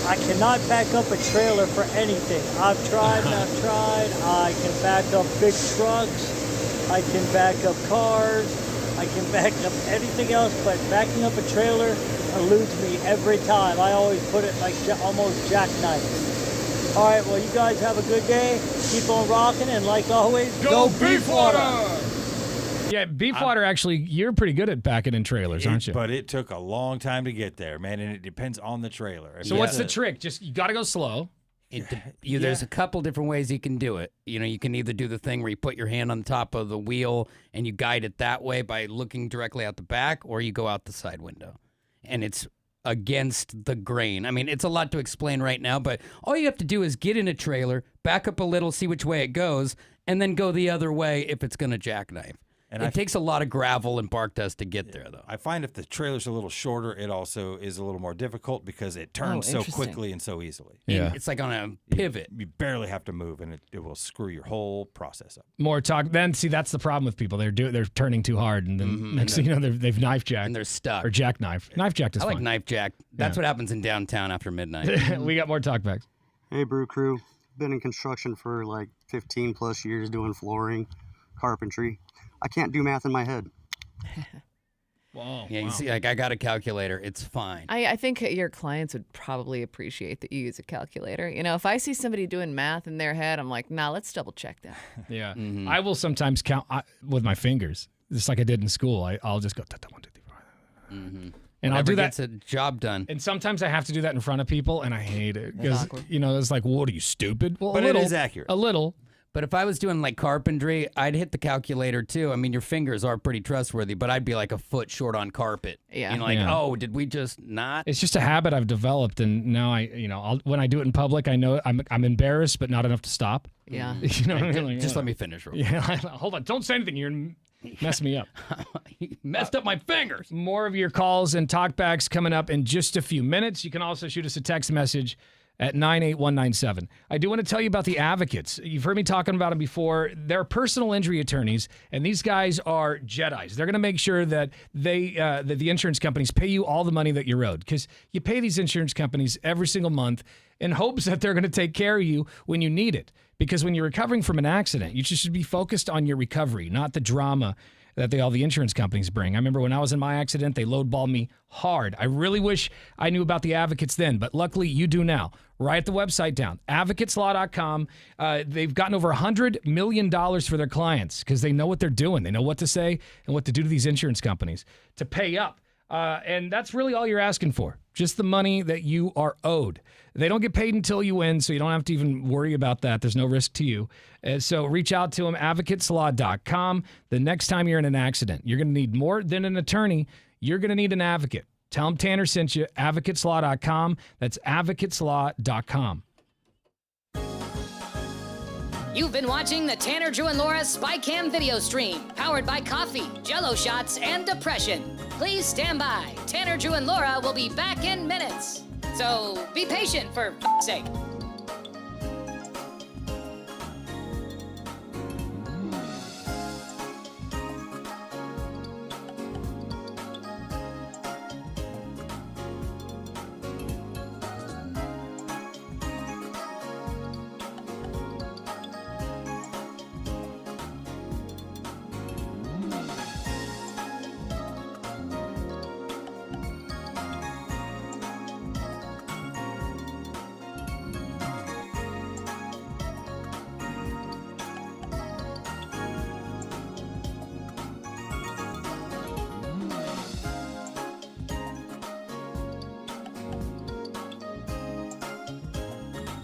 I cannot back up a trailer for anything. I've tried and I've tried. I can back up big trucks. I can back up cars. I can back up anything else, but backing up a trailer eludes me every time. I always put it like almost jackknife. All right, well, you guys have a good day. Keep on rocking, and like always, go Beefwater! Yeah, Beefwater, actually, you're pretty good at backing in trailers, aren't you? But it took a long time to get there, man, and it depends on the trailer. So what's the trick? Just you got to go slow. There's a couple different ways you can do it. You can either do the thing where you put your hand on top of the wheel and you guide it that way by looking directly out the back, or you go out the side window. And it's against the grain. I mean, it's a lot to explain right now, but all you have to do is get in a trailer, back up a little, see which way it goes, and then go the other way if it's going to jackknife. And it takes a lot of gravel and bark dust to get there, though. I find if the trailer's a little shorter, it also is a little more difficult because it turns so quickly and so easily. Yeah. It's like on a pivot. You barely have to move, and it will screw your whole process up. More talk. Then, see, that's the problem with people. They're turning too hard, and then next thing you know, they've knife jacked. And they're stuck. Or jackknife. Knife jacked is I like fun. knife jack. That's what happens in downtown after midnight. We got more talkbacks. Hey, Brew Crew. Been in construction for like 15 plus years doing flooring, carpentry. I can't do math in my head. Whoa. Yeah, you see, like I got a calculator. It's fine. I think your clients would probably appreciate that you use a calculator. If I see somebody doing math in their head, I'm like, nah, let's double check that. Yeah. I will sometimes count with my fingers, just like I did in school. I'll just go, 1, 2, 3, 4. And And I'll do that. Gets a job done. And sometimes I have to do that in front of people, and I hate it because it's like, what are you, stupid? Well, But a little, it is accurate. A little. But if I was doing like carpentry, I'd hit the calculator too. I mean, your fingers are pretty trustworthy, but I'd be like a foot short on carpet. Yeah. Oh, did we just not? It's just a habit I've developed, and now when I do it in public, I know I'm embarrassed, but not enough to stop. Yeah. You know what I mean? Like, Just let me finish real quick. Yeah. Hold on. Don't say anything. You're messing me up. You messed up my fingers. More of your calls and talkbacks coming up in just a few minutes. You can also shoot us a text message at 98197. I do want to tell you about the advocates. You've heard me talking about them before. They're personal injury attorneys, and these guys are Jedis. They're going to make sure that that the insurance companies pay you all the money that you're owed, because you pay these insurance companies every single month in hopes that they're going to take care of you when you need it. Because when you're recovering from an accident, you should be focused on your recovery, not the drama that all the insurance companies bring. I remember when I was in my accident, they lowballed me hard. I really wish I knew about the advocates then, but luckily you do now. Write the website down, advocateslaw.com. They've gotten over $100 million for their clients because they know what they're doing. They know what to say and what to do to these insurance companies to pay up. And that's really all you're asking for, just the money that you are owed. They don't get paid until you win, so you don't have to even worry about that. There's no risk to you. So reach out to them, advocateslaw.com. The next time you're in an accident, you're going to need more than an attorney. You're going to need an advocate. Tell them Tanner sent you, advocateslaw.com. That's advocateslaw.com. You've been watching the Tanner, Drew, and Laura SpyCam video stream, powered by coffee, Jell-O shots, and depression. Please stand by. Tanner, Drew, and Laura will be back in minutes. So be patient, for f***'s sake.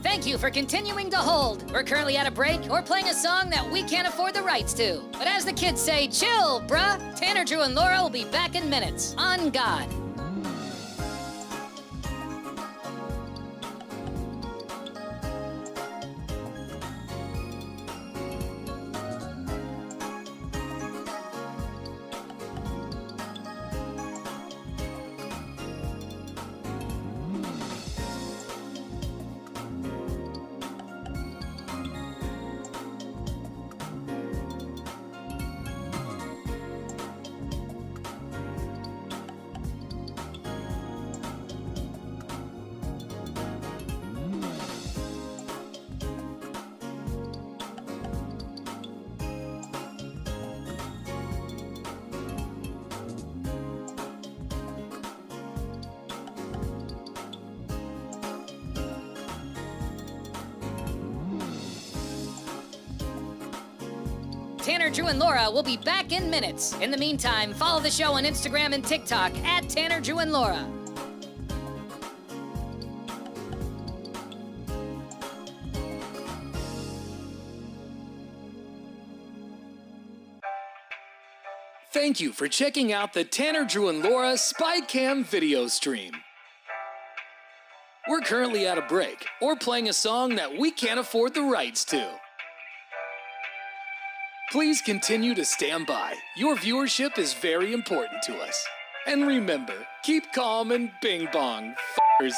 Thank you for continuing to hold. We're currently at a break or playing a song that we can't afford the rights to. But as the kids say, chill, bruh. Tanner, Drew, and Laura will be back in minutes. On God. Tanner, Drew, and Laura will be back in minutes. In the meantime, follow the show on Instagram and TikTok at Tanner, Drew, and Laura. Thank you for checking out the Tanner, Drew, and Laura SpyCam video stream. We're currently at a break or playing a song that we can't afford the rights to. Please continue to stand by. Your viewership is very important to us. And remember, keep calm and bing bong, f***ers.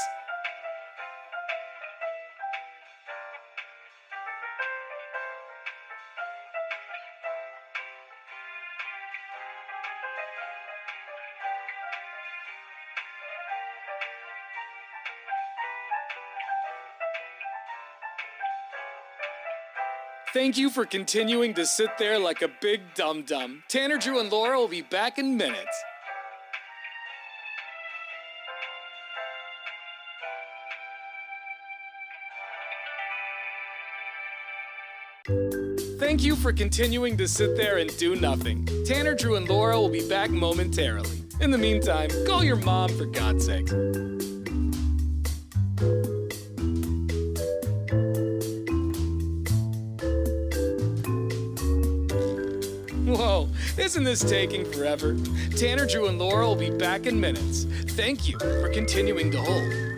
Thank you for continuing to sit there like a big dum-dum. Tanner, Drew, and Laura will be back in minutes. Thank you for continuing to sit there and do nothing. Tanner, Drew, and Laura will be back momentarily. In the meantime, call your mom for God's sake. Whoa, isn't this taking forever? Tanner, Drew, and Laura will be back in minutes. Thank you for continuing to hold.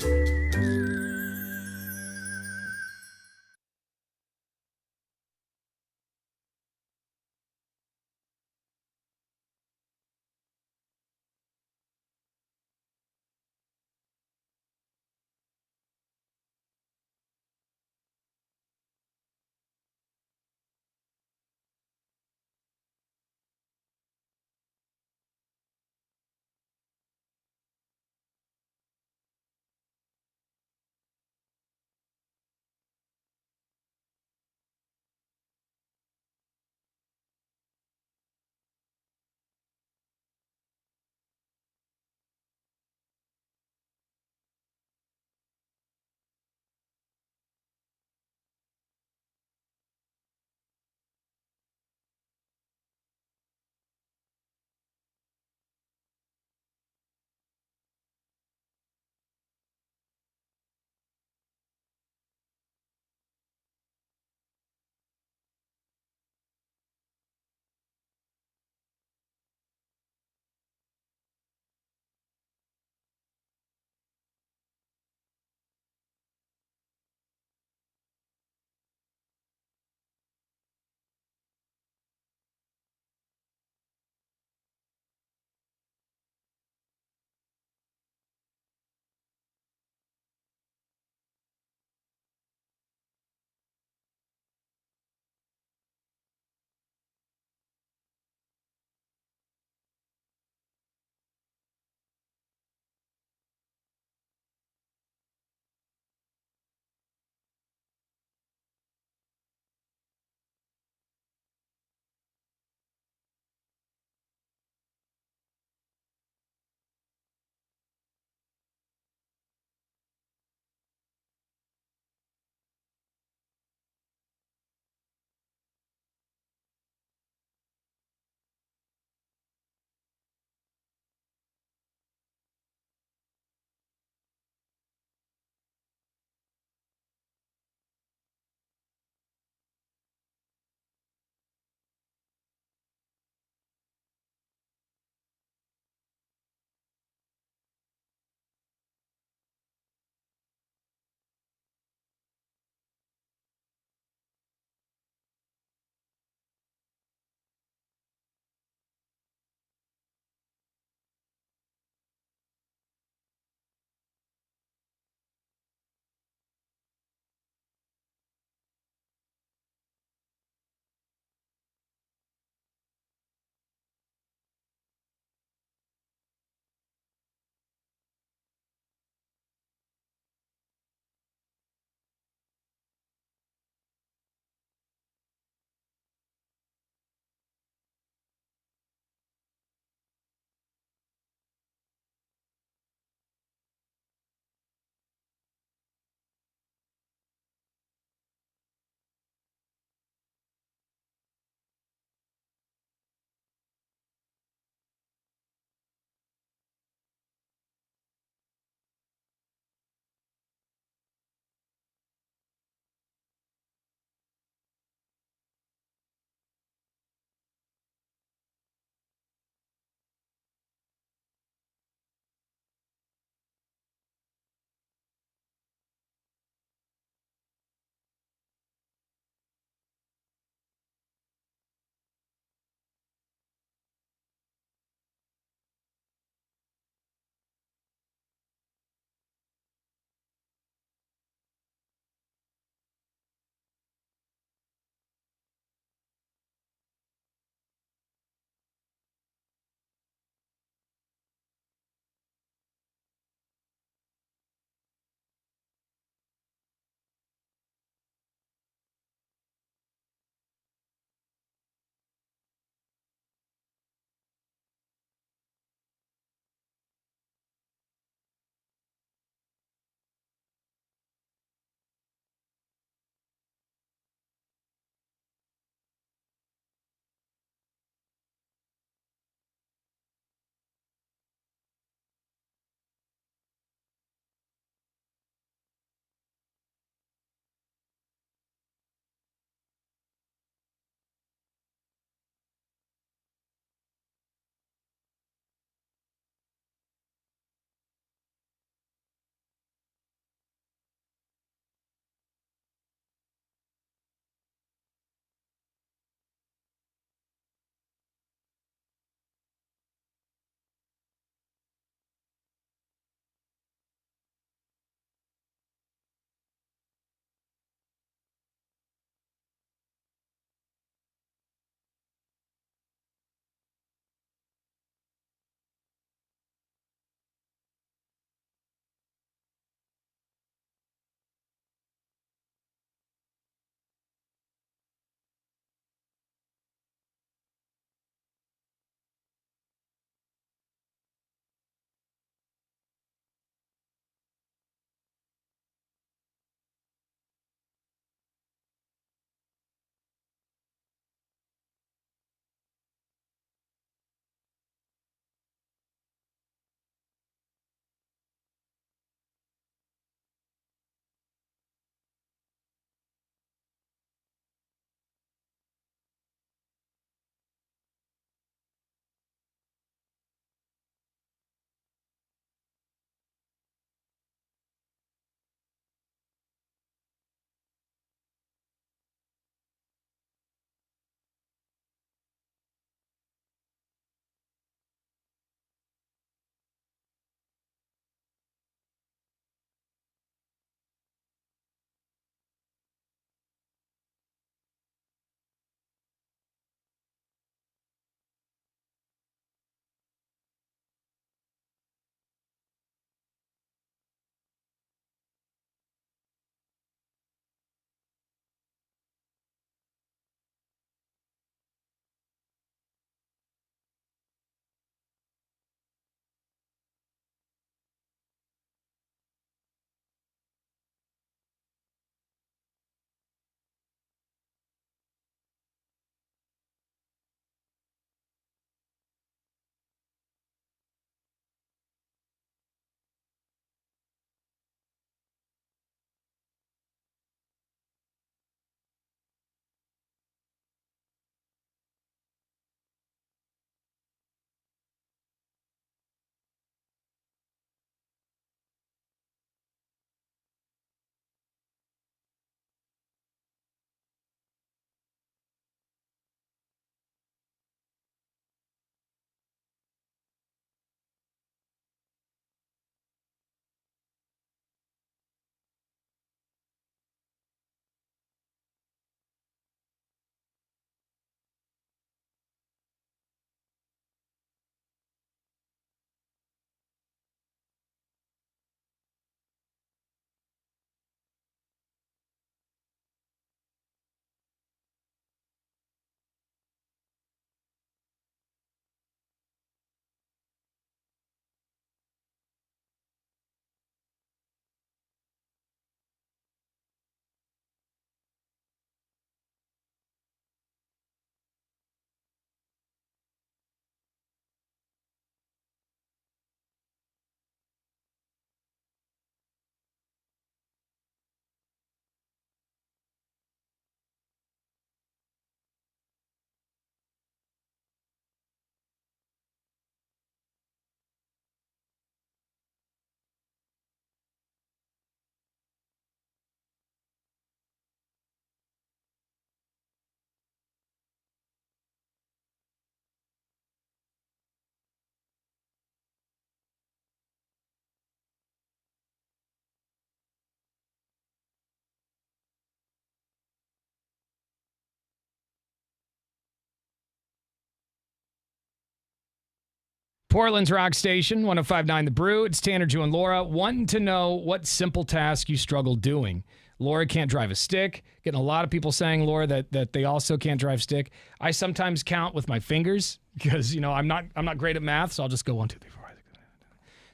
Portland's Rock Station, 105.9 The Brew. It's Tanner, Drew, and Laura wanting to know what simple task you struggle doing. Laura can't drive a stick. Getting a lot of people saying, Laura, that they also can't drive stick. I sometimes count with my fingers because, I'm not great at math, so I'll just go 1, 2, 3, 4, 5, 6, 7, 8, 9.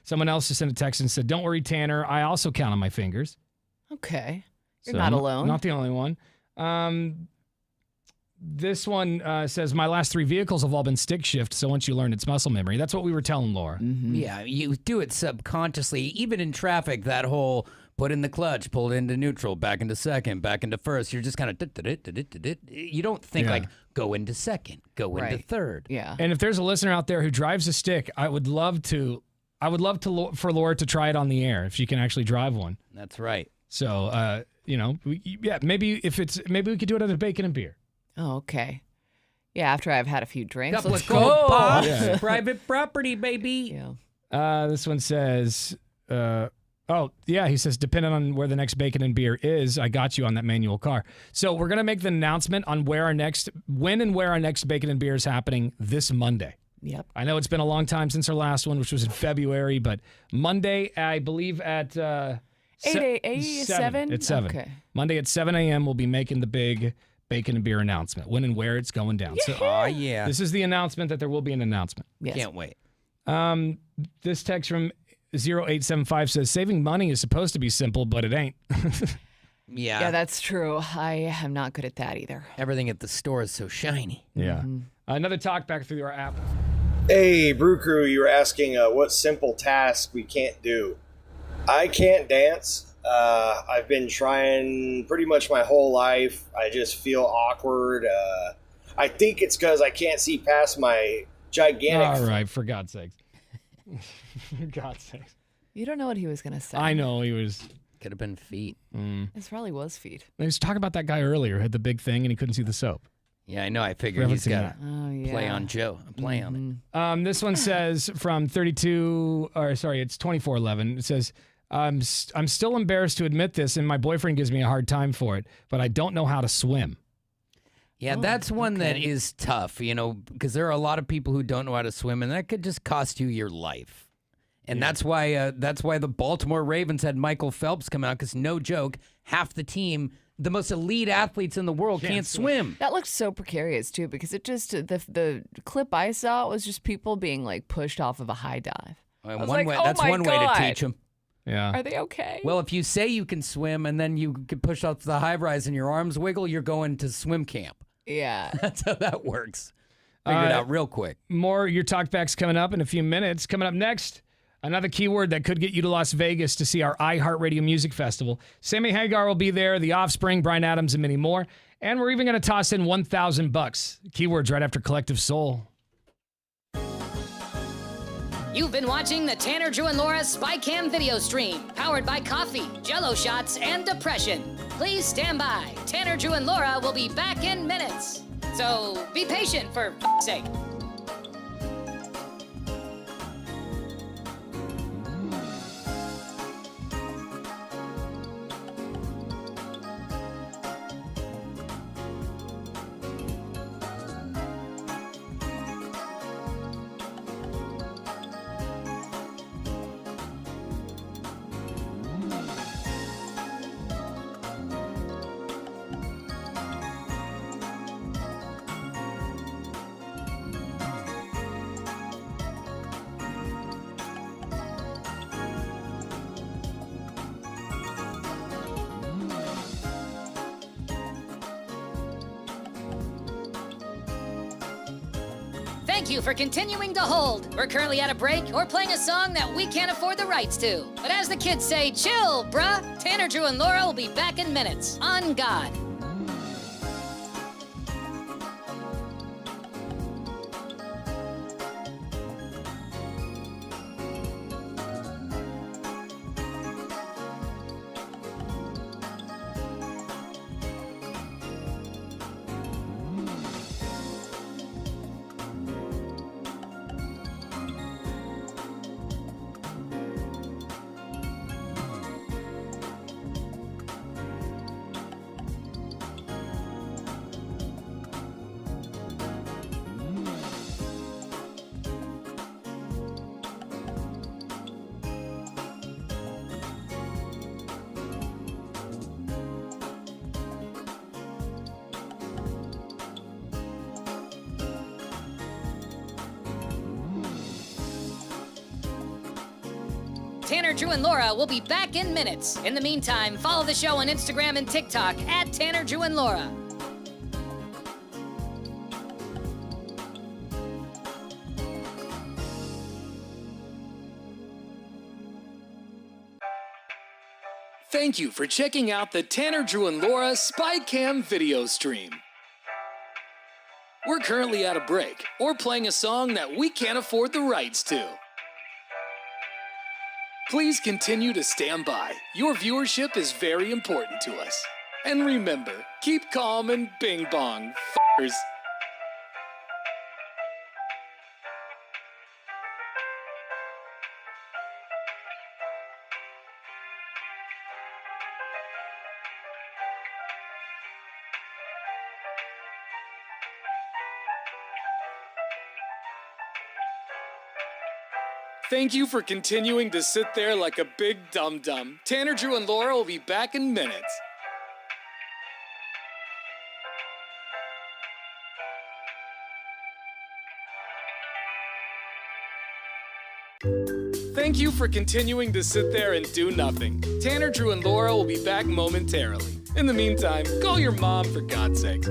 Someone else just sent a text and said, don't worry, Tanner. I also count on my fingers. Okay. You're So not alone. Not the only one. This one says, my last 3 vehicles have all been stick shift, so once you learn, it's muscle memory. That's what we were telling Laura. Mm-hmm. Yeah, you do it subconsciously. Even in traffic, that whole put in the clutch, pull it into neutral, back into second, back into first. You're just kind of, you don't think like, go into second, go into third. Yeah. And if there's a listener out there who drives a stick, I would love for Laura to try it on the air if she can actually drive one. That's right. So, maybe we could do it at a bacon and beer. Oh, okay. Yeah, after I've had a few drinks. Couple Let's of go. cold pops, Yeah. private property, baby. Yeah. This one says, he says, depending on where the next bacon and beer is, I got you on that manual car. So we're going to make the announcement on when and where our next bacon and beer is happening this Monday. Yep. I know it's been a long time since our last one, which was in February, but Monday, I believe at 7? At 7. Okay. Monday at 7 a.m., we'll be making the big bacon and beer announcement, when and where it's going down. So, yeah. This is the announcement that there will be an announcement. Yes. Can't wait. This text from 0875 says, saving money is supposed to be simple, but it ain't. Yeah. Yeah, that's true. I am not good at that either. Everything at the store is so shiny. Yeah. Another talk back through our app. Hey, Brew Crew, you were asking what simple task we can't do. I can't dance. I've been trying pretty much my whole life. I just feel awkward. I think it's because I can't see past my gigantic... All right, for God's sakes. For God's sakes. You don't know what he was going to say. I know, he was... Could have been feet. This probably was feet. He was talking about that guy earlier who had the big thing and he couldn't see the soap. Yeah, I know. I figured he's got to play on Joe. Play on it. This one says from 2411. It says, I'm still embarrassed to admit this, and my boyfriend gives me a hard time for it, but I don't know how to swim. Yeah, that's one that is tough, because there are a lot of people who don't know how to swim, and that could just cost you your life. And that's why the Baltimore Ravens had Michael Phelps come out, because no joke, half the team, the most elite athletes in the world, can't swim. That looked so precarious too, because it just the clip I saw was just people being like pushed off of a high dive. That's one way to teach them. Yeah. Are they okay? Well, if you say you can swim and then you get pushed off the high rise and your arms wiggle, you're going to swim camp. Yeah. That's how that works. Figure it out real quick. More your talkbacks coming up in a few minutes. Coming up next, another keyword that could get you to Las Vegas to see our iHeartRadio Music Festival. Sammy Hagar will be there, The Offspring, Bryan Adams, and many more. And we're even going to toss in $1,000. Keywords right after Collective Soul. You've been watching the Tanner, Drew, and Laura SpyCam video stream, powered by coffee, Jell-O shots, and depression. Please stand by. Tanner, Drew, and Laura will be back in minutes. So be patient, for f***'s sake. Thank you for continuing to hold. We're currently at a break or playing a song that we can't afford the rights to. But as the kids say, chill, bruh. Tanner, Drew, and Laura will be back in minutes. On God. Tanner, Drew, and Laura will be back in minutes. In the meantime, follow the show on Instagram and TikTok at Tanner, Drew, and Laura. Thank you for checking out the Tanner, Drew, and Laura SpyCam video stream. We're currently at a break or playing a song that we can't afford the rights to. Please continue to stand by. Your viewership is very important to us. And remember, keep calm and bing bong, f***ers. Thank you for continuing to sit there like a big dum-dum. Tanner, Drew, and Laura will be back in minutes. Thank you for continuing to sit there and do nothing. Tanner, Drew, and Laura will be back momentarily. In the meantime, call your mom for God's sake.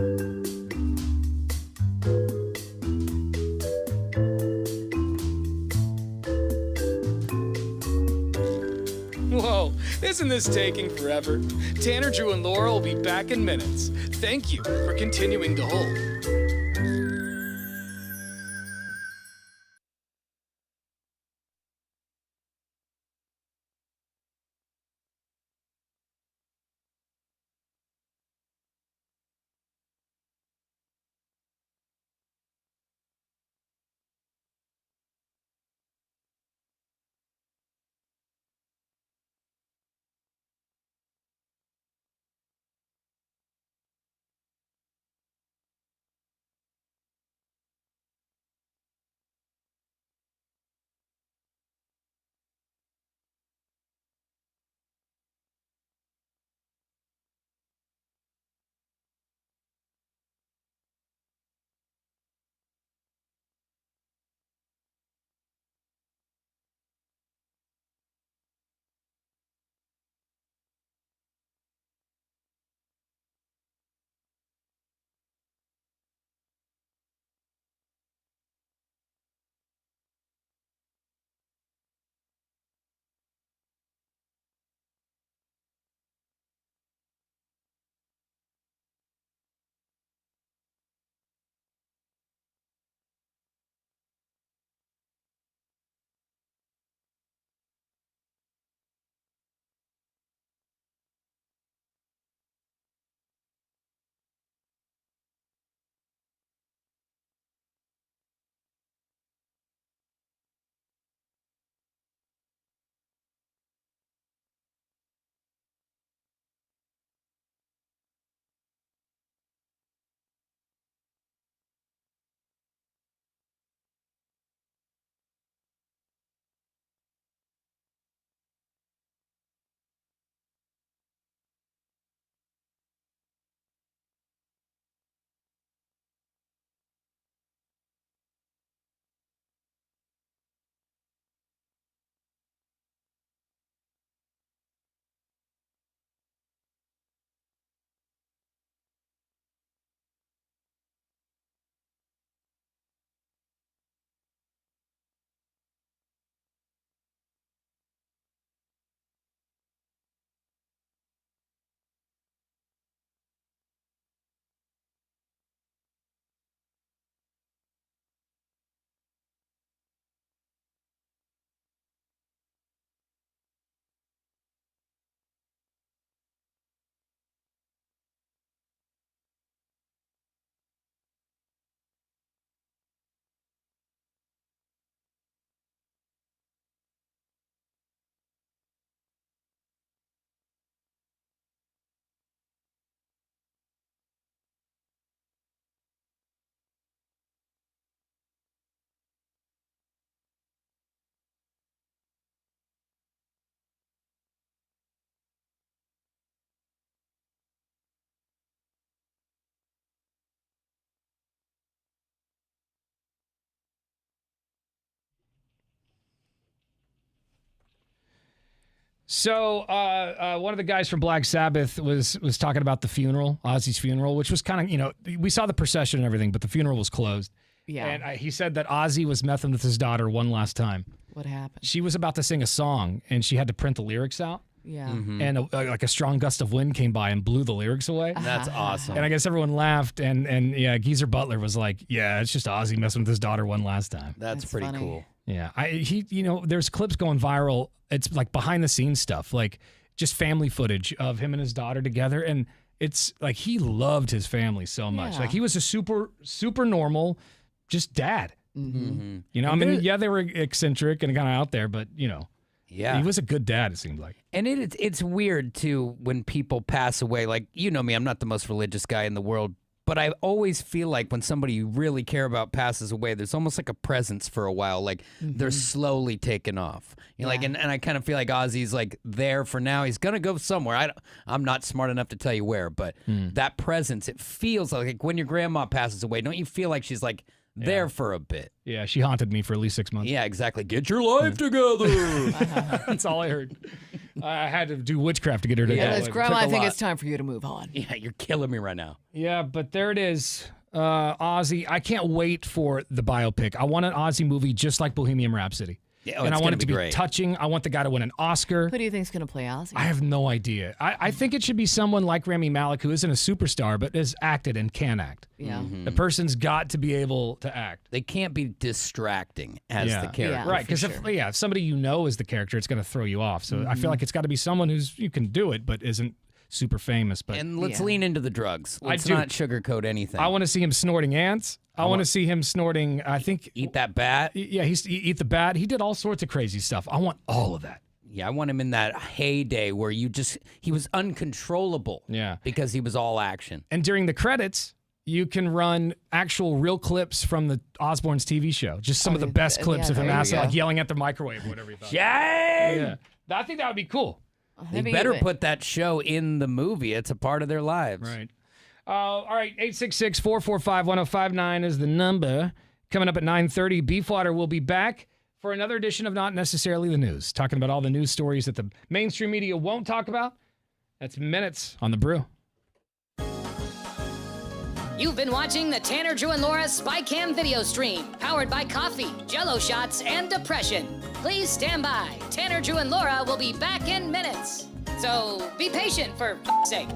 Whoa, isn't this taking forever? Tanner, Drew, and Laura will be back in minutes. Thank you for continuing to hold. So one of the guys from Black Sabbath was talking about the funeral, Ozzy's funeral, which was kind of, we saw the procession and everything, but the funeral was closed. Yeah. And he said that Ozzy was messing with his daughter one last time. What happened? She was about to sing a song, and she had to print the lyrics out. Yeah. And like a strong gust of wind came by and blew the lyrics away. That's awesome. And I guess everyone laughed, and Geezer Butler was like, "Yeah, it's just Ozzy messing with his daughter one last time." That's pretty funny. cool. Yeah, there's clips going viral. It's like behind the scenes stuff, like just family footage of him and his daughter together, and it's like he loved his family so much. Yeah. Like he was a super normal, just dad. Mm-hmm. I mean, yeah, they were eccentric and kind of out there, but Yeah. he was a good dad. It seemed like. And it's weird too when people pass away. Like, you know me, I'm not the most religious guy in the world, but I always feel like when somebody you really care about passes away, there's almost like a presence for a while. Like they're slowly taken off. Like, and I kind of feel like Ozzy's like there for now. He's gonna go somewhere. I'm not smart enough to tell you where, but that presence, it feels like when your grandma passes away, don't you feel like she's like there for a bit? Yeah, she haunted me for at least 6 months. Yeah, exactly. Get your life together. That's all I heard. I had to do witchcraft to get her to Yeah, go. that's It Grandma, took a I think lot. it's time for you to move on. Yeah, you're killing me right now. Yeah, but there it is. Ozzy. I can't wait for the biopic. I want an Ozzy movie just like Bohemian Rhapsody. Yeah, and I it's want gonna it to be be great. touching. I want the guy to win an Oscar. Who do you think's going to play Ozzy? I have no idea. I think it should be someone like Rami Malek, who isn't a superstar, but has acted and can act. Yeah. The person's got to be able to act. They can't be distracting as the character. Yeah, Right, for because sure. if somebody you know is the character, it's going to throw you off. So I feel like it's got to be someone you can do it, but isn't super famous. But And let's lean into the drugs. Let's do. not sugarcoat anything. I want to see him snorting ants. I want to see him snorting, I think... Eat that bat. Yeah, he eat the bat. He did all sorts of crazy stuff. I want all of that. Yeah, I want him in that heyday where he was uncontrollable. Yeah. Because he was all action. And during the credits, you can run actual real clips from the Osbourne's TV show. Just some of the best clips of him like yelling at the microwave or whatever he thought. Yay! Yeah. I think that would be cool. They better put that show in the movie. It's a part of their lives. Right. All right, 866-445-1059 is the number. Coming up at 9:30, Beefwater will be back for another edition of Not Necessarily the News, talking about all the news stories that the mainstream media won't talk about. That's Minutes on the Brew. You've been watching the Tanner, Drew, and Laura SpyCam video stream, powered by coffee, Jell-O shots, and depression. Please stand by. Tanner, Drew, and Laura will be back in minutes. So be patient, for f***'s sake.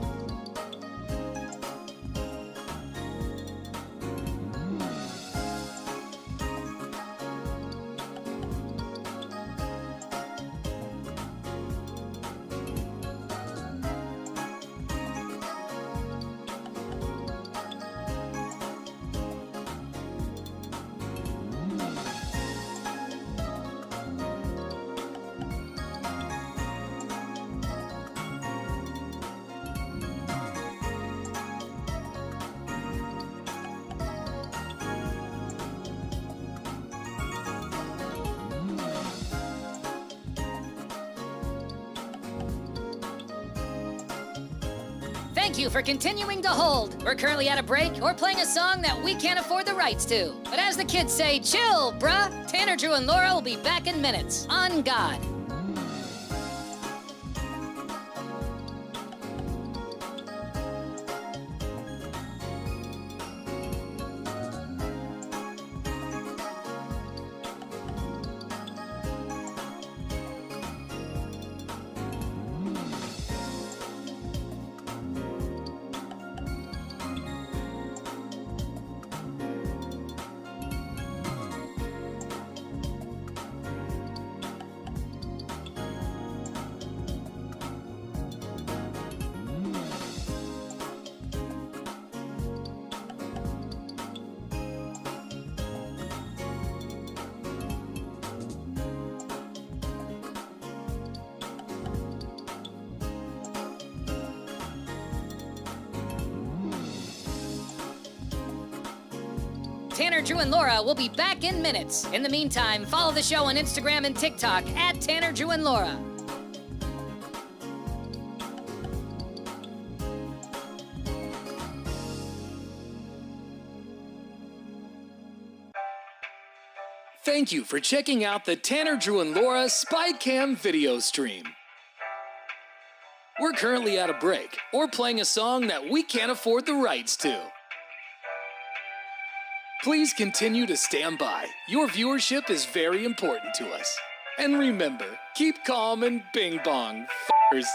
Thank you for continuing to hold. We're currently at a break or playing a song that we can't afford the rights to. But as the kids say, chill, bruh. Tanner, Drew, and Laura will be back in minutes. On God. Tanner, Drew, and Laura will be back in minutes. In the meantime, follow the show on Instagram and TikTok at Tanner, Drew, and Laura. Thank you for checking out the Tanner, Drew, and Laura SpyCam video stream. We're currently at a break or playing a song that we can't afford the rights to. Please continue to stand by. Your viewership is very important to us. And remember, keep calm and bing bong, f***ers.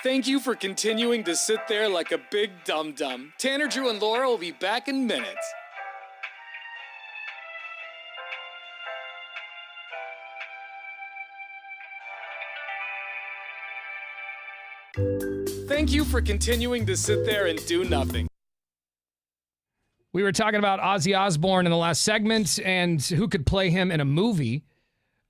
Thank you for continuing to sit there like a big dum-dum. Tanner, Drew, and Laura will be back in minutes. Thank you for continuing to sit there and do nothing. We were talking about Ozzy Osbourne in the last segment and who could play him in a movie.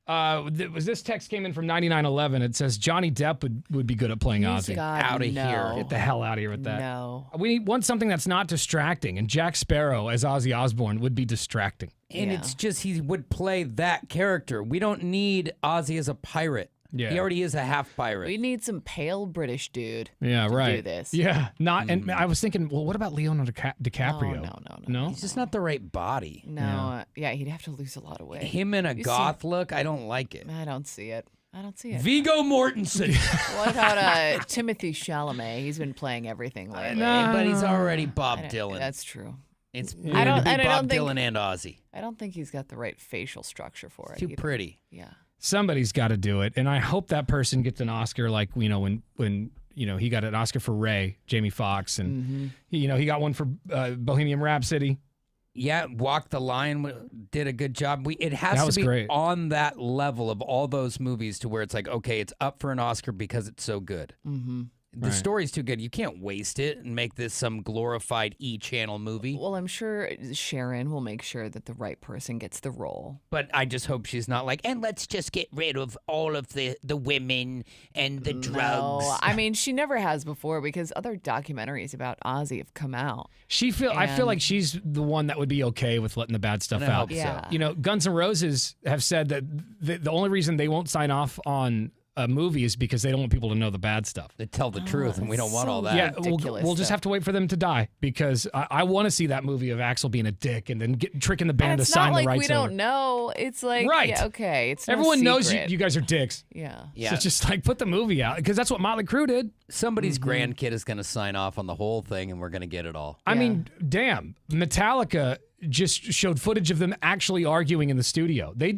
This text came in from 9911. It says Johnny Depp would be good at playing Ozzy. Out of here. Get the hell out of here with that. No. We want something that's not distracting, and Jack Sparrow as Ozzy Osbourne would be distracting. And it's just he would play that character. We don't need Ozzy as a pirate. Yeah. He already is a half pirate. We need some pale British dude Yeah, to right. do this. Yeah, not. And I was thinking, well, what about Leonardo DiCaprio? No. He's just not the right body. No, yeah, he'd have to lose a lot of weight. Him in a You goth look, I don't like it. I don't see it. Viggo Mortensen. What about Timothy Chalamet? He's been playing everything lately. But he's already Bob Dylan. That's true. It's I don't Bob think- Dylan and Ozzy. I don't think he's got the right facial structure for it. Too either. pretty. Yeah. Somebody's got to do it, and I hope that person gets an Oscar, like when he got an Oscar for Ray, Jamie Foxx, and he got one for Bohemian Rhapsody. Yeah, Walk the Line did a good job. It has to be great. on that level of all those movies to where it's like, okay, it's up for an Oscar because it's so good. Mm-hmm. The story's too good. You can't waste it and make this some glorified E-channel movie. Well, I'm sure Sharon will make sure that the right person gets the role. But I just hope she's not like, and let's just get rid of all of the women and the drugs. No, I mean, she never has before because other documentaries about Ozzy have come out. I feel like she's the one that would be okay with letting the bad stuff And I out. hope so. Yeah. Guns N' Roses have said that the only reason they won't sign off on a movie is because they don't want people to know the bad stuff. They tell the truth, and we don't want all that. Yeah, ridiculous we'll just have to wait for them to die because I want to see that movie of Axl being a dick and then tricking the band And to it's sign not the like rights we don't over. know. It's like, Right. yeah, okay, it's no Everyone knows secret. you guys are dicks. Yeah. So just like put the movie out because that's what Motley Crue did. Somebody's grandkid is going to sign off on the whole thing, and we're going to get it all. I mean, damn, Metallica just showed footage of them actually arguing in the studio. They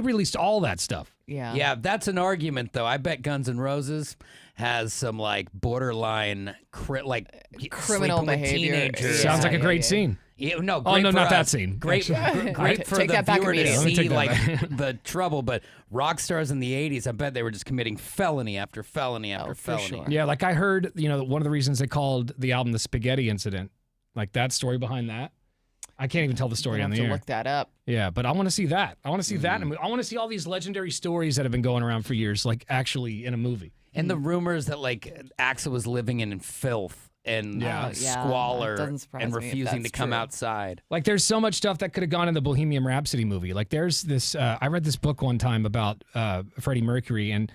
released all that stuff. Yeah. Yeah, that's an argument, though. I bet Guns N' Roses has some like borderline criminal sleeping with behavior. teenagers. Sounds like a great scene. Yeah, no, Oh, great no, for not that us. scene. Great, great for Take the that back viewer to immediately. Let me see take that like the trouble. But rock stars in the '80s, I bet they were just committing felony after felony after for felony. sure. Yeah, like I heard, one of the reasons they called the album the Spaghetti Incident, like that story behind that. I can't even tell the story I'll on have the to air. look that up. Yeah, but I want to see that. I want to see that. I want to see all these legendary stories that have been going around for years, like actually in a movie. And the rumors that like Axl was living in filth and squalor that doesn't surprise and me if refusing to that's come true. outside. Like there's so much stuff that could have gone in the Bohemian Rhapsody movie. Like there's this, I read this book one time about Freddie Mercury, and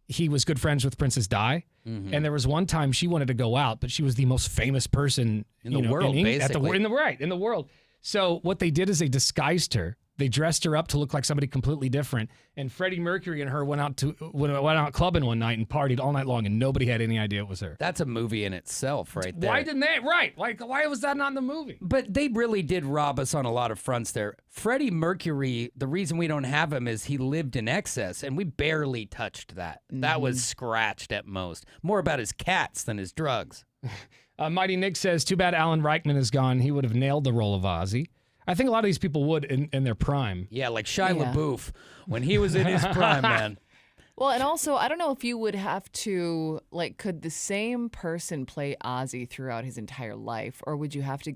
he was good friends with Princess Di. And there was one time she wanted to go out, but she was the most famous person In the world, in basically. in the world. So what they did is they disguised her. They dressed her up to look like somebody completely different. And Freddie Mercury and her went out clubbing one night and partied all night long, and nobody had any idea it was her. That's a movie in itself, right there. Why didn't they? Right. Like, why was that not in the movie? But they really did rob us on a lot of fronts there. Freddie Mercury, the reason we don't have him is he lived in excess, and we barely touched that. That was scratched at most. More about his cats than his drugs. Mighty Nick says, too bad Alan Rickman is gone. He would have nailed the role of Ozzy. I think a lot of these people would in their prime. Yeah, like Shia LaBeouf when he was in his prime, man. Well, and also, I don't know if you would have to, like, could the same person play Ozzy throughout his entire life? Or would you have to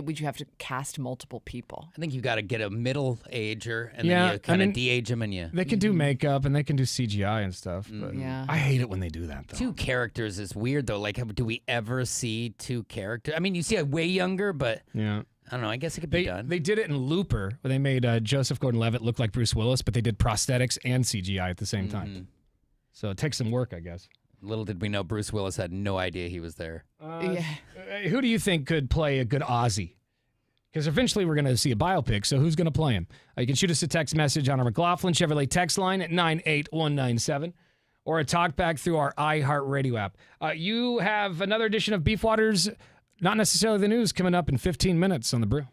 would you have to cast multiple people? I think you got to get a middle ager and then you kind of de-age them and you... They can do makeup and they can do CGI and stuff. But Yeah. I hate it when they do that, though. Two characters is weird, though. Like, do we ever see two characters? I mean, you see a way younger, but... Yeah. I don't know. I guess it could be done. They did it in Looper, where they made Joseph Gordon-Levitt look like Bruce Willis, but they did prosthetics and CGI at the same time. So it takes some work, I guess. Little did we know Bruce Willis had no idea he was there. Who do you think could play a good Ozzy? Because eventually we're going to see a biopic, so who's going to play him? You can shoot us a text message on our McLaughlin Chevrolet text line at 98197 or a talkback through our iHeartRadio app. You have another edition of Beef Waters, not necessarily the news, coming up in 15 minutes on The Brew.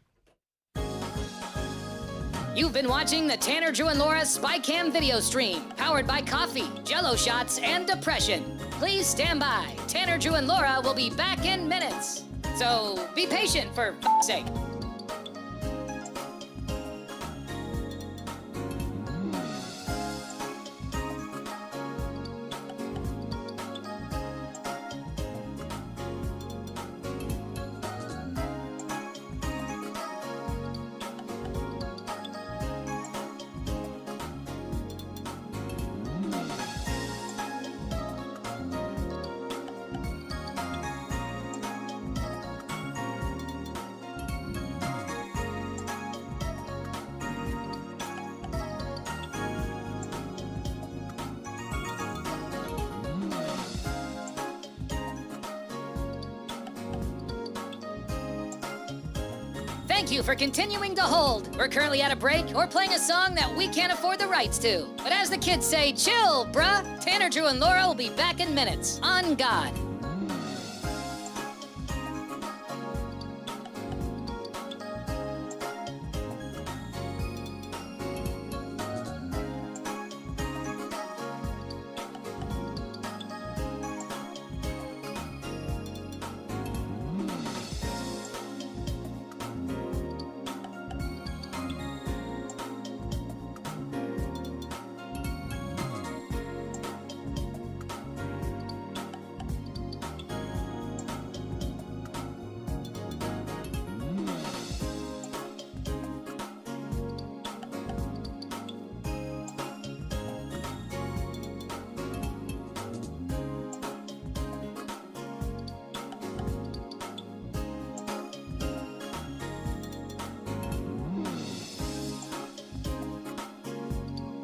You've been watching the Tanner, Drew, and Laura SpyCam video stream, powered by coffee, Jell-O shots, and depression. Please stand by. Tanner, Drew, and Laura will be back in minutes. So be patient, for f***'s sake. Thank you for continuing to hold. We're currently at a break or playing a song that we can't afford the rights to. But as the kids say, chill, bruh. Tanner, Drew, and Laura will be back in minutes. On God.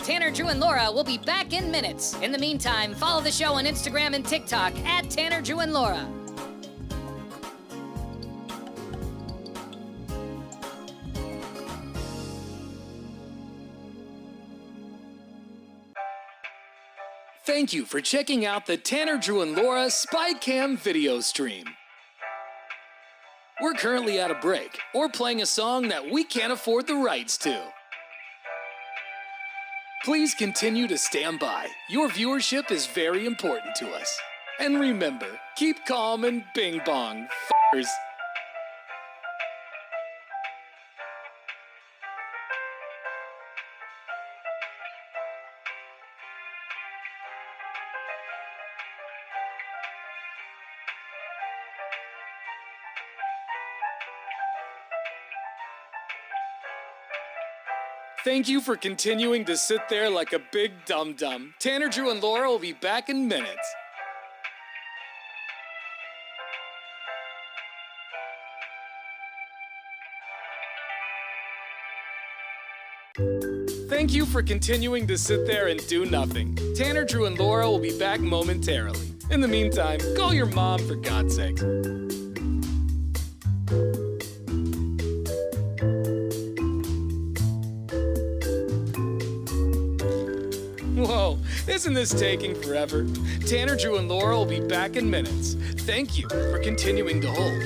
Tanner, Drew, and Laura will be back in minutes. In the meantime, follow the show on Instagram and TikTok at Tanner, Drew, and Laura. Thank you for checking out the Tanner, Drew, and Laura SpyCam video stream. We're currently at a break or playing a song that we can't afford the rights to. Please continue to stand by. Your viewership is very important to us. And remember, keep calm and bing bong, f***ers. Thank you for continuing to sit there like a big dum-dum. Tanner, Drew, and Laura will be back in minutes. Thank you for continuing to sit there and do nothing. Tanner, Drew, and Laura will be back momentarily. In the meantime, call your mom for God's sake. Whoa, isn't this taking forever? Tanner, Drew, and Laura will be back in minutes. Thank you for continuing to hold.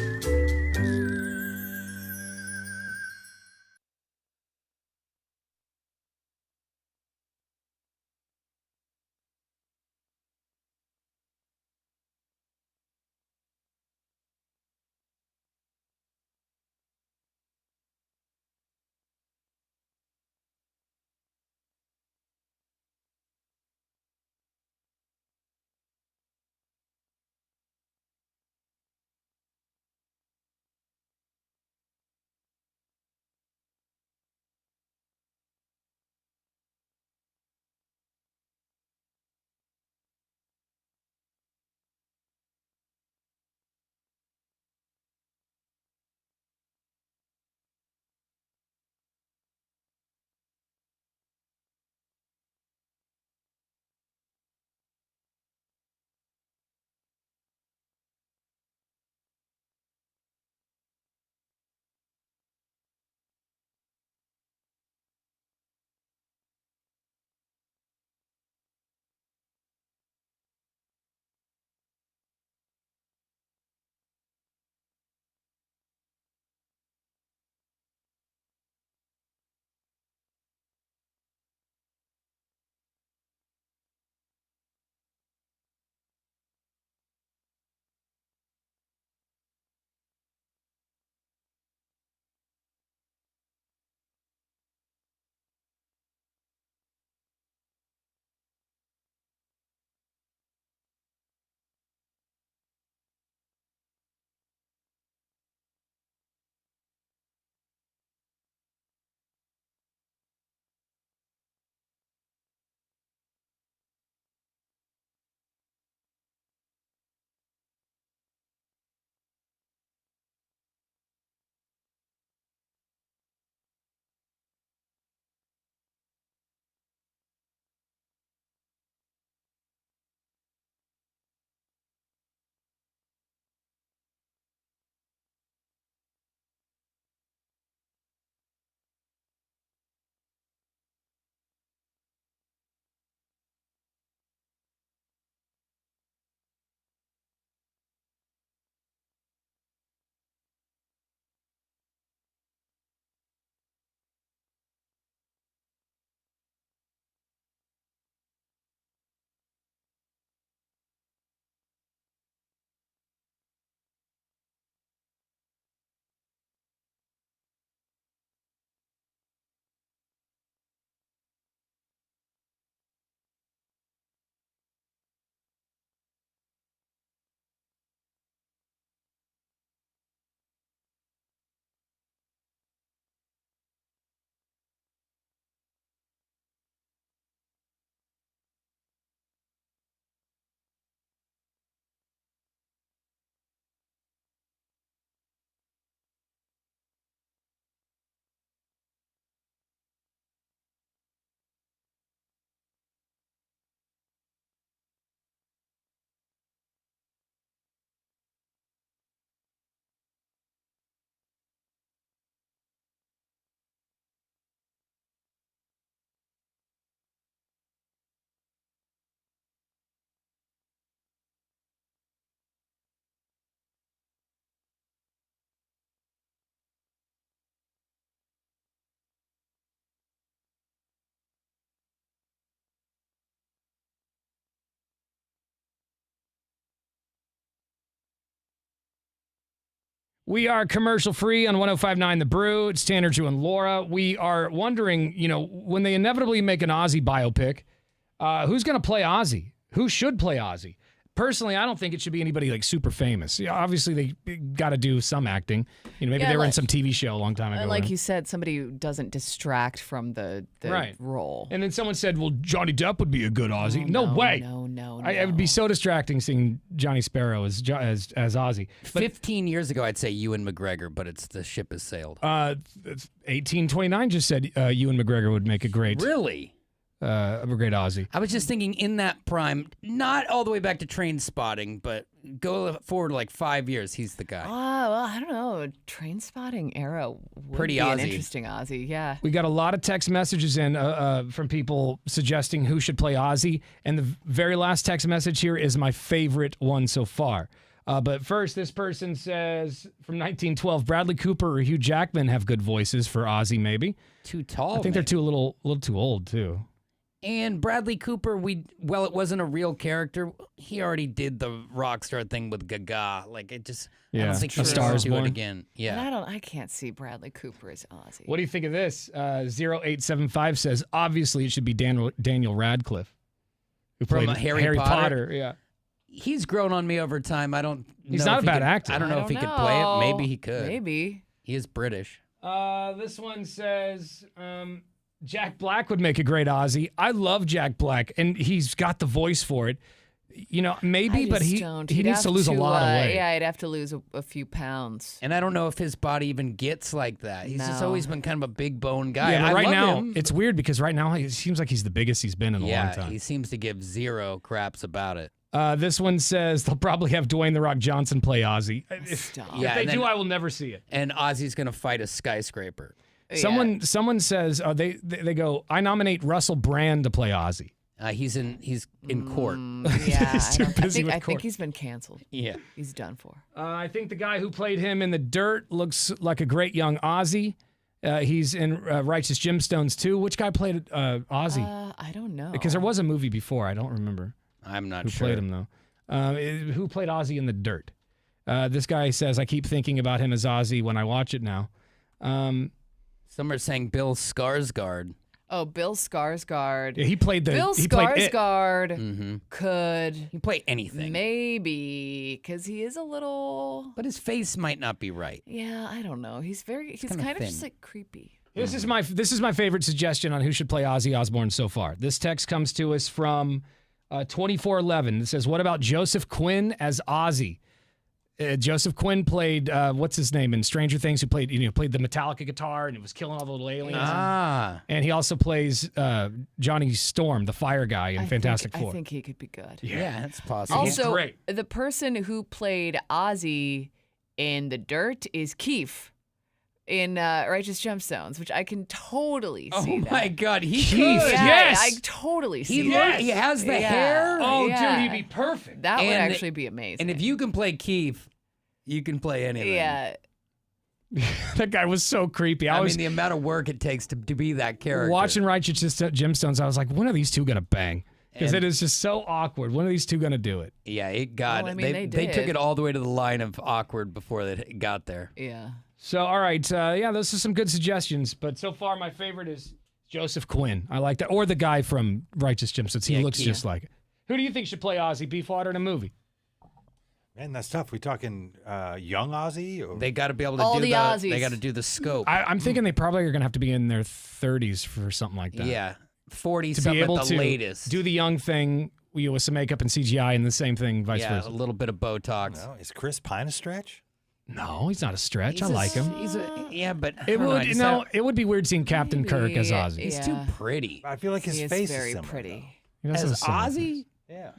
We are commercial free on 105.9 The Brew. It's Tanner, Drew, and Laura. We are wondering, when they inevitably make an Ozzy biopic, who's going to play Ozzy? Who should play Ozzy? Personally, I don't think it should be anybody like super famous. Obviously, they got to do some acting. Maybe they were in some TV show a long time ago. Like you said, somebody who doesn't distract from the role. And then someone said, well, Johnny Depp would be a good Ozzy. No way. No. It would be so distracting seeing Johnny Sparrow as Ozzy. 15 years ago, I'd say Ewan McGregor, but the ship has sailed. 1829 just said Ewan McGregor would make a great... Really? A great Ozzy. I was just thinking in that prime, not all the way back to Train Spotting, but go forward like 5 years, he's the guy. Oh, well, I don't know. Train Spotting era would Pretty be Ozzy. an interesting Ozzy, yeah. We got a lot of text messages in from people suggesting who should play Ozzy, and the very last text message here is my favorite one so far. But first, this person says, from 1912, Bradley Cooper or Hugh Jackman have good voices for Ozzy, maybe. Too tall, I think they're a little too old, too. And Bradley Cooper, it wasn't a real character. He already did the rock star thing with Gaga. Like, it just, I don't think A Star Is do Born. it again. Yeah. And I can't see Bradley Cooper as Ozzy. What do you think of this? 0875 says, obviously it should be Daniel Radcliffe, who From played Harry Potter. Yeah. He's grown on me over time. I don't He's know not if a bad actor. I don't know if he could play it. Maybe he could. Maybe. He is British. This one says... Jack Black would make a great Ozzy. I love Jack Black, and he's got the voice for it. Maybe, but he needs to lose a lot of weight. Yeah, he'd have to lose a few pounds. And I don't know if his body even gets like that. He's just always been kind of a big bone guy. Yeah, but I right love now, him. it's weird because right now it seems like he's the biggest he's been in a long time. He seems to give zero craps about it. This one says they'll probably have Dwayne "The Rock" Johnson play Ozzy. If they do, I will never see it. And Ozzy's going to fight a skyscraper. Someone says they go, I nominate Russell Brand to play Ozzy. He's in court. Yeah, I think he's been canceled. Yeah, he's done for. I think the guy who played him in The Dirt looks like a great young Ozzy. He's in Righteous Gemstones too. Which guy played Ozzy? I don't know. Because there was a movie before. I don't remember. I'm not who sure played him though. Who played Ozzy in The Dirt? This guy says I keep thinking about him as Ozzy when I watch it now. Some are saying Bill Skarsgård. Oh, Bill Skarsgård. Yeah, he played the. Bill he played it. Skarsgård could. He play anything. Maybe because he is a little. But his face might not be right. Yeah, I don't know. He's kind of just like creepy. This is my favorite suggestion on who should play Ozzy Osbourne so far. This text comes to us from 2411. It says, "What about Joseph Quinn as Ozzy?" Joseph Quinn played what's his name in Stranger Things, who played the Metallica guitar and it was killing all the little aliens. And he also plays Johnny Storm, the fire guy in Fantastic Four. I think he could be good. Yeah, that's possible. Also, great. The person who played Ozzy in The Dirt is Keith in Righteous Gemstones, which I can totally see. Oh my God, he Keith, could. yes, I totally see that. He has the hair. Oh, dude, he'd be perfect. That would actually be amazing. And if you can play Keith, you can play anything. Yeah. That guy was so creepy. I mean, the amount of work it takes to be that character. Watching Righteous Gemstones, I was like, when are these two gonna bang? Because it is just so awkward. When are these two gonna do it? Yeah, it got. Well, I mean, they took it all the way to the line of awkward before they got there. Yeah. So, all right, those are some good suggestions. But so far, my favorite is Joseph Quinn. I like that, or the guy from Righteous Gemstones. He looks just like it. Who do you think should play Ozzy Beefwater in a movie? Man, that's tough. We talking young Ozzy? Or? They got to be able to all do the Ozzies. They got to do the scope. I'm thinking they probably are going to have to be in their 30s for something like that. Yeah, 40 to something be able at the to latest. Do the young thing with some makeup and CGI, and the same thing vice versa. A little bit of Botox. No, is Chris Pine a stretch? No, he's not a stretch. I like him. But it would be weird seeing Captain Kirk as Ozzy. He's too pretty. I feel like his face is very similar, pretty. As Ozzy? Yeah.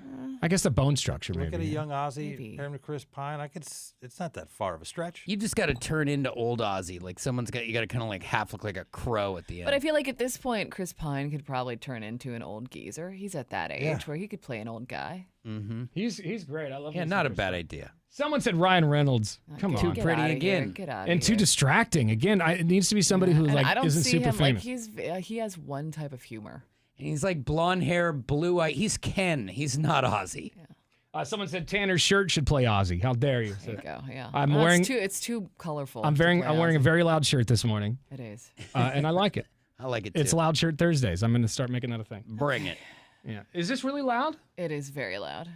I guess the bone structure, maybe. Look at a young Ozzy compare him to Chris Pine. It's not that far of a stretch. You just got to turn into old Ozzy. Like you got to kind of like half look like a crow at the end. But I feel like at this point, Chris Pine could probably turn into an old geezer. He's at that age where he could play an old guy. Mm-hmm. He's great. I love him. Yeah, not a bad idea. Someone said Ryan Reynolds. Come on, too pretty again, and too distracting again. It needs to be somebody who isn't super famous. He has one type of humor. And he's like blonde hair, blue eye. He's Ken. He's not Ozzy. Someone said Tanner's shirt should play Ozzy. How dare you? There you go. Yeah. I'm wearing. It's too colorful. I'm wearing a very loud shirt this morning. It is. And I like it. I like it too. It's Loud Shirt Thursdays. I'm going to start making that a thing. Bring it. Yeah. Is this really loud? It is very loud.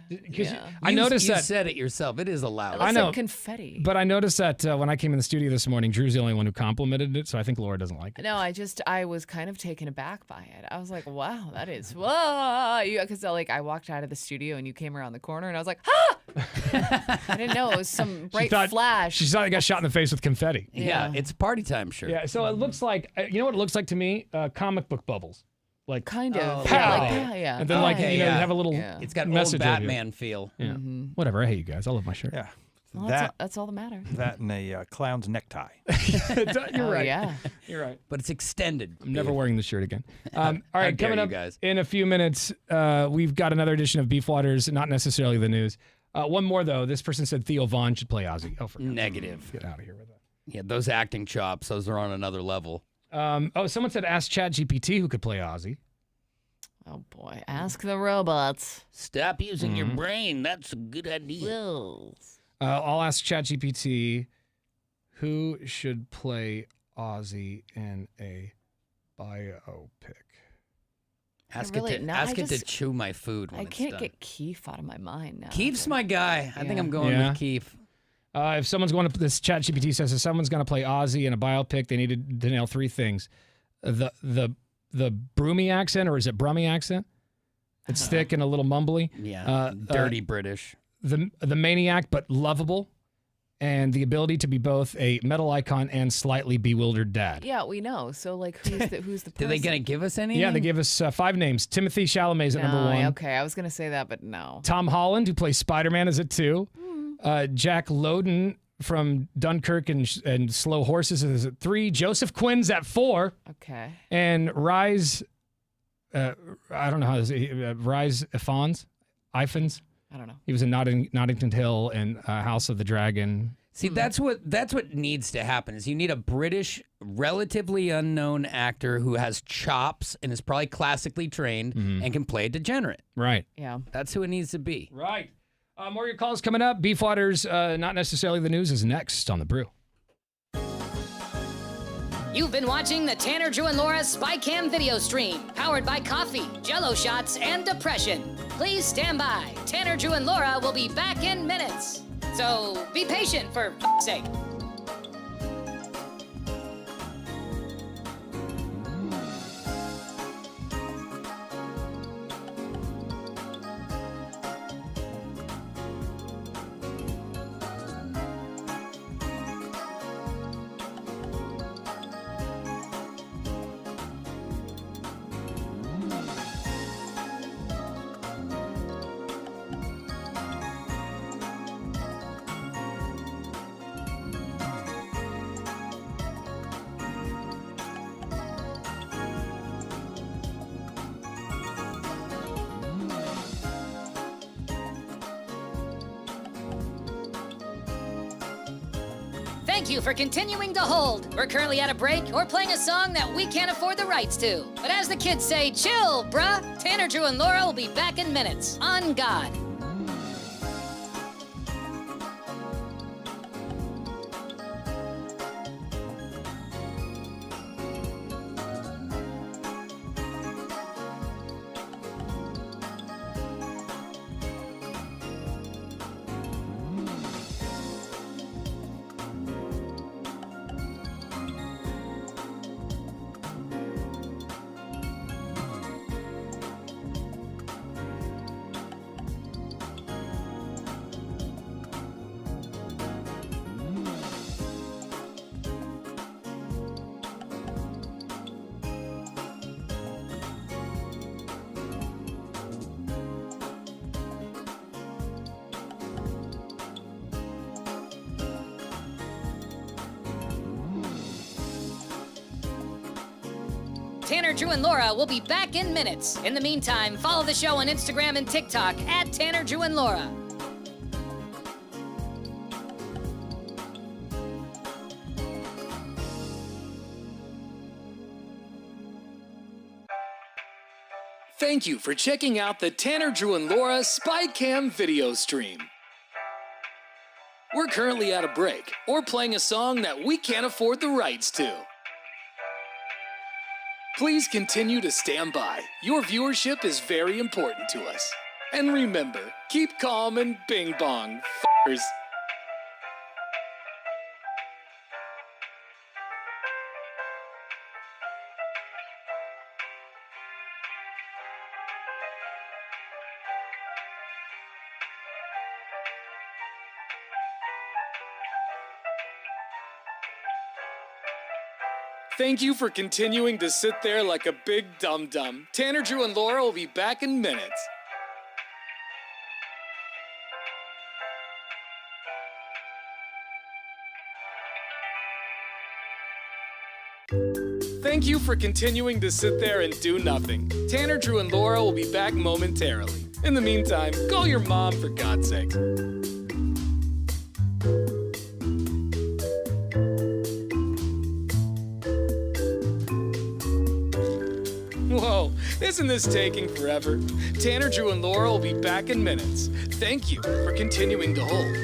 I noticed that. You said it yourself. It is a loud. I know. Like confetti. But I noticed that when I came in the studio this morning, Drew's the only one who complimented it, so I think Laura doesn't like it. No, I was kind of taken aback by it. I was like, wow, that is, whoa. Because I walked out of the studio and you came around the corner and I was like, ah! I didn't know. It was some bright flash. She thought I got shot in the face with confetti. Yeah, it's party time shirt. Yeah, so it looks like, you know what it looks like to me? Comic book bubbles. Like kind of, pow! Yeah. And then you have a little. It's got message old Batman feel. Yeah. Whatever. I hate you guys. I love my shirt. Yeah. Well, that's all that matters. That and a clown's necktie. You're right. Yeah. You're right. But it's extended. I'm never wearing this shirt again. All right, coming up guys. in a few minutes, we've got another edition of Beef Waters, not necessarily the news. One more, though. This person said Theo Vaughn should play Ozzy. Oh, for Negative. Get out of here with that. Yeah, those acting chops, those are on another level. Someone said ask ChatGPT who could play Ozzy. Oh, boy. Ask the robots. Stop using your brain. That's a good idea. I'll ask ChatGPT who should play Ozzy in a biopic. Ask it to chew my food when I it's can't done. get Keith out of my mind now. Keith's my guy. I think I'm going with Keith. If someone's going to, this ChatGPT says if someone's going to play Ozzy in a biopic, they need to nail three things: the broomy accent, or is it Brummy accent? It's thick and a little mumbly. Yeah, dirty British. The maniac but lovable, and the ability to be both a metal icon and slightly bewildered dad. Yeah, we know. So who's the person? Are they gonna give us any? Yeah, they gave us 5 names. Timothy Chalamet's at number 1. Okay, I was gonna say that, but no. Tom Holland, who plays Spider-Man, is at 2. Jack Lowden from Dunkirk and Slow Horses is at 3. Joseph Quinn's at 4. Okay. And Rise, I don't know how to say Rise Ifans. I don't know. He was in Nottington Hill and House of the Dragon. See, that's what needs to happen is you need a British, relatively unknown actor who has chops and is probably classically trained and can play a degenerate. Right. Yeah. That's who it needs to be. Right. More of your calls coming up. Beef Waters, not necessarily the news, is next on The Brew. You've been watching the Tanner, Drew, and Laura SpyCam video stream, powered by coffee, Jell-O shots, and depression. Please stand by. Tanner, Drew, and Laura will be back in minutes. So be patient, for f***'s sake. Thank you for continuing to hold. We're currently at a break or playing a song that we can't afford the rights to. But as the kids say, chill, bruh. Tanner, Drew, and Laura will be back in minutes. On God. Tanner, Drew, and Laura will be back in minutes. In the meantime, follow the show on Instagram and TikTok at Tanner, Drew, and Laura. Thank you for checking out the Tanner, Drew, and Laura SpyCam video stream. We're currently at a break or playing a song that we can't afford the rights to. Please continue to stand by. Your viewership is very important to us. And remember, keep calm and bing bong, f***ers. Thank you for continuing to sit there like a big dum-dum. Tanner, Drew, and Laura will be back in minutes. Thank you for continuing to sit there and do nothing. Tanner, Drew, and Laura will be back momentarily. In the meantime, call your mom for God's sake. Whoa, isn't this taking forever? Tanner, Drew, and Laura will be back in minutes. Thank you for continuing to hold.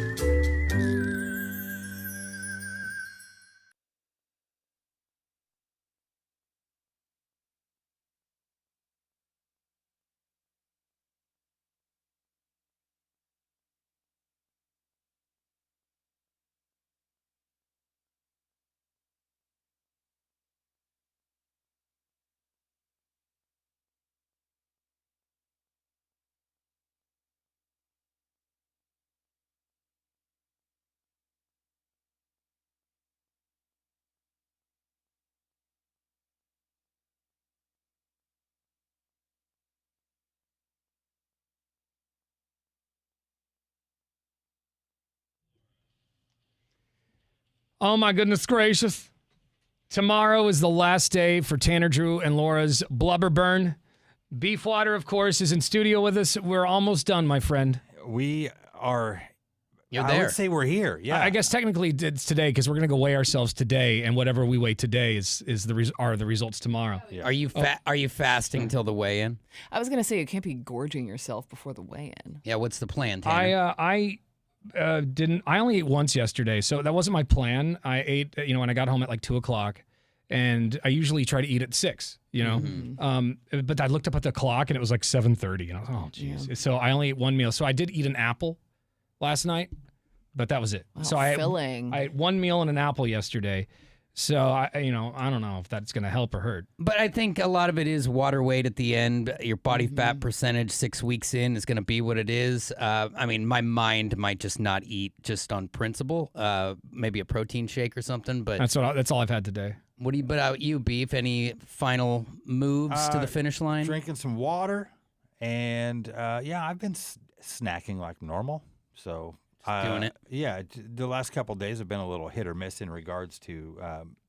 Oh my goodness gracious. Tomorrow is the last day for Tanner, Drew, and Laura's Blubber Burn. Beefwater, of course, is in studio with us. We're almost done, my friend. We are... You're I there. would say we're here, yeah. I guess technically it's today because we're going to go weigh ourselves today, and whatever we weigh today are the results tomorrow. Yeah. Are you fasting till the weigh-in? I was going to say you can't be gorging yourself before the weigh-in. Yeah, what's the plan, Tanner? I only ate once yesterday, so that wasn't my plan. I ate, when I got home at like 2:00, and I usually try to eat at 6, but I looked up at the clock and it was like 7:30, and I was like, oh, geez. Yeah. So I only ate one meal. So I did eat an apple last night, but that was it. Wow, so I ate one meal and an apple yesterday. So I don't know if that's going to help or hurt. But I think a lot of it is water weight at the end. Your body fat percentage 6 weeks in is going to be what it is. My mind might just not eat just on principle. Maybe a protein shake or something. But that's all I've had today. What about you, Beef? Any final moves to the finish line? Drinking some water, and I've been snacking like normal. So. Doing it. Yeah, the last couple of days have been a little hit or miss in regards to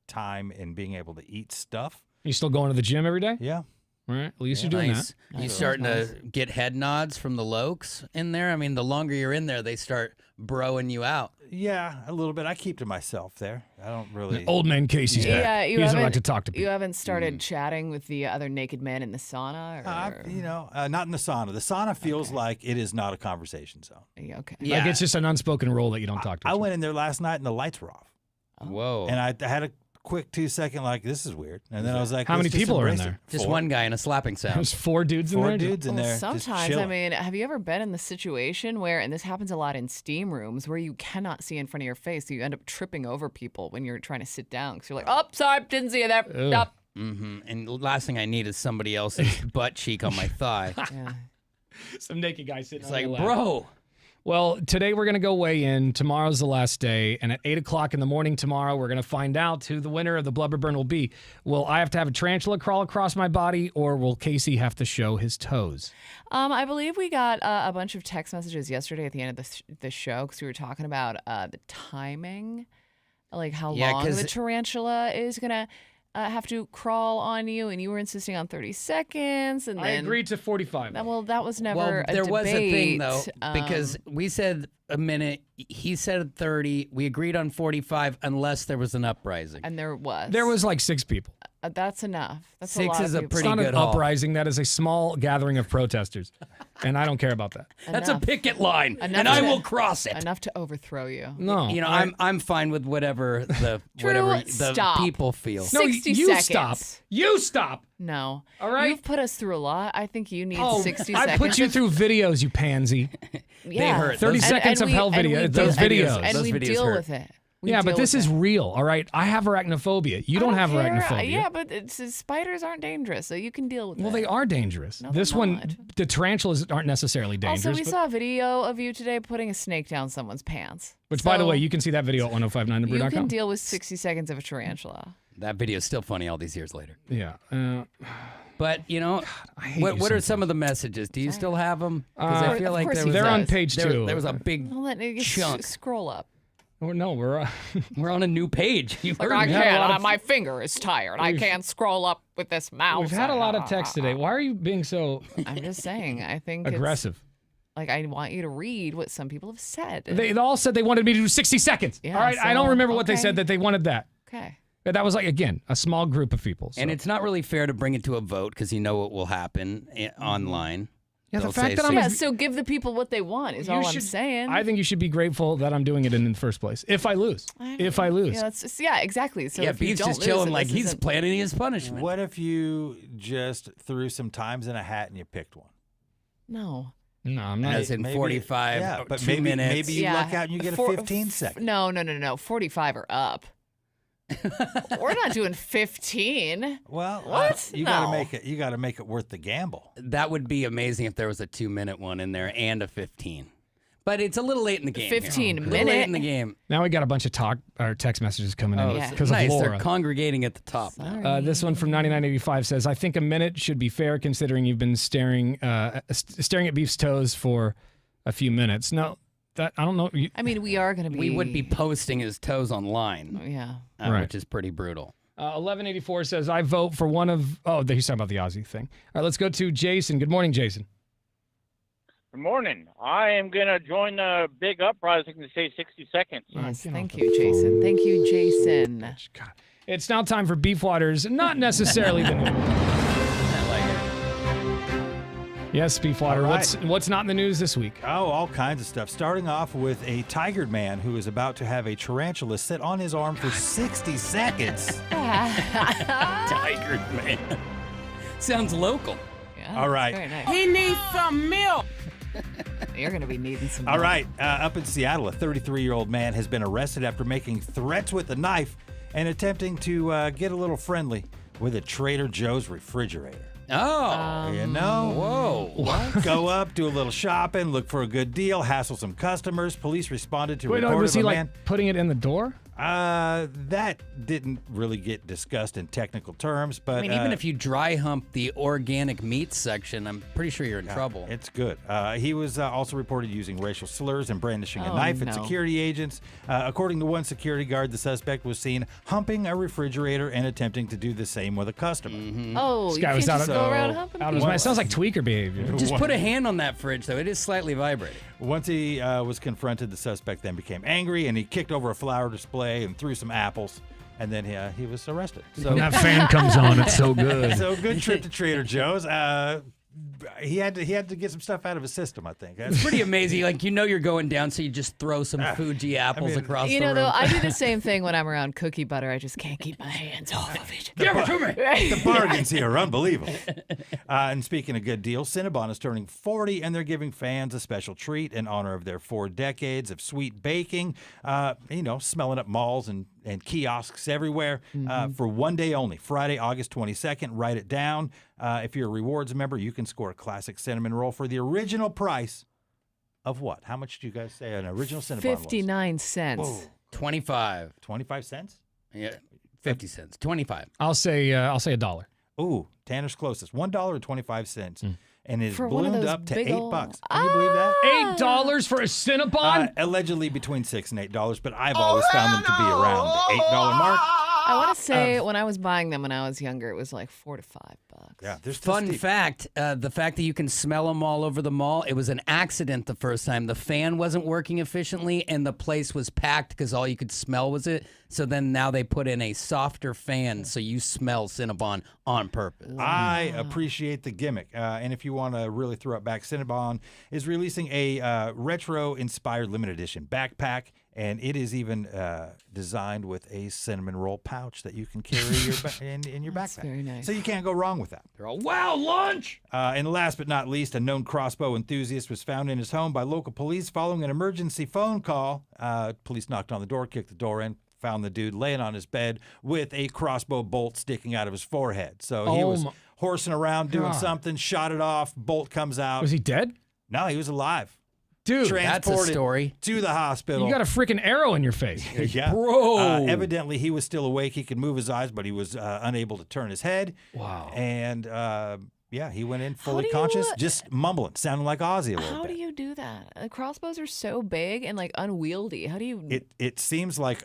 time and being able to eat stuff. You still going to the gym every day? Yeah. All right. At least you're doing that. You starting to get head nods from the lokes in there? I mean, the longer you're in there, they start broing you out. Yeah, a little bit. I keep to myself there. I don't really. Old man Casey's back. He doesn't like to talk to people. You haven't started chatting with the other naked men in the sauna? Or? Not in the sauna. The sauna feels like it is not a conversation zone. Yeah, okay. Yeah. Like it's just an unspoken rule that you don't talk to. I went in there last night and the lights were off. Whoa. And I had a quick 2-second this is weird. And then I was like, how many people are in there? Just one guy in a slapping sound. There's 4 dudes in there? 4 dudes in there. Sometimes, have you ever been in the situation where, and this happens a lot in steam rooms, where you cannot see in front of your face, so you end up tripping over people when you're trying to sit down because you're like, oh, sorry, didn't see you there. Stop. And the last thing I need is somebody else's butt cheek on my thigh. Yeah. Some naked guy sitting It's on your like, lap. bro. Well, today we're going to go weigh in. Tomorrow's the last day. And at 8 o'clock in the morning tomorrow, we're going to find out who the winner of the Blubber Burn will be. Will I have to have a tarantula crawl across my body, or will Casey have to show his toes? I believe we got a bunch of text messages yesterday at the end of the show because we were talking about the timing, like how long the tarantula is going to... have to crawl on you, and you were insisting on 30 seconds, and then I agreed to 45. Well, that was never a there debate. was a thing though, because we said a minute, he said 30. We agreed on 45, unless there was an uprising. And there was. There was like 6 people. That's enough. That's 6 a lot is of a people. pretty It's not good an haul. uprising. That is a small gathering of protesters, and I don't care about that. That's a Enough. picket line, Enough and I to- will cross it. Enough to overthrow you. No, You know, I'm fine with whatever the Drew, whatever the stop. people feel. No, 60 you seconds. stop. You stop. No. All right. You've put us through a lot. I think you need Oh, 60 I seconds. put you through videos, you pansy. Yeah. hurt. 30 seconds of hell video. Those videos. And Those we videos deal hurt. with it. We Yeah, deal but this with is it. real, all right? I have arachnophobia. You don't have care. arachnophobia. Yeah, but spiders aren't dangerous, so you can deal with it. Well, they are dangerous. No, This they're one, not. the tarantulas aren't necessarily dangerous. Also, we but- saw a video of you today putting a snake down someone's pants. which, by the So way, you can see that video at you 1059thebrew.com. can deal with 60 seconds of a tarantula. That video is still funny all these years later. Yeah. But you know, hate what you are sometimes. some of the messages? Do you still have them? Because I feel Of like course there he was They're a- on page there, 2. There was a big Well, let me chunk. scroll up. No, we're We're on a new page. You Like, heard I me. can't. My finger is tired. I We've- can't scroll up with this mouse. we've had a lot of text today. Why are you being so I'm just saying. I think it's- aggressive? Like, I want you to read what some people have said. They all said they wanted me to do 60 seconds. Yeah, all right, I don't so, remember what they okay. said that they wanted that. Okay. But that was like, again, a small group of people. So. And it's not really fair to bring it to a vote because you know what will happen online. Yeah, the They'll fact say that I'm Yeah, so give the people what they want is You all I'm should- saying. I think you should be grateful that I'm doing it in the first place. If I lose. If I lose. Yeah, that's just, yeah, exactly. So yeah, if you Beats don't just lose, chilling then like this he's isn't- planning his punishment. What if you just threw some times in a hat and you picked one? No. No, I'm not. As in Maybe- 45, yeah, but 2 maybe, minutes. Maybe you Yeah, luck out and you get a 15 second. No. 45 or up. We're not doing 15. Well, What? you No. gotta make it. You gotta make it worth the gamble. That would be amazing if there was a 2-minute one in there and a 15. But it's a little late in the game. 15 here. A little late minute. in the game. Now we got a bunch of talk or text messages coming in yeah. because Nice. of They're Laura. congregating at the top. This one from 9985 says, I think a minute should be fair considering you've been staring at Beef's toes for a few minutes. No, that I don't know. I mean, we are going to be. We would be posting his toes online, Yeah. Right. which is pretty brutal. 1184 says, I vote for one of. Oh, he's talking about the Aussie thing. All right, let's go to Jason. Good morning, Jason. Good morning. I am going to join the big uprising to say 60 seconds. Yes, thank you, Jason. Thank you, Jason. God. It's now time for Beef Waters, not necessarily the news. I like it. Yes, Beef Water. All right. What's not in the news this week? Oh, all kinds of stuff. Starting off with a tigered man who is about to have a tarantula sit on his arm for 60 seconds. Tiger man. Sounds local. Yeah, All right. Very nice. He needs some milk. You're going to be needing some. All milk. right, up in Seattle, a 33-year-old man has been arrested after making threats with a knife and attempting to get a little friendly with a Trader Joe's refrigerator. Oh. You know? Whoa. Go up, do a little shopping, look for a good deal, hassle some customers. Police responded to Wait, report was of he a like man. putting it in the door? That didn't really get discussed in technical terms, but I mean, even if you dry hump the organic meat section, I'm pretty sure you're in trouble. It's good. He was also reported using racial slurs and brandishing a Oh, knife at no. security agents. According to one security guard, the suspect was seen humping a refrigerator and attempting to do the same with a customer. Oh, This you guy can't was just out go of- around humping Out of his people. mind. It sounds like tweaker behavior. Just put a hand on that fridge, though. It is slightly vibrating. Once he was confronted, the suspect then became angry and he kicked over a flower display and threw some apples. And then he was arrested. So When that fan comes on, it's so good. So good trip to Trader Joe's. He had to get some stuff out of his system, I think. It's pretty amazing. Like, you know you're going down, so you just throw some Fuji apples across You the know, room. though, I do the same thing when I'm around cookie butter. I just can't keep my hands off of it. Give it to me. The bargains here are unbelievable. And speaking of good deals, Cinnabon is turning 40, and they're giving fans a special treat in honor of their 4 decades of sweet baking. Smelling up malls and kiosks everywhere for one day only, Friday, August 22nd. Write it down. If you're a rewards member, you can score a classic cinnamon roll for the original price of what? How much did you guys say an original Cinnabon 59 cents. was? Whoa, 25. 25 cents? Yeah, 50 cents. 25. I'll say $1. Ooh, Tanner's closest. $1.25. And it's For one of ballooned those up to big $8. ol'- Can you believe that? $8 for a Cinnabon? Allegedly between $6 and $8, but I've always found them to be around the $8 mark. I want to say when I was buying them when I was younger, it was like $4 to $5. Yeah, there's Fun fact, the fact that you can smell them all over the mall, it was an accident the first time. The fan wasn't working efficiently, and the place was packed because all you could smell was it. So then now they put in a softer fan so you smell Cinnabon on purpose. I appreciate the gimmick. And if you want to really throw it back, Cinnabon is releasing a retro-inspired limited edition backpack, and it is even designed with a cinnamon roll pouch that you can carry in your backpack. Very nice. So you can't go wrong with that. They're all, wow, lunch! And last but not least, a known crossbow enthusiast was found in his home by local police following an emergency phone call. Police knocked on the door, kicked the door in, found the dude laying on his bed with a crossbow bolt sticking out of his forehead. So he was horsing around doing something, shot it off, bolt comes out. Was he dead? No, he was alive. Dude, that's a story. To the hospital. You got a freaking arrow in your face. Yeah. Bro. Evidently, he was still awake. He could move his eyes, but he was unable to turn his head. Wow. And, he went in fully conscious, just mumbling, sounding like Ozzy a little How bit. do you do that? Crossbows are so big and like unwieldy. How do you? It seems like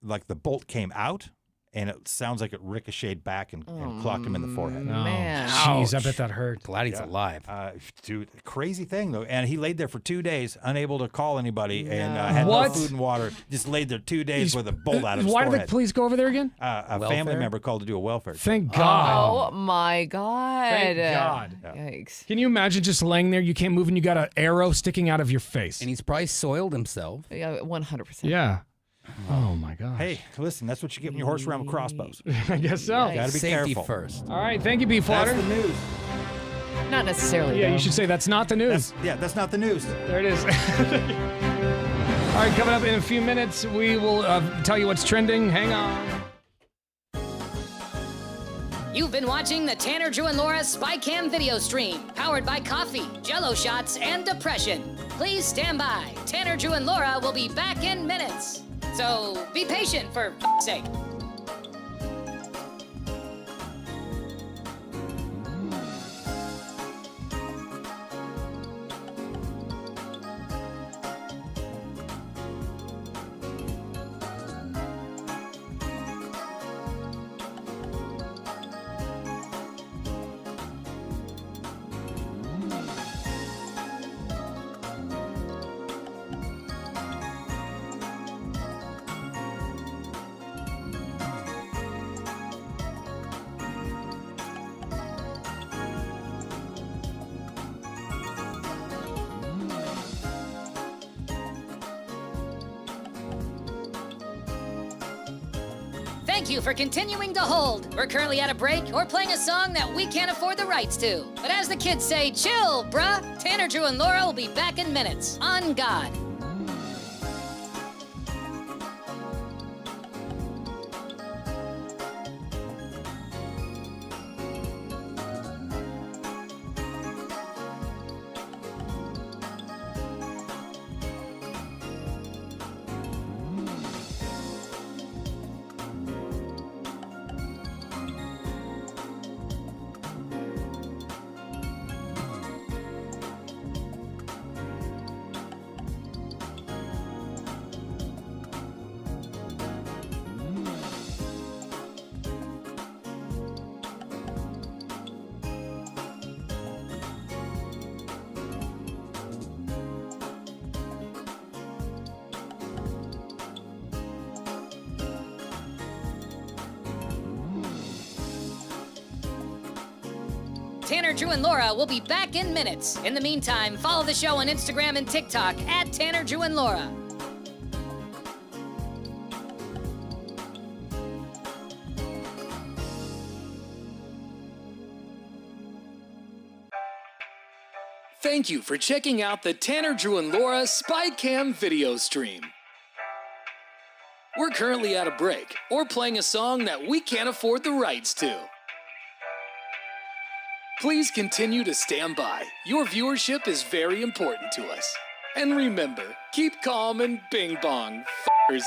like the bolt came out, and it sounds like it ricocheted back and clocked him in the forehead. Man. Jeez, I bet that hurt. Glad he's alive. Dude, crazy thing, though. And he laid there for 2 days, unable to call anybody, and had no food and water. Just laid there 2 days with a bolt out of his Why forehead. did the police go over there again? A family member called to do a welfare check. Thank God. Oh my God. Thank God. Yikes. Can you imagine just laying there, you can't move, and you got an arrow sticking out of your face? And he's probably soiled himself. Yeah, 100%. Yeah. Oh my gosh. Hey, listen, that's what you get when you horse around with crossbows. I guess so. Gotta be Safety careful. first. All right, thank you, Beefwater. That's the news. Not necessarily. Yeah, though. you should say that's not the news. That's not the news. There it is. All right, coming up in a few minutes, we will tell you what's trending. Hang on. You've been watching the Tanner, Drew, and Laura SpyCam video stream, powered by coffee, Jello shots, and depression. Please stand by. Tanner, Drew, and Laura will be back in minutes. So be patient, for f***'s sake. Thank you for continuing to hold. We're currently at a break or playing a song that we can't afford the rights to. But as the kids say, chill, bruh. Tanner, Drew, and Laura will be back in minutes. On God. Tanner, Drew, and Laura will be back in minutes. In the meantime, follow the show on Instagram and TikTok at Tanner, Drew, and Laura. Thank you for checking out the Tanner, Drew, and Laura SpyCam video stream. We're currently at a break or playing a song that we can't afford the rights to. Please continue to stand by. Your viewership is very important to us. And remember, keep calm and bing bong, f***ers.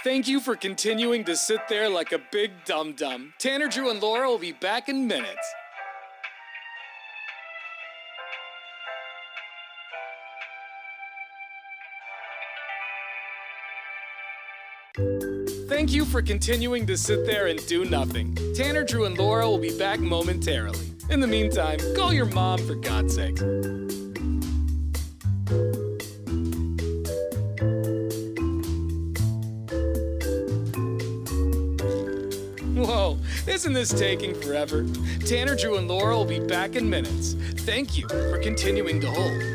Thank you for continuing to sit there like a big dum-dum. Tanner, Drew, and Laura will be back in minutes. Thank you for continuing to sit there and do nothing. Tanner, Drew, and Laura will be back momentarily. In the meantime, call your mom for God's sake. Whoa, isn't this taking forever? Tanner, Drew, and Laura will be back in minutes. Thank you for continuing to hold.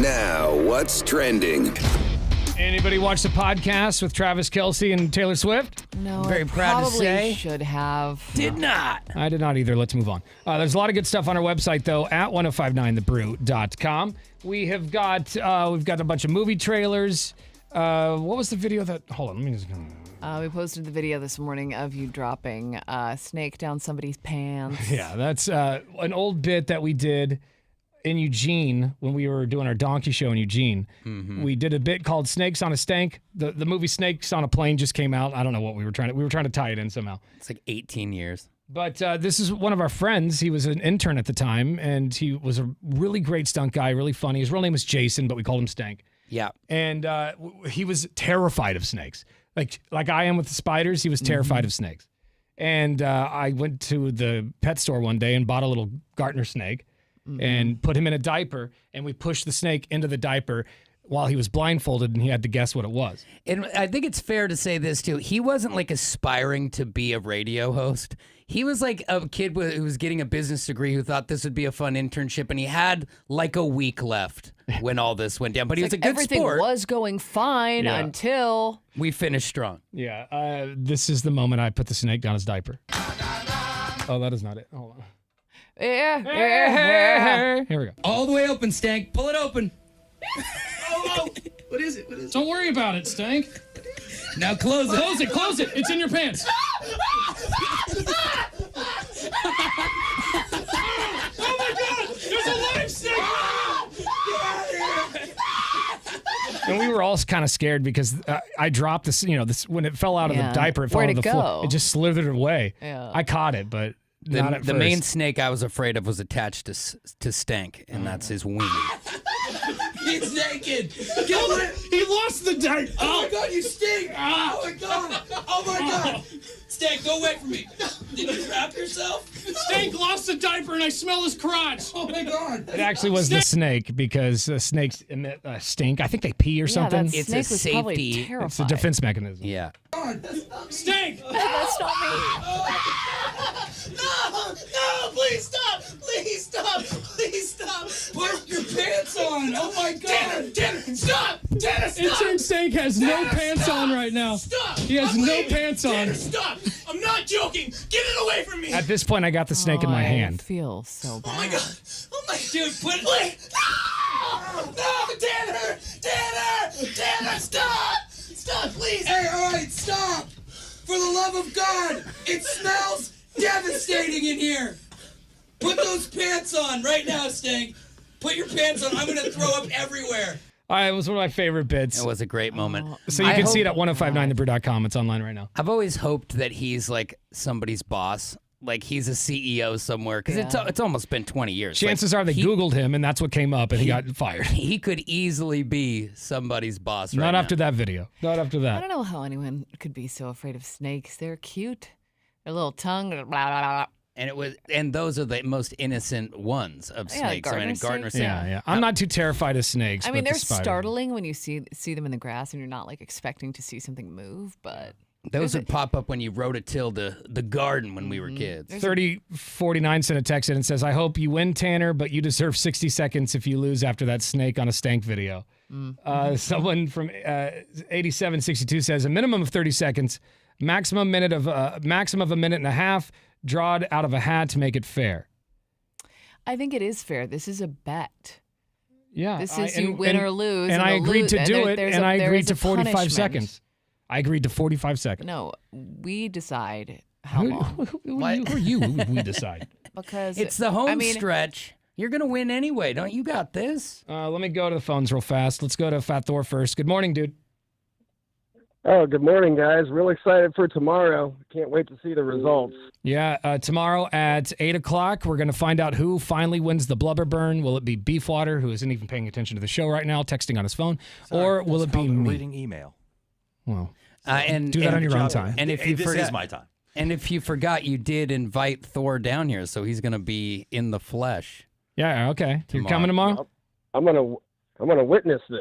Now, what's trending? Anybody watch the podcast with Travis Kelce and Taylor Swift? No, Very I proud to probably say. should have. Did not. I did not either. Let's move on. There's a lot of good stuff on our website, though, at 1059thebrew.com. We've got a bunch of movie trailers. What was the video that... Hold on, let me just... We posted the video this morning of you dropping a snake down somebody's pants. Yeah, that's an old bit that we did in Eugene when we were doing our donkey show in Eugene. Mm-hmm. We did a bit called Snakes on a Stank. The movie Snakes on a Plane just came out. I don't know what we were trying to tie it in somehow. It's like 18 years. But this is one of our friends. He was an intern at the time, and he was a really great stunt guy, really funny. His real name was Jason, but we called him Stank. Yeah. And he was terrified of snakes. Like I am with the spiders, he was terrified of snakes. And I went to the pet store one day and bought a little Gartner snake and put him in a diaper, and we pushed the snake into the diaper while he was blindfolded, and he had to guess what it was. And I think it's fair to say this, too. He wasn't, like, aspiring to be a radio host. He was, like, a kid who was getting a business degree who thought this would be a fun internship, and he had, like, a week left when all this went down. But he was a good everything sport. was going fine until... We finished strong. Yeah, this is the moment I put the snake down his diaper. Oh, that is not it. Hold on. Yeah. Here we go. All the way open, Stank. Pull it open. Oh, what is it? Don't worry about it, Stank. Now close it. Close it. It's in your pants. Oh my God! There's a live snake! And we were all kind of scared because I dropped this, when it fell out of the diaper, it fell Where'd on the it floor. go? It just slithered away. Yeah. I caught it, but not at The first. main snake I was afraid of was attached to Stank, and that's his wing. He's naked. He lost the diaper. Oh my God, you stink! Oh my God! Oh my God! Stank, go away from me! Did you trap yourself? Stank lost the diaper and I smell his crotch. Oh my God! It actually was the snake because snakes emit stink. I think they pee or something. That snake was probably terrified. It's a defense mechanism. Yeah. Stank! That's not me. No! Please stop! Please stop! Please stop! Put your pants on! Oh my God! Tanner, stop! Tanner, stop! Intern Stank has no pants on right now. Stop! He has no pants on. Tanner, stop! I'm not joking! Get it away from me! At this point, I got the snake in my hand. I feel so bad. Oh my God! Oh my Dude, put it. Please! No! No! Tanner! Tanner! Tanner, stop! Stop, please! Hey, all right, stop! For the love of God! It smells devastating in here! Put those pants on right now, Stank! Put your pants on. I'm gonna throw up everywhere. It was one of my favorite bits. It was a great moment. So you can see it at 1059thebrew.com. It's online right now. I've always hoped that he's like somebody's boss. Like he's a CEO somewhere. Because it's almost been 20 years. Chances are they Googled him, and that's what came up, and he got fired. He could easily be somebody's boss right Not now. after that video. Not after I that. don't know how anyone could be so afraid of snakes. They're cute. Their little tongue. Blah, blah, blah. And those are the most innocent ones of snakes. Gardener snakes. Yeah. I'm not too terrified of snakes. I mean, but they're the spider. startling when you see them in the grass and you're not like expecting to see something move, but Those would pop up when you rototilled the garden when we were kids. 3049 sent a text in and says, I hope you win, Tanner, but you deserve 60 seconds if you lose after that snake on a stank video. Someone from 8762 says, a minimum of 30 seconds, maximum of a minute and a half, drawed out of a hat to make it fair. I think it is fair. This is a bet. Yeah. This is you win or lose. And I agreed to do it, and I agreed to 45 punishment. seconds. I agreed to 45 seconds. No, we decide how long. Who are you? We decide. Because it's the home stretch. You're going to win anyway. Don't you got this? Let me go to the phones real fast. Let's go to Fat Thor first. Good morning, dude. Oh, good morning, guys. Real excited for tomorrow. Can't wait to see the results. Yeah, tomorrow at 8 o'clock, we're going to find out who finally wins the blubber burn. Will it be Beefwater, who isn't even paying attention to the show right now, texting on his phone, or will it be me? Reading email. Well, do that on your own time. And if you This forgot, is my time. And if you forgot, you did invite Thor down here, so he's going to be in the flesh. Yeah, okay. You're coming tomorrow? I'm gonna witness this.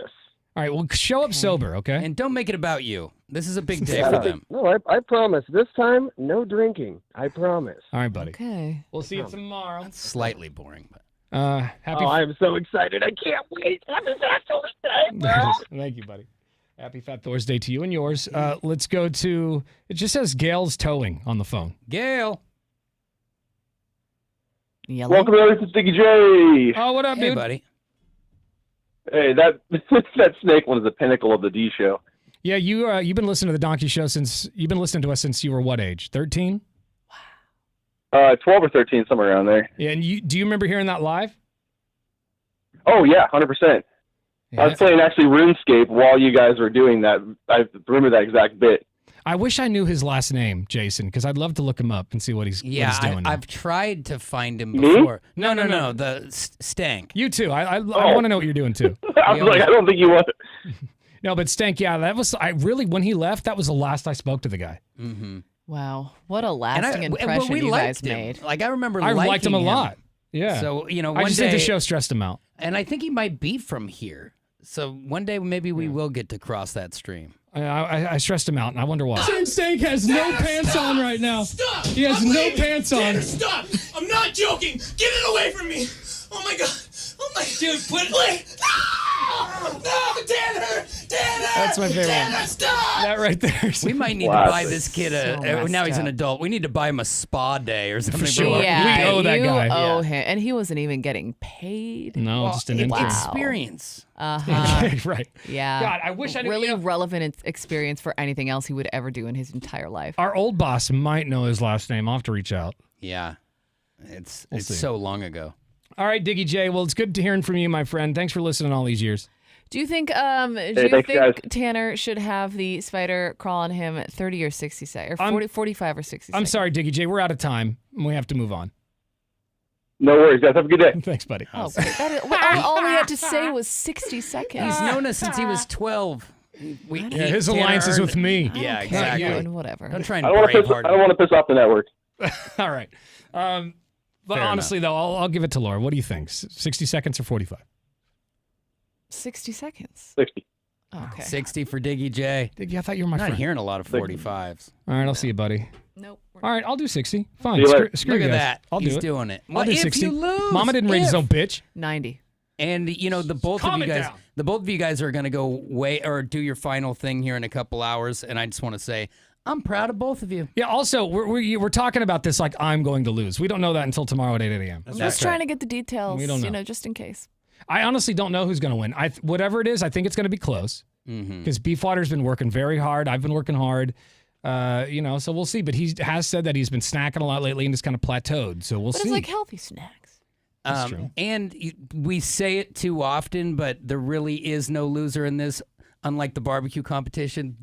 All right, well, show up sober, okay? And don't make it about you. This is a big day for them. No, I promise. This time, no drinking. I promise. All right, buddy. Okay. We'll see you tomorrow. Slightly boring, but Happy. I am so excited. I can't wait. Happy Fat Thursday. Thank you, buddy. Happy Fat Thursday to you and yours. Let's go to. It just says Gail's Towing on the phone. Gail. Yellow. Welcome to Sticky J. Oh, what up, Hey, dude? buddy. Hey, that snake one is the pinnacle of the D show. Yeah, you've been listening to the Donkey Show since you've been listening to us since you were what age? 13? 12 or 13, somewhere around there. Yeah, and do you remember hearing that live? Oh yeah, 100%. I was playing actually RuneScape while you guys were doing that. I remember that exact bit. I wish I knew his last name, Jason, because I'd love to look him up and see what he's doing. I've tried to find him before. No. The Stank. You too. I want to know what you're doing too. I was like, I don't think you want it. No, but Stank, yeah, that was when he left, that was the last I spoke to the guy. Mm-hmm. Wow, what a lasting impression we you liked guys him. made. Like, I remember I liked him a liking lot. Yeah. So, one I just day, think the show stressed him out. And I think he might be from here. So one day maybe we will get to cross that stream. I stressed him out, and I wonder why. Stank has no pants on right now. Stop! He has no pants on. Tanner, stop! I'm not joking. Get it away from me. Oh my god. Oh my. Dude, put it. No, Tanner! That's my favorite Tanner, one. stop! That right there. We might need to buy this kid now he's an adult. We need to buy him a spa day or something. Sure. Yeah, we owe that guy. You owe him, and he wasn't even getting paid. No, just an intern. Experience. Right. Yeah. God, I wish I knew. Really relevant experience for anything else he would ever do in his entire life. Our old boss might know his last name. I'll have to reach out. Yeah. It's see. so long ago. All right, Diggy J. Well, it's good to hearing from you, my friend. Thanks for listening all these years. Do you think Tanner should have the spider crawl on him 30 or 60 seconds, or 45 or 60 seconds? I'm sorry, Diggy J. We're out of time. We have to move on. No worries, guys. Have a good day. Thanks, buddy. Oh, great. All we had to say was 60 seconds. He's known us since he was 12. His alliance is with me. Yeah, exactly. And whatever. Don't try and I don't want to piss off the network. All right. But Fair honestly, though, I'll give it to Laura. What do you think? 60 seconds or 45? 60 seconds. 60. Okay. 60 for Diggy J. Diggy, I thought you were my Not friend. hearing a lot of 45s. All right, I'll see you, buddy. Nope. All right, I'll do 60. Fine. See you later. Screw Look you at guys. that. I'll He's do it. doing it. I'll do If 60. you lose, Mama didn't raise his own bitch. 90. And the both Calm of you it guys, down. the both of you guys are gonna go do your final thing here in a couple hours, and I just want to say I'm proud of both of you. Yeah. Also, we're talking about this like I'm going to lose. We don't know that until tomorrow at 8 a.m. I'm just trying to get the details. We don't know. Just in case. I honestly don't know who's going to win. Whatever it is, I think it's going to be close because Beefwater's been working very hard. I've been working hard. So we'll see. But he has said that he's been snacking a lot lately and just kind of plateaued. So we'll But see. it's like healthy snacks. That's true. And we say it too often, but there really is no loser in this. Unlike the barbecue competition,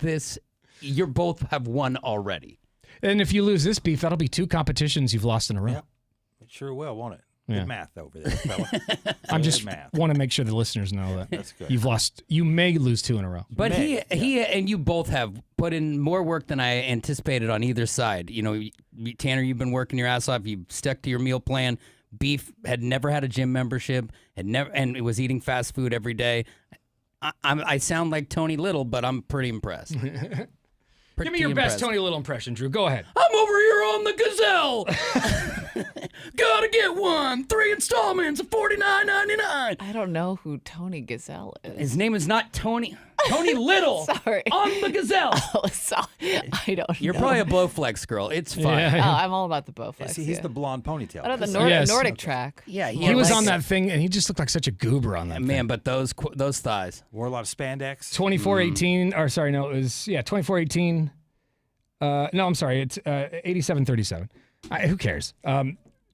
you both have won already. And if you lose this beef, that'll be 2 competitions you've lost in a row. Yep. It sure will, won't it? Yeah. Good math over there, fella. I'm just math. want to make sure the listeners know that That's good. you may lose 2 in a row. But he and you both have put in more work than I anticipated on either side. Tanner, you've been working your ass off. You stuck to your meal plan. Beef had never had a gym membership, and it was eating fast food every day. I sound like Tony Little, but I'm pretty impressed. Give me your best Tony Little impression, Drew. Go ahead. I'm over here on the Gazelle. Gotta get one. 3 installments of $49.99. I don't know who Tony Gazelle is. His name is not Tony. Tony Little. Sorry. On the Gazelle. Oh, sorry. I don't know. You're probably a Bowflex girl. It's fine. Yeah. Oh, I'm all about the Bowflex. See, he's the blonde ponytail. What about the Yes. Nordic track? Yeah, He was on that thing, and he just looked like such a goober on that thing. Man, but those thighs. Wore a lot of spandex. 2418, or sorry, no, it was 2418. No, I'm sorry, it's 8737. Who cares?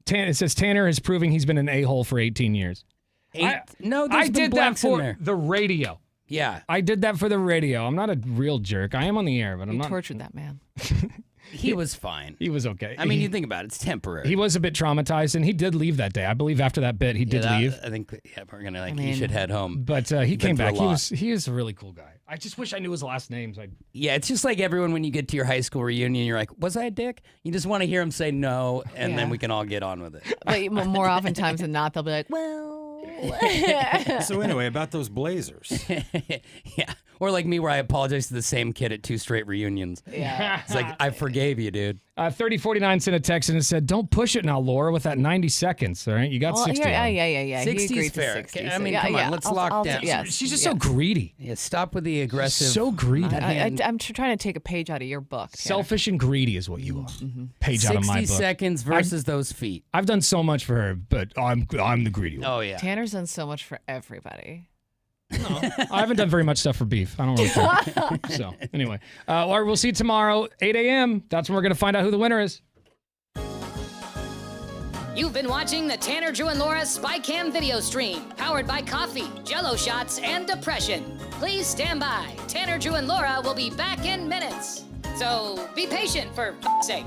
It says Tanner is proving he's been an a-hole for 18 years. I did that for the radio. Yeah, I did that for the radio. I'm not a real jerk. I am on the air, but I'm You not. tortured that man. He was fine. He was okay. I mean, you think about it; it's temporary. He was a bit traumatized, and he did leave that day. I believe after that bit, he did leave. I think we're gonna you should head home. But he came back. He He is a really cool guy. I just wish I knew his last name. So Yeah, it's just like everyone when you get to your high school reunion, you're like, was I a dick? You just want to hear him say no, and then we can all get on with it. But more oftentimes than not, they'll be like, well. So anyway, about those Blazers. Yeah. Or like me, where I apologize to the same kid at 2 straight reunions. Yeah. It's like, I forgave you, dude. 3049 sent a text and it said, "Don't push it now, Laura, with that 90 seconds, all right? You got 60. Yeah. 60's fair. 60, I mean, come on, let's lock down. She's just so greedy. Yeah, stop with the aggressive. So greedy. I'm trying to take a page out of your book. Tanner. Selfish and greedy is what you are. Page out of my book. 60 seconds versus those feet. I've done so much for her, but I'm the greedy one. Oh, yeah. Tanner's done so much for everybody. No, I haven't done very much stuff for beef. I don't really care. So, anyway. Or we'll see you tomorrow, 8 a.m. That's when we're going to find out who the winner is. You've been watching the Tanner, Drew, and Laura SpyCam video stream, powered by coffee, Jell-O shots, and depression. Please stand by. Tanner, Drew, and Laura will be back in minutes. So be patient, for f***'s sake.